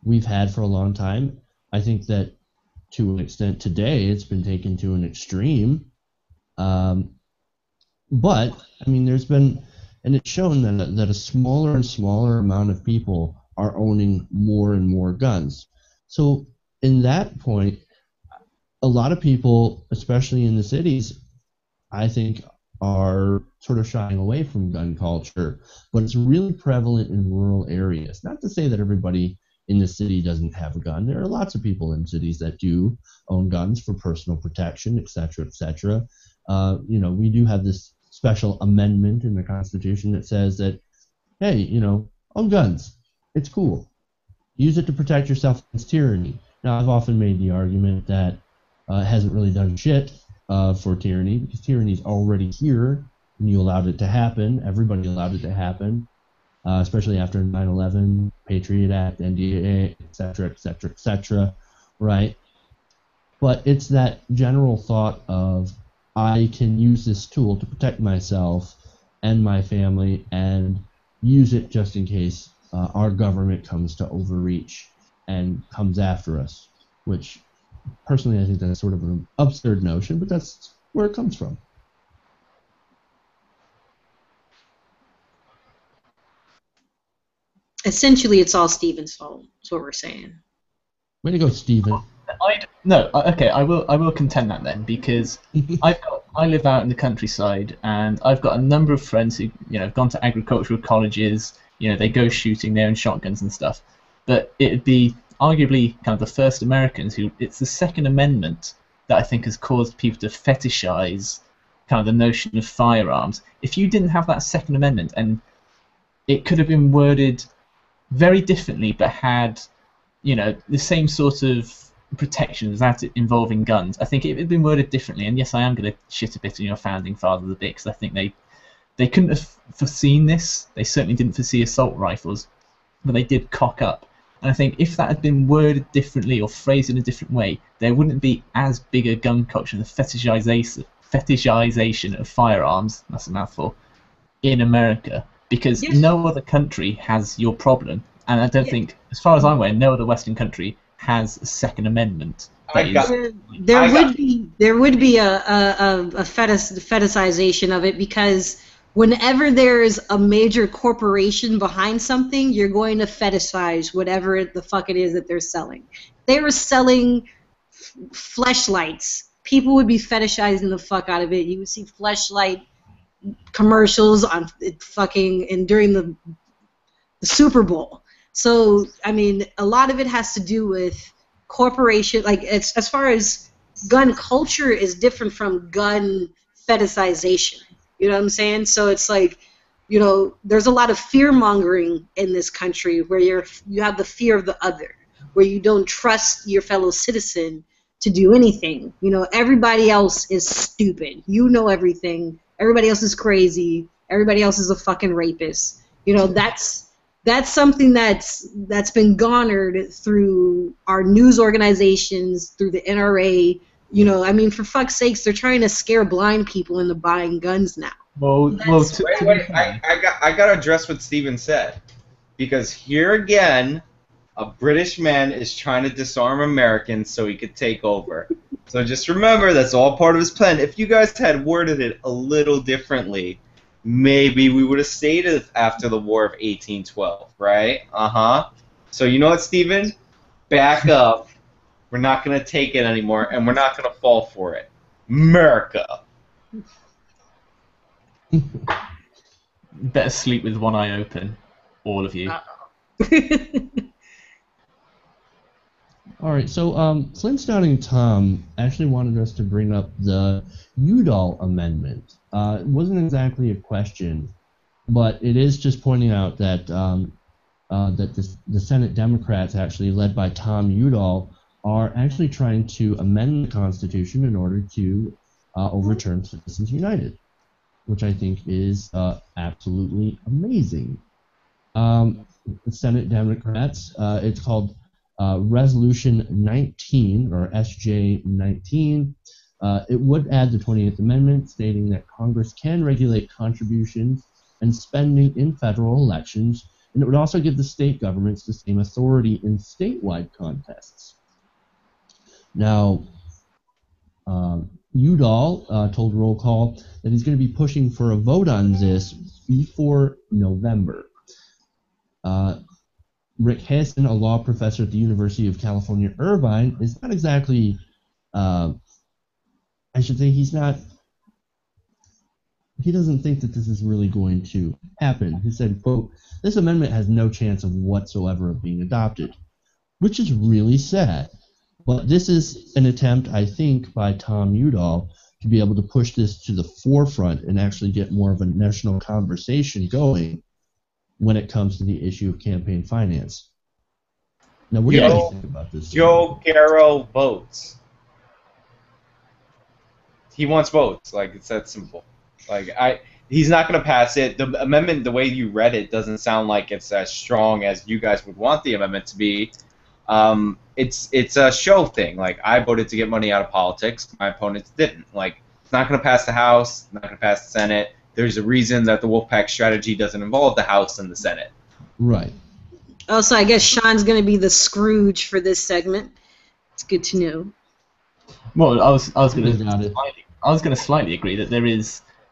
we've had for a long time. I think that to an extent today it's been taken to an extreme. But there's been, and it's shown that a smaller and smaller amount of people are owning more and more guns. So in that point, a lot of people, especially in the cities, I think are sort of shying away from gun culture, but it's really prevalent in rural areas. Not to say that everybody in the city doesn't have a gun. There are lots of people in cities that do own guns for personal protection, etc., etc. We do have this special amendment in the Constitution that says that, hey, own guns. It's cool. Use it to protect yourself against tyranny. Now, I've often made the argument that it hasn't really done shit for tyranny, because tyranny is already here, and you allowed it to happen. Everybody allowed it to happen, especially after 9/11, Patriot Act, NDAA, etc., etc., etc., right? But it's that general thought of, I can use this tool to protect myself and my family, and use it just in case our government comes to overreach and comes after us, which personally I think that's sort of an absurd notion, but that's where it comes from. Essentially, it's all Steven's fault. That's what we're saying. Way to go, Steven. I will contend that then, because I live out in the countryside, and I've got a number of friends who have gone to agricultural colleges. They go shooting their own shotguns and stuff. But it'd be arguably kind of the first Americans who, it's the Second Amendment that I think has caused people to fetishize kind of the notion of firearms. If you didn't have that Second Amendment, and it could have been worded very differently, but had the same sort of protections that involving guns, I think it had been worded differently. And yes, I am going to shit a bit on your founding fathers a bit, because I think they couldn't have foreseen this. They certainly didn't foresee assault rifles, but they did cock up. And I think if that had been worded differently or phrased in a different way, there wouldn't be as big a gun culture and the fetishization of firearms, that's a mouthful, in America, because no other country has your problem. And I don't think, as far as I'm aware, no other Western country has a Second Amendment. There would be a fetishization of it, because whenever there's a major corporation behind something, you're going to fetishize whatever the fuck it is that they're selling. If they were selling fleshlights, people would be fetishizing the fuck out of it. You would see fleshlight commercials on and during the Super Bowl. So, a lot of it has to do with corporation. Like, it's, as far as gun culture is different from gun fetishization. You know what I'm saying? So it's like, there's a lot of fear-mongering in this country, where you have the fear of the other, where you don't trust your fellow citizen to do anything. Everybody else is stupid. You know everything. Everybody else is crazy. Everybody else is a fucking rapist. That's something that's been garnered through our news organizations, through the NRA. For fuck's sakes, they're trying to scare blind people into buying guns now. Wait, I got to address what Steven said, because here again, A British man is trying to disarm Americans so he could take over. So just remember, that's all part of his plan. If you guys had worded it a little differently, maybe we would have stayed after the War of 1812, right? So you know what, Stephen? Back up. We're not going to take it anymore, and we're not going to fall for it. America. Better sleep with one eye open, all of you. All right, so Flintstone and Tom actually wanted us to bring up the Udall Amendment. It wasn't exactly a question, but it is just pointing out that the Senate Democrats, actually led by Tom Udall, are actually trying to amend the Constitution in order to overturn Citizens United, which I think is absolutely amazing. The Senate Democrats, it's called Resolution 19, or SJ 19. It would add the 28th Amendment, stating that Congress can regulate contributions and spending in federal elections, and it would also give the state governments the same authority in statewide contests. Now, Udall told Roll Call that he's going to be pushing for a vote on this before November. Rick Hasson, a law professor at the University of California, Irvine, is not exactly, I should say he doesn't think that this is really going to happen. He said, quote, "This amendment has no chance of whatsoever of being adopted," which is really sad. But this is an attempt, I think, by Tom Udall to be able to push this to the forefront and actually get more of a national conversation going when it comes to the issue of campaign finance. Now, what do you guys think about this? Joe Garrow votes. He wants votes. Like, it's that simple. Like, he's not going to pass it. The amendment, the way you read it, doesn't sound like it's as strong as you guys would want the amendment to be. It's a show thing. Like, I voted to get money out of politics. My opponents didn't. Like, it's not going to pass the House. Not going to pass the Senate. There's a reason that the Wolfpack strategy doesn't involve the House and the Senate. Right. Oh, so I guess Sean's going to be the Scrooge for this segment. It's good to know. Well, I was going to slightly agree that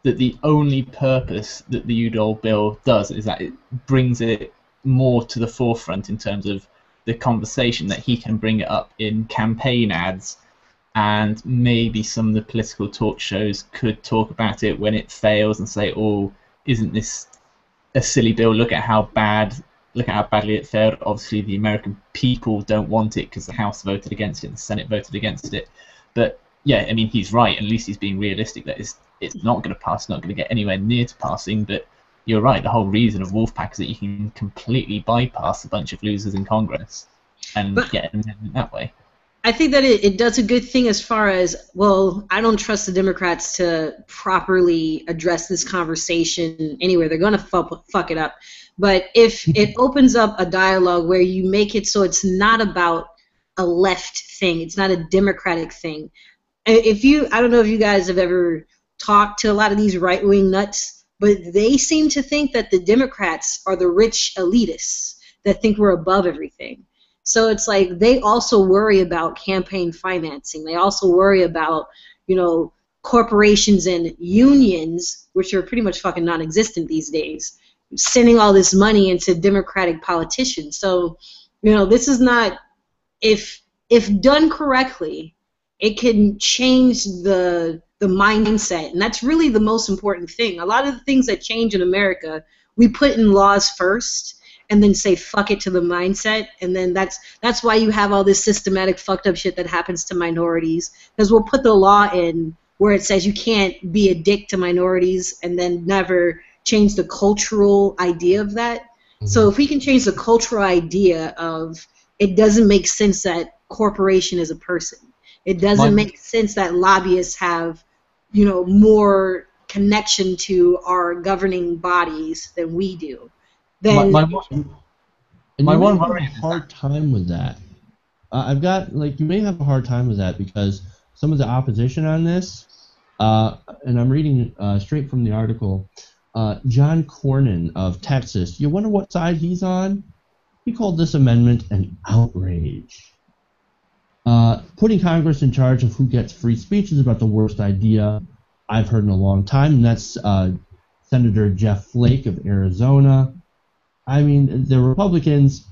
the only purpose that the Udall bill does is that it brings it more to the forefront in terms of the conversation, that he can bring it up in campaign ads, and maybe some of the political talk shows could talk about it when it fails and say, "Oh, isn't this a silly bill? Look at how badly it failed." Obviously, the American people don't want it because the House voted against it, and the Senate voted against it. But yeah, I mean, he's right. At least he's being realistic that it's not going to pass, not going to get anywhere near to passing. But you're right. The whole reason of Wolfpack is that you can completely bypass a bunch of losers in Congress and get an amendment that way. I think that it does a good thing as far as, well, I don't trust the Democrats to properly address this conversation anywhere. They're going to fuck it up. But if it opens up a dialogue where you make it so it's not about a left thing, it's not a Democratic thing. I don't know if you guys have ever talked to a lot of these right-wing nuts, but they seem to think that the Democrats are the rich elitists that think we're above everything. So it's like they also worry about campaign financing. They also worry about, corporations and unions, which are pretty much fucking non-existent these days, sending all this money into Democratic politicians. So, this is not, if done correctly, it can change the mindset, and that's really the most important thing. A lot of the things that change in America, we put in laws first, and then say fuck it to the mindset, and then that's why you have all this systematic fucked up shit that happens to minorities, because we'll put the law in where it says you can't be a dick to minorities and then never change the cultural idea of that. Mm-hmm. So if we can change the cultural idea of it doesn't make sense that corporation is a person, it doesn't make sense that lobbyists have more connection to our governing bodies than we do. Then my one worry is hard time with that. I've got you may have a hard time with that because some of the opposition on this, and I'm reading straight from the article. John Cornyn of Texas. You wonder what side he's on? He called this amendment an outrage. Putting Congress in charge of who gets free speech is about the worst idea I've heard in a long time, and that's Senator Jeff Flake of Arizona. I mean, the Republicans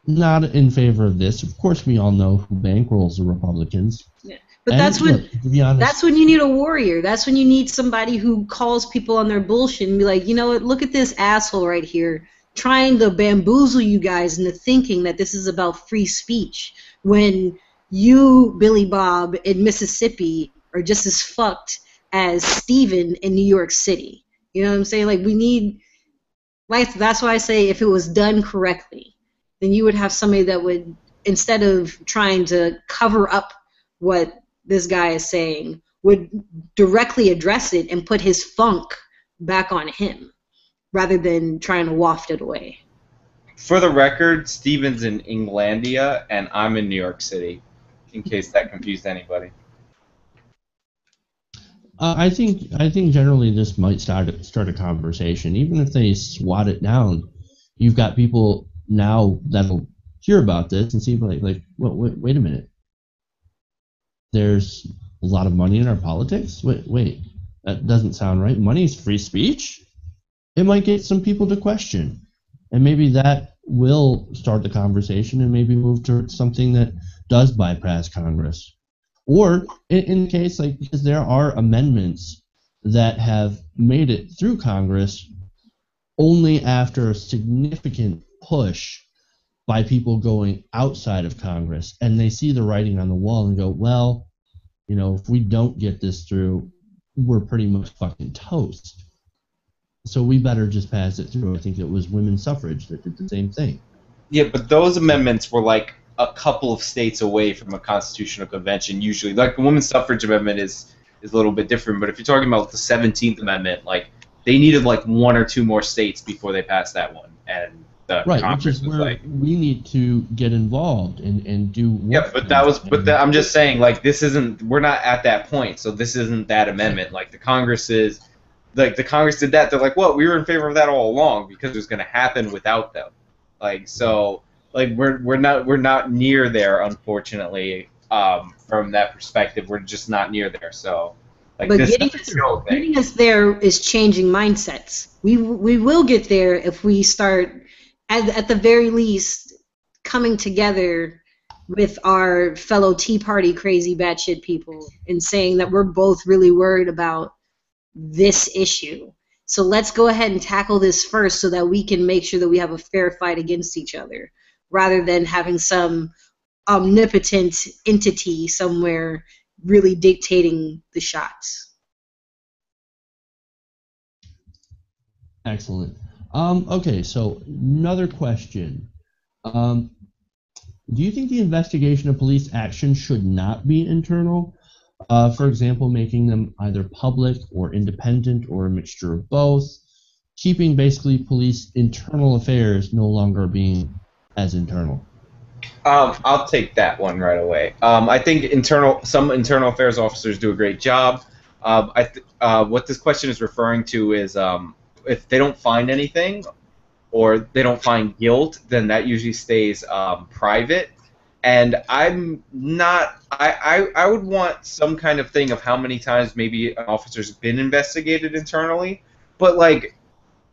not in favor of this. Of course, we all know who bankrolls the Republicans. Yeah. But that's when, look, to be honest, that's when you need a warrior. That's when you need somebody who calls people on their bullshit and be like, you know what, look at this asshole right here trying to bamboozle you guys into thinking that this is about free speech when you, Billy Bob, in Mississippi are just as fucked as Steven in New York City. You know what I'm saying? Like, we need, like, that's why I say if it was done correctly, then you would have somebody that would, instead of trying to cover up what this guy is saying, would directly address it and put his funk back on him rather than trying to waft it away. For the record, Steven's in Englandia and I'm in New York City, in case that confused anybody. I think generally this might start a conversation, even if they swat it down. You've got people now that'll hear about this and see like wait a minute. There's a lot of money in our politics? Wait, that doesn't sound right. Money's free speech? It might get some people to question. And maybe that will start the conversation and maybe move towards something that does bypass Congress. Or, in the case, like, because there are amendments that have made it through Congress only after a significant push by people going outside of Congress, and they see the writing on the wall and go, well, you know, if we don't get this through, we're pretty much fucking toast. So we better just pass it through. I think it was women's suffrage that did the same thing. Yeah, but those amendments were like a couple of states away from a constitutional convention usually. Like the women's suffrage amendment is a little bit different, but if you're talking about the 17th Amendment, like they needed like one or two more states before they passed that one. And the right, Congress which is was where like, we need to get involved and do work. yeah, but that was, I'm just saying, like, this isn't, we're not at that point, so this isn't that amendment. Like, the Congress is, like, the Congress did that, they're like, well, we were in favor of that all along, because it was going to happen without them. Like, so, like, we're not near there, unfortunately, from that perspective. We're just not near there, so, like, but this getting us there is changing mindsets. We will get there if we start, at the very least, coming together with our fellow Tea Party crazy batshit people and saying that we're both really worried about this issue. So let's go ahead and tackle this first so that we can make sure that we have a fair fight against each other, rather than having some omnipotent entity somewhere really dictating the shots. Excellent. Okay, so another question. Do you think the investigation of police action should not be internal? For example, making them either public or independent or a mixture of both, keeping basically police internal affairs no longer being as internal. I'll take that one right away. I think some internal affairs officers do a great job. What this question is referring to is if they don't find anything or they don't find guilt, then that usually stays private. And I'm not. I would want some kind of thing of how many times maybe an officer's been investigated internally. But like,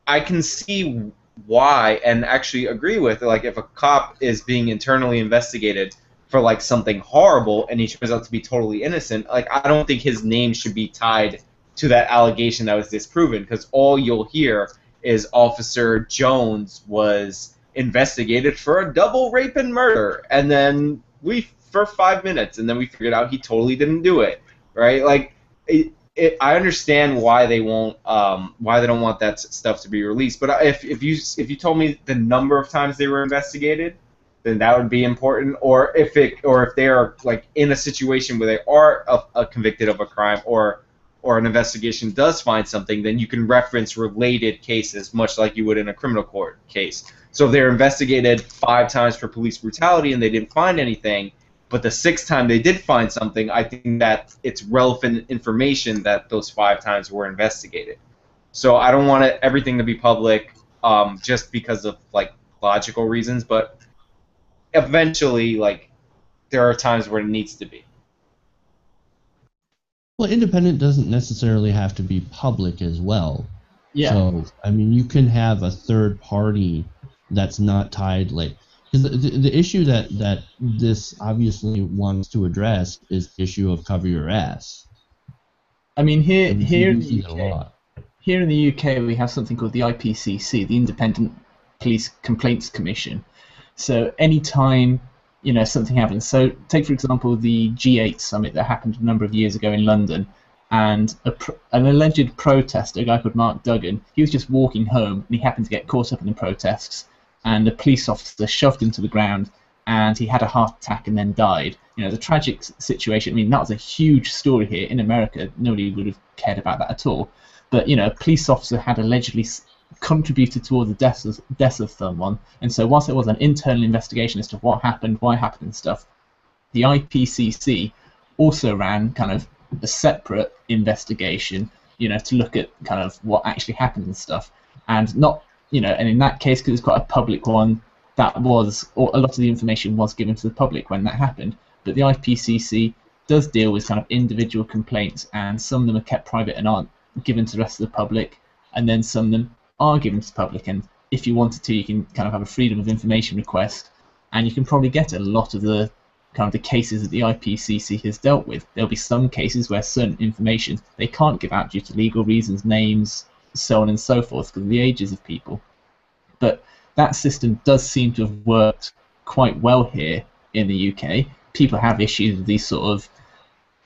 I can see why and actually agree with, like, if a cop is being internally investigated for like something horrible and he turns out to be totally innocent, like, I don't think his name should be tied to that allegation that was disproven, because all you'll hear is Officer Jones was investigated for a double rape and murder, and then for 5 minutes, and then we figured out he totally didn't do it, right? Like, I understand why they don't want that stuff to be released. But if you told me the number of times they were investigated, then that would be important. Or if they are like in a situation where they are convicted of a crime, or an investigation does find something, then you can reference related cases, much like you would in a criminal court case. So if they're investigated 5 times for police brutality and they didn't find anything, but the 6th time they did find something, I think that it's relevant information that those 5 times were investigated. So I don't want everything to be public just because of like logical reasons, but eventually, like, there are times where it needs to be. Well, independent doesn't necessarily have to be public as well. Yeah. So, I mean, you can have a third party that's not tied, like, because the issue that this obviously wants to address is the issue of cover your ass. I mean, here And we here in do see the that a UK, lot. here in the UK, we have something called the IPCC, the Independent Police Complaints Commission. So anytime something happens, so take for example the G8 summit that happened a number of years ago in London, and an alleged protester, a guy called Mark Duggan, he was just walking home and he happened to get caught up in the protests, and a police officer shoved him to the ground, and he had a heart attack and then died. The tragic situation. I mean, that was a huge story here in America. Nobody would have cared about that at all. But a police officer had allegedly contributed towards the death of someone, and so whilst there was an internal investigation as to what happened, why happened, and stuff, the IPCC also ran kind of a separate investigation, to look at kind of what actually happened and stuff, and not, and in that case, because it's quite a public one, that was, or a lot of the information was given to the public when that happened. But the IPCC does deal with kind of individual complaints, and some of them are kept private and aren't given to the rest of the public, and then some of them are given to the public, and if you wanted to, you can kind of have a freedom of information request, and you can probably get a lot of the kind of the cases that the IPCC has dealt with. There'll be some cases where certain information they can't give out due to legal reasons, names, so on and so forth, because of the ages of people. But that system does seem to have worked quite well here in the UK. People have issues with these sort of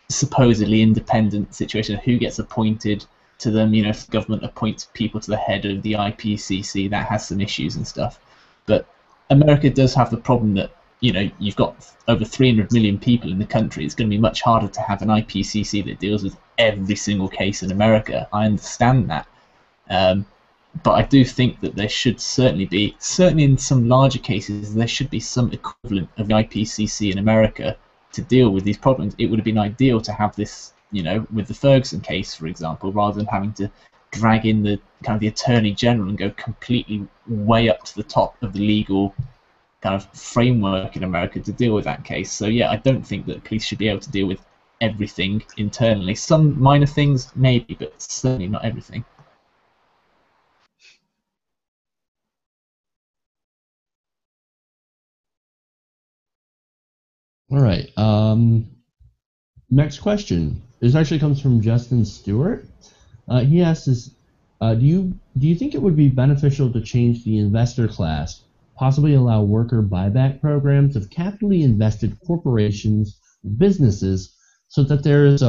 supposedly independent situations, who gets appointed to them. If the government appoints people to the head of the IPCC, that has some issues and stuff. But America does have the problem that you've got over 300 million people in the country. It's going to be much harder to have an IPCC that deals with every single case in America. I understand that, but I do think that there should certainly in some larger cases, there should be some equivalent of the IPCC in America to deal with these problems. It would have been ideal to have this, with the Ferguson case, for example, rather than having to drag in the kind of the Attorney General and go completely way up to the top of the legal kind of framework in America to deal with that case. So yeah, I don't think that police should be able to deal with everything internally. Some minor things maybe, but certainly not everything. All right. Next question. This actually comes from Justin Stewart. He asks us, do you think it would be beneficial to change the investor class, possibly allow worker buyback programs of capitally invested corporations, businesses, so that there is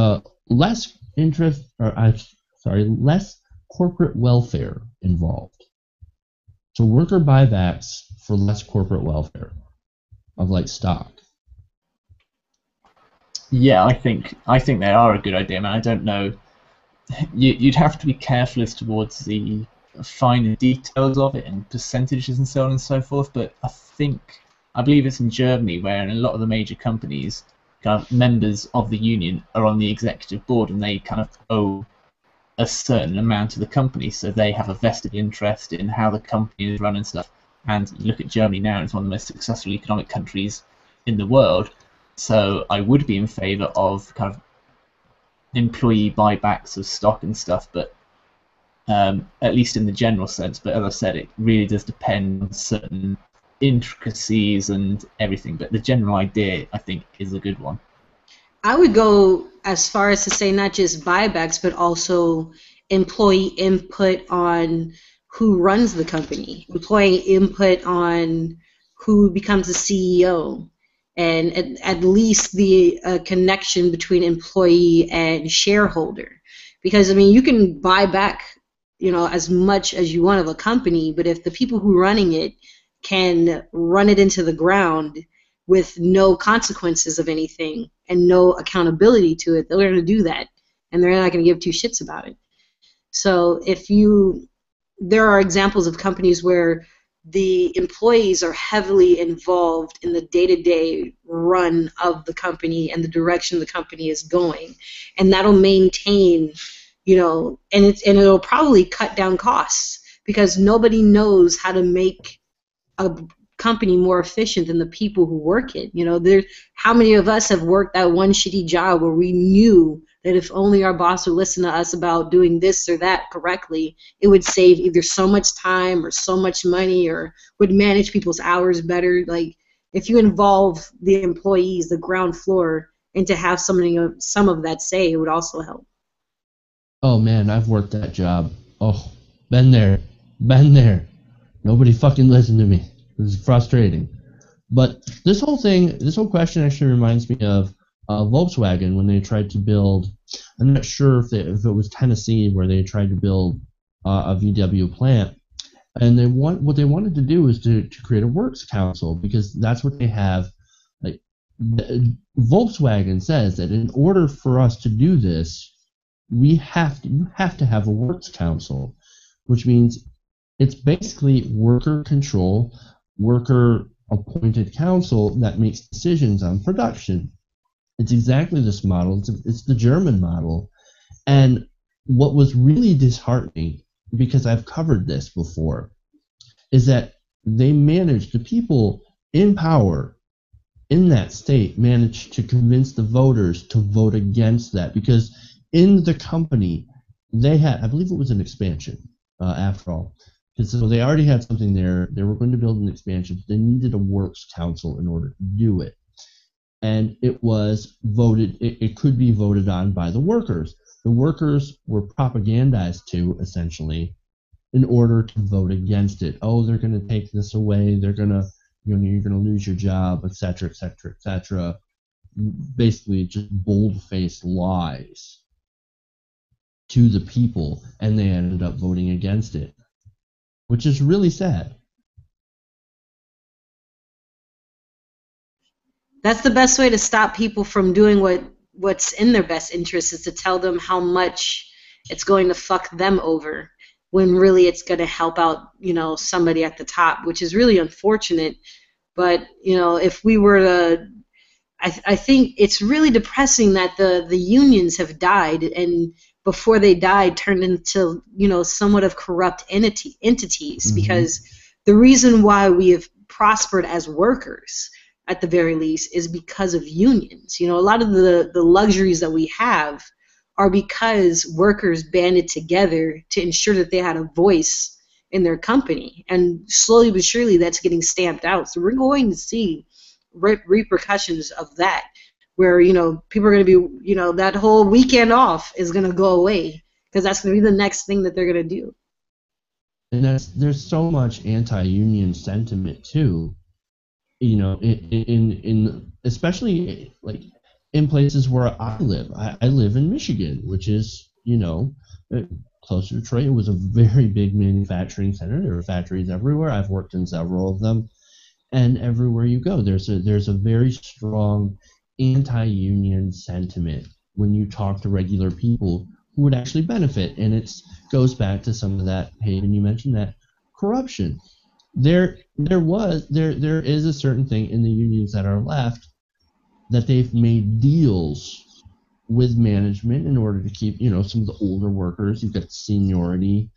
less less corporate welfare involved? So worker buybacks for less corporate welfare of like stock. Yeah, I think they are a good idea, man. I don't know. You'd have to be careful as towards the finer details of it and percentages and so on and so forth. But I believe it's in Germany, where in a lot of the major companies, kind of members of the union are on the executive board, and they kind of owe a certain amount to the company, so they have a vested interest in how the company is run and stuff. And you look at Germany now, it's one of the most successful economic countries in the world. So I would be in favour of kind of employee buybacks of stock and stuff, but at least in the general sense. But as I said, it really does depend on certain intricacies and everything. But the general idea, I think, is a good one. I would go as far as to say not just buybacks, but also employee input on who runs the company, employee input on who becomes the CEO, and at least the connection between employee and shareholder. Because, I mean, you can buy back, as much as you want of a company, but if the people who are running it can run it into the ground with no consequences of anything and no accountability to it, they're going to do that, and they're not going to give two shits about it. So there are examples of companies where the employees are heavily involved in the day-to-day run of the company and the direction the company is going, and that'll maintain, and it'll probably cut down costs, because nobody knows how to make a company more efficient than the people who work it. You know, how many of us have worked that one shitty job where we knew that if only our boss would listen to us about doing this or that correctly, it would save either so much time or so much money, or would manage people's hours better. Like, if you involve the employees, the ground floor, and to have some of that say, it would also help. Oh man, I've worked that job. Oh, been there. Nobody fucking listened to me. It was frustrating. But this whole question actually reminds me of Volkswagen when they tried to build. I'm not sure if it was Tennessee where they tried to build a VW plant, and what they wanted to do was to create a works council, because that's what they have. Like, Volkswagen says that in order for us to do this, you have to have a works council, which means it's basically worker control, worker appointed council that makes decisions on production. It's exactly this model. It's the German model. And what was really disheartening, because I've covered this before, is that the people in power in that state managed to convince the voters to vote against that, because in the company they had, I believe it was an expansion, after all. So they already had something there. They were going to build an expansion. They needed a works council in order to do it. And it was voted, it could be voted on by the workers. The workers were propagandized to, essentially, in order to vote against it. Oh, they're going to take this away. You're going to lose your job, etc., etc., etc. Basically, just bold-faced lies to the people, and they ended up voting against it, which is really sad. That's the best way to stop people from doing what's in their best interest, is to tell them how much it's going to fuck them over, when really it's going to help out, somebody at the top, which is really unfortunate. But, if we were to, I think it's really depressing that the unions have died, and before they died turned into, somewhat of corrupt entities, mm-hmm. because the reason why we have prospered as workers, at the very least, is because of unions. A lot of the luxuries that we have are because workers banded together to ensure that they had a voice in their company. And slowly but surely that's getting stamped out. So we're going to see repercussions of that, where, people are going to be, that whole weekend off is going to go away, because that's going to be the next thing that they're going to do. And there's so much anti-union sentiment too, in especially like in places where I live. I live in Michigan, which is, close to Detroit. It was a very big manufacturing center. There were factories everywhere. I've worked in several of them, and everywhere you go, there's a very strong anti-union sentiment when you talk to regular people who would actually benefit. And it goes back to some of that, Hayden, you mentioned that corruption. There is a certain thing in the unions that are left, that they've made deals with management in order to keep, some of the older workers. You've got the seniority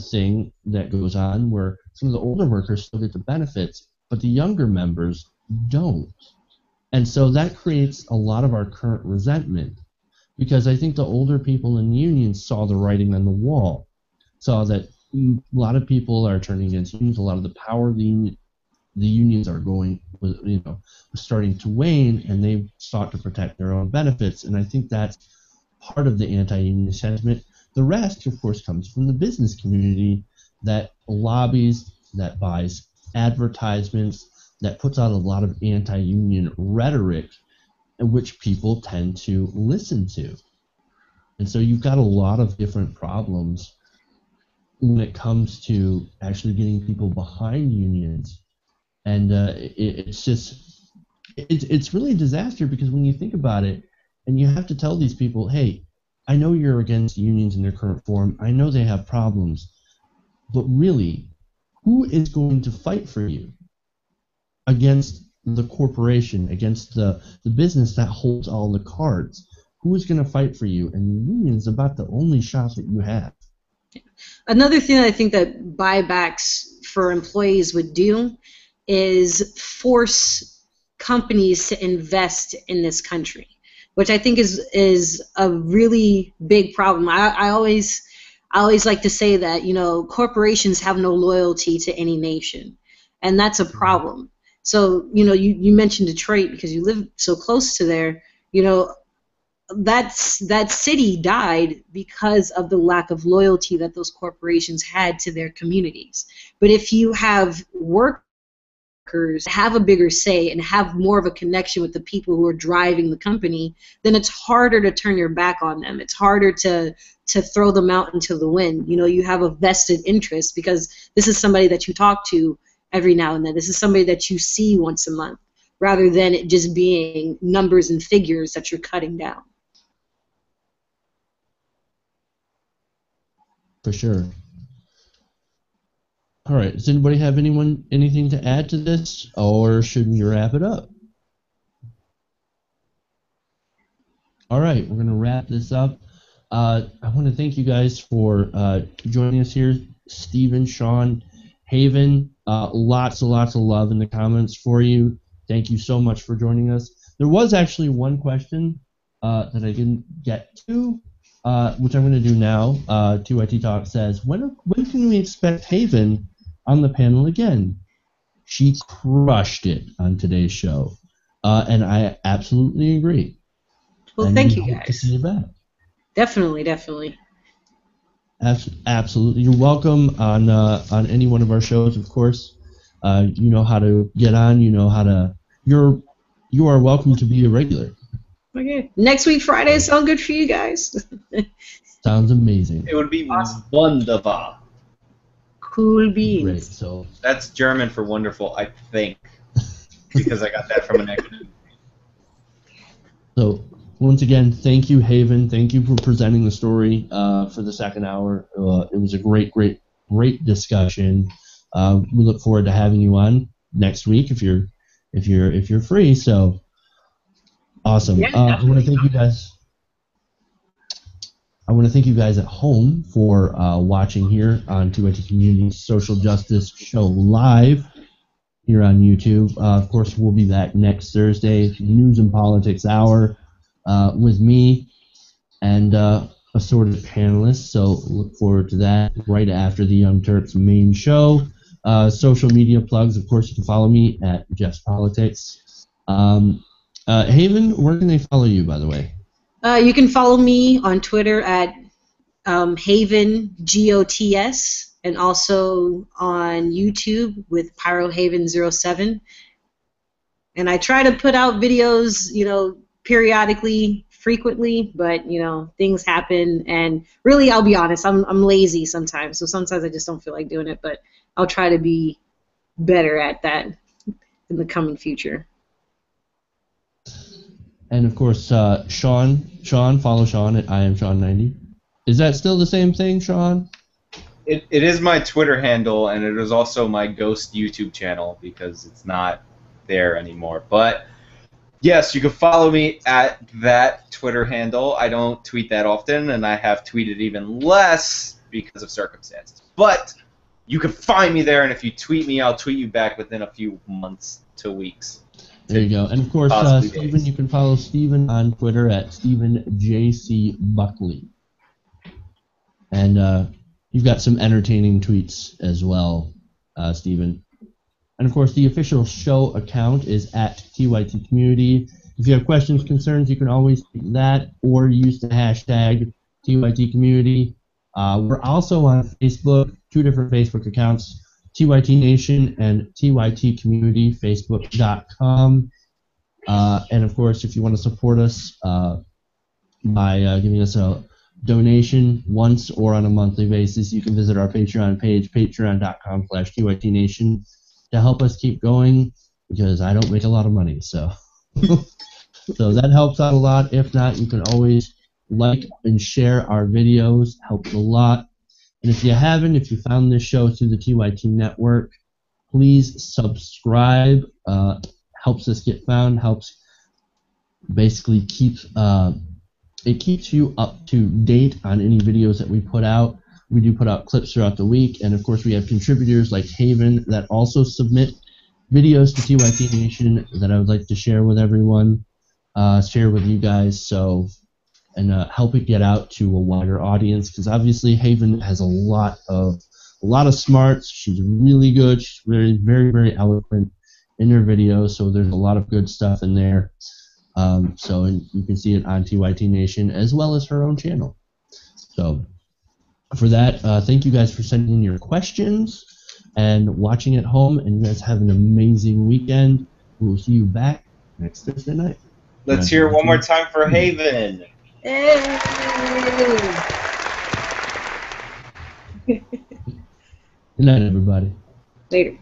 thing that goes on, where some of the older workers still get the benefits, but the younger members don't. And so that creates a lot of our current resentment, because I think the older people in the unions saw the writing on the wall, saw that a lot of people are turning against unions, a lot of the power of the unions are starting to wane, and they sought to protect their own benefits. And I think that's part of the anti-union sentiment. The rest, of course, comes from the business community that lobbies, that buys advertisements, that puts out a lot of anti-union rhetoric, which people tend to listen to. And so you've got a lot of different problems when it comes to actually getting people behind unions. And it's really a disaster, because when you think about it, and you have to tell these people, hey, I know you're against unions in their current form, I know they have problems, but really, who is going to fight for you against the corporation, against the business that holds all the cards? Who is going to fight for you? And the union is about the only shot that you have. Another thing that I think that buybacks for employees would do is force companies to invest in this country, which I think is a really big problem. I always like to say that, you know, corporations have no loyalty to any nation, and that's a problem. So, you know, you mentioned Detroit because you live so close to there. You know, that city died because of the lack of loyalty that those corporations had to their communities. But if you have workers have a bigger say and have more of a connection with the people who are driving the company, then it's harder to turn your back on them. It's harder to throw them out into the wind. You know, you have a vested interest because this is somebody that you talk to every now and then. This is somebody that you see once a month, rather than it just being numbers and figures that you're cutting down. For sure. All right. Does anybody have anything to add to this, or should we wrap it up? All right, we're gonna wrap this up. I want to thank you guys for joining us here, Stephen, Sean, Haven. Lots of love in the comments for you. Thank you so much for joining us. There was actually one question that I didn't get to, which I'm going to do now. TYT Talk says, when can we expect Haven on the panel again? She crushed it on today's show, and I absolutely agree. Well, and thank you hope guys. to see you back. Definitely. Absolutely, you're welcome on any one of our shows. Of course, you know how to get on. You know how to. You are welcome to be a regular. Okay. Next week Friday sound good for you guys? Sounds amazing. It would be wonderful. Cool beans. Great. So that's German for wonderful, I think, because I got that from an acronym. So once again, thank you, Haven. Thank you for presenting the story for the second hour. It was a great discussion. We look forward to having you on next week if you're free. So awesome. Yeah, I want to thank you guys. I want to thank you guys at home for watching here on TYT Community Social Justice Show live here on YouTube. Of course, we'll be back next Thursday, News and Politics Hour, with me and assorted panelists. So look forward to that right after the Young Turks main show. Social media plugs, of course, you can follow me at Jeff's Politics. Haven, where can they follow you, by the way? You can follow me on Twitter at Haven GOTS, and also on YouTube with PyroHaven07. And I try to put out videos, you know, periodically, frequently, but you know, things happen, and really, I'll be honest, I'm lazy sometimes, so sometimes I just don't feel like doing it, but I'll try to be better at that in the coming future. And of course, Sean, follow Sean at IamSean90. Is that still the same thing, Sean? It is my Twitter handle, and it is also my ghost YouTube channel because it's not there anymore. But yes, you can follow me at that Twitter handle. I don't tweet that often, and I have tweeted even less because of circumstances. But you can find me there, and if you tweet me, I'll tweet you back within a few months to weeks. There you go. And of course, Stephen, you can follow Stephen on Twitter at StephenJCBuckley. And you've got some entertaining tweets as well, Stephen. And of course, the official show account is at TYT Community. If you have questions, concerns, you can always tweet that or use the hashtag TYT Community. We're also on Facebook, 2 different Facebook accounts, TYT Nation and TYT Community, Facebook.com. And of course, if you want to support us by giving us a donation once or on a monthly basis, you can visit our Patreon page, patreon.com/TYT Nation, to help us keep going, because I don't make a lot of money, so so that helps out a lot. If not, you can always like and share our videos, helps a lot. And if you found this show through the TYT Network, please subscribe. Helps us get found, helps basically keeps you up to date on any videos that we put out. We do put out clips throughout the week, and of course we have contributors like Haven that also submit videos to TYT Nation that I would like to share with everyone, share with you guys, and help it get out to a wider audience. Because obviously Haven has a lot of smarts. She's really good. She's very, very, very eloquent in her videos. So there's a lot of good stuff in there. And you can see it on TYT Nation as well as her own channel. So for that, thank you guys for sending in your questions and watching at home. And you guys have an amazing weekend. We'll see you back next Thursday night. Let's hear it one more time for Haven. Hey! Good night, everybody. Later.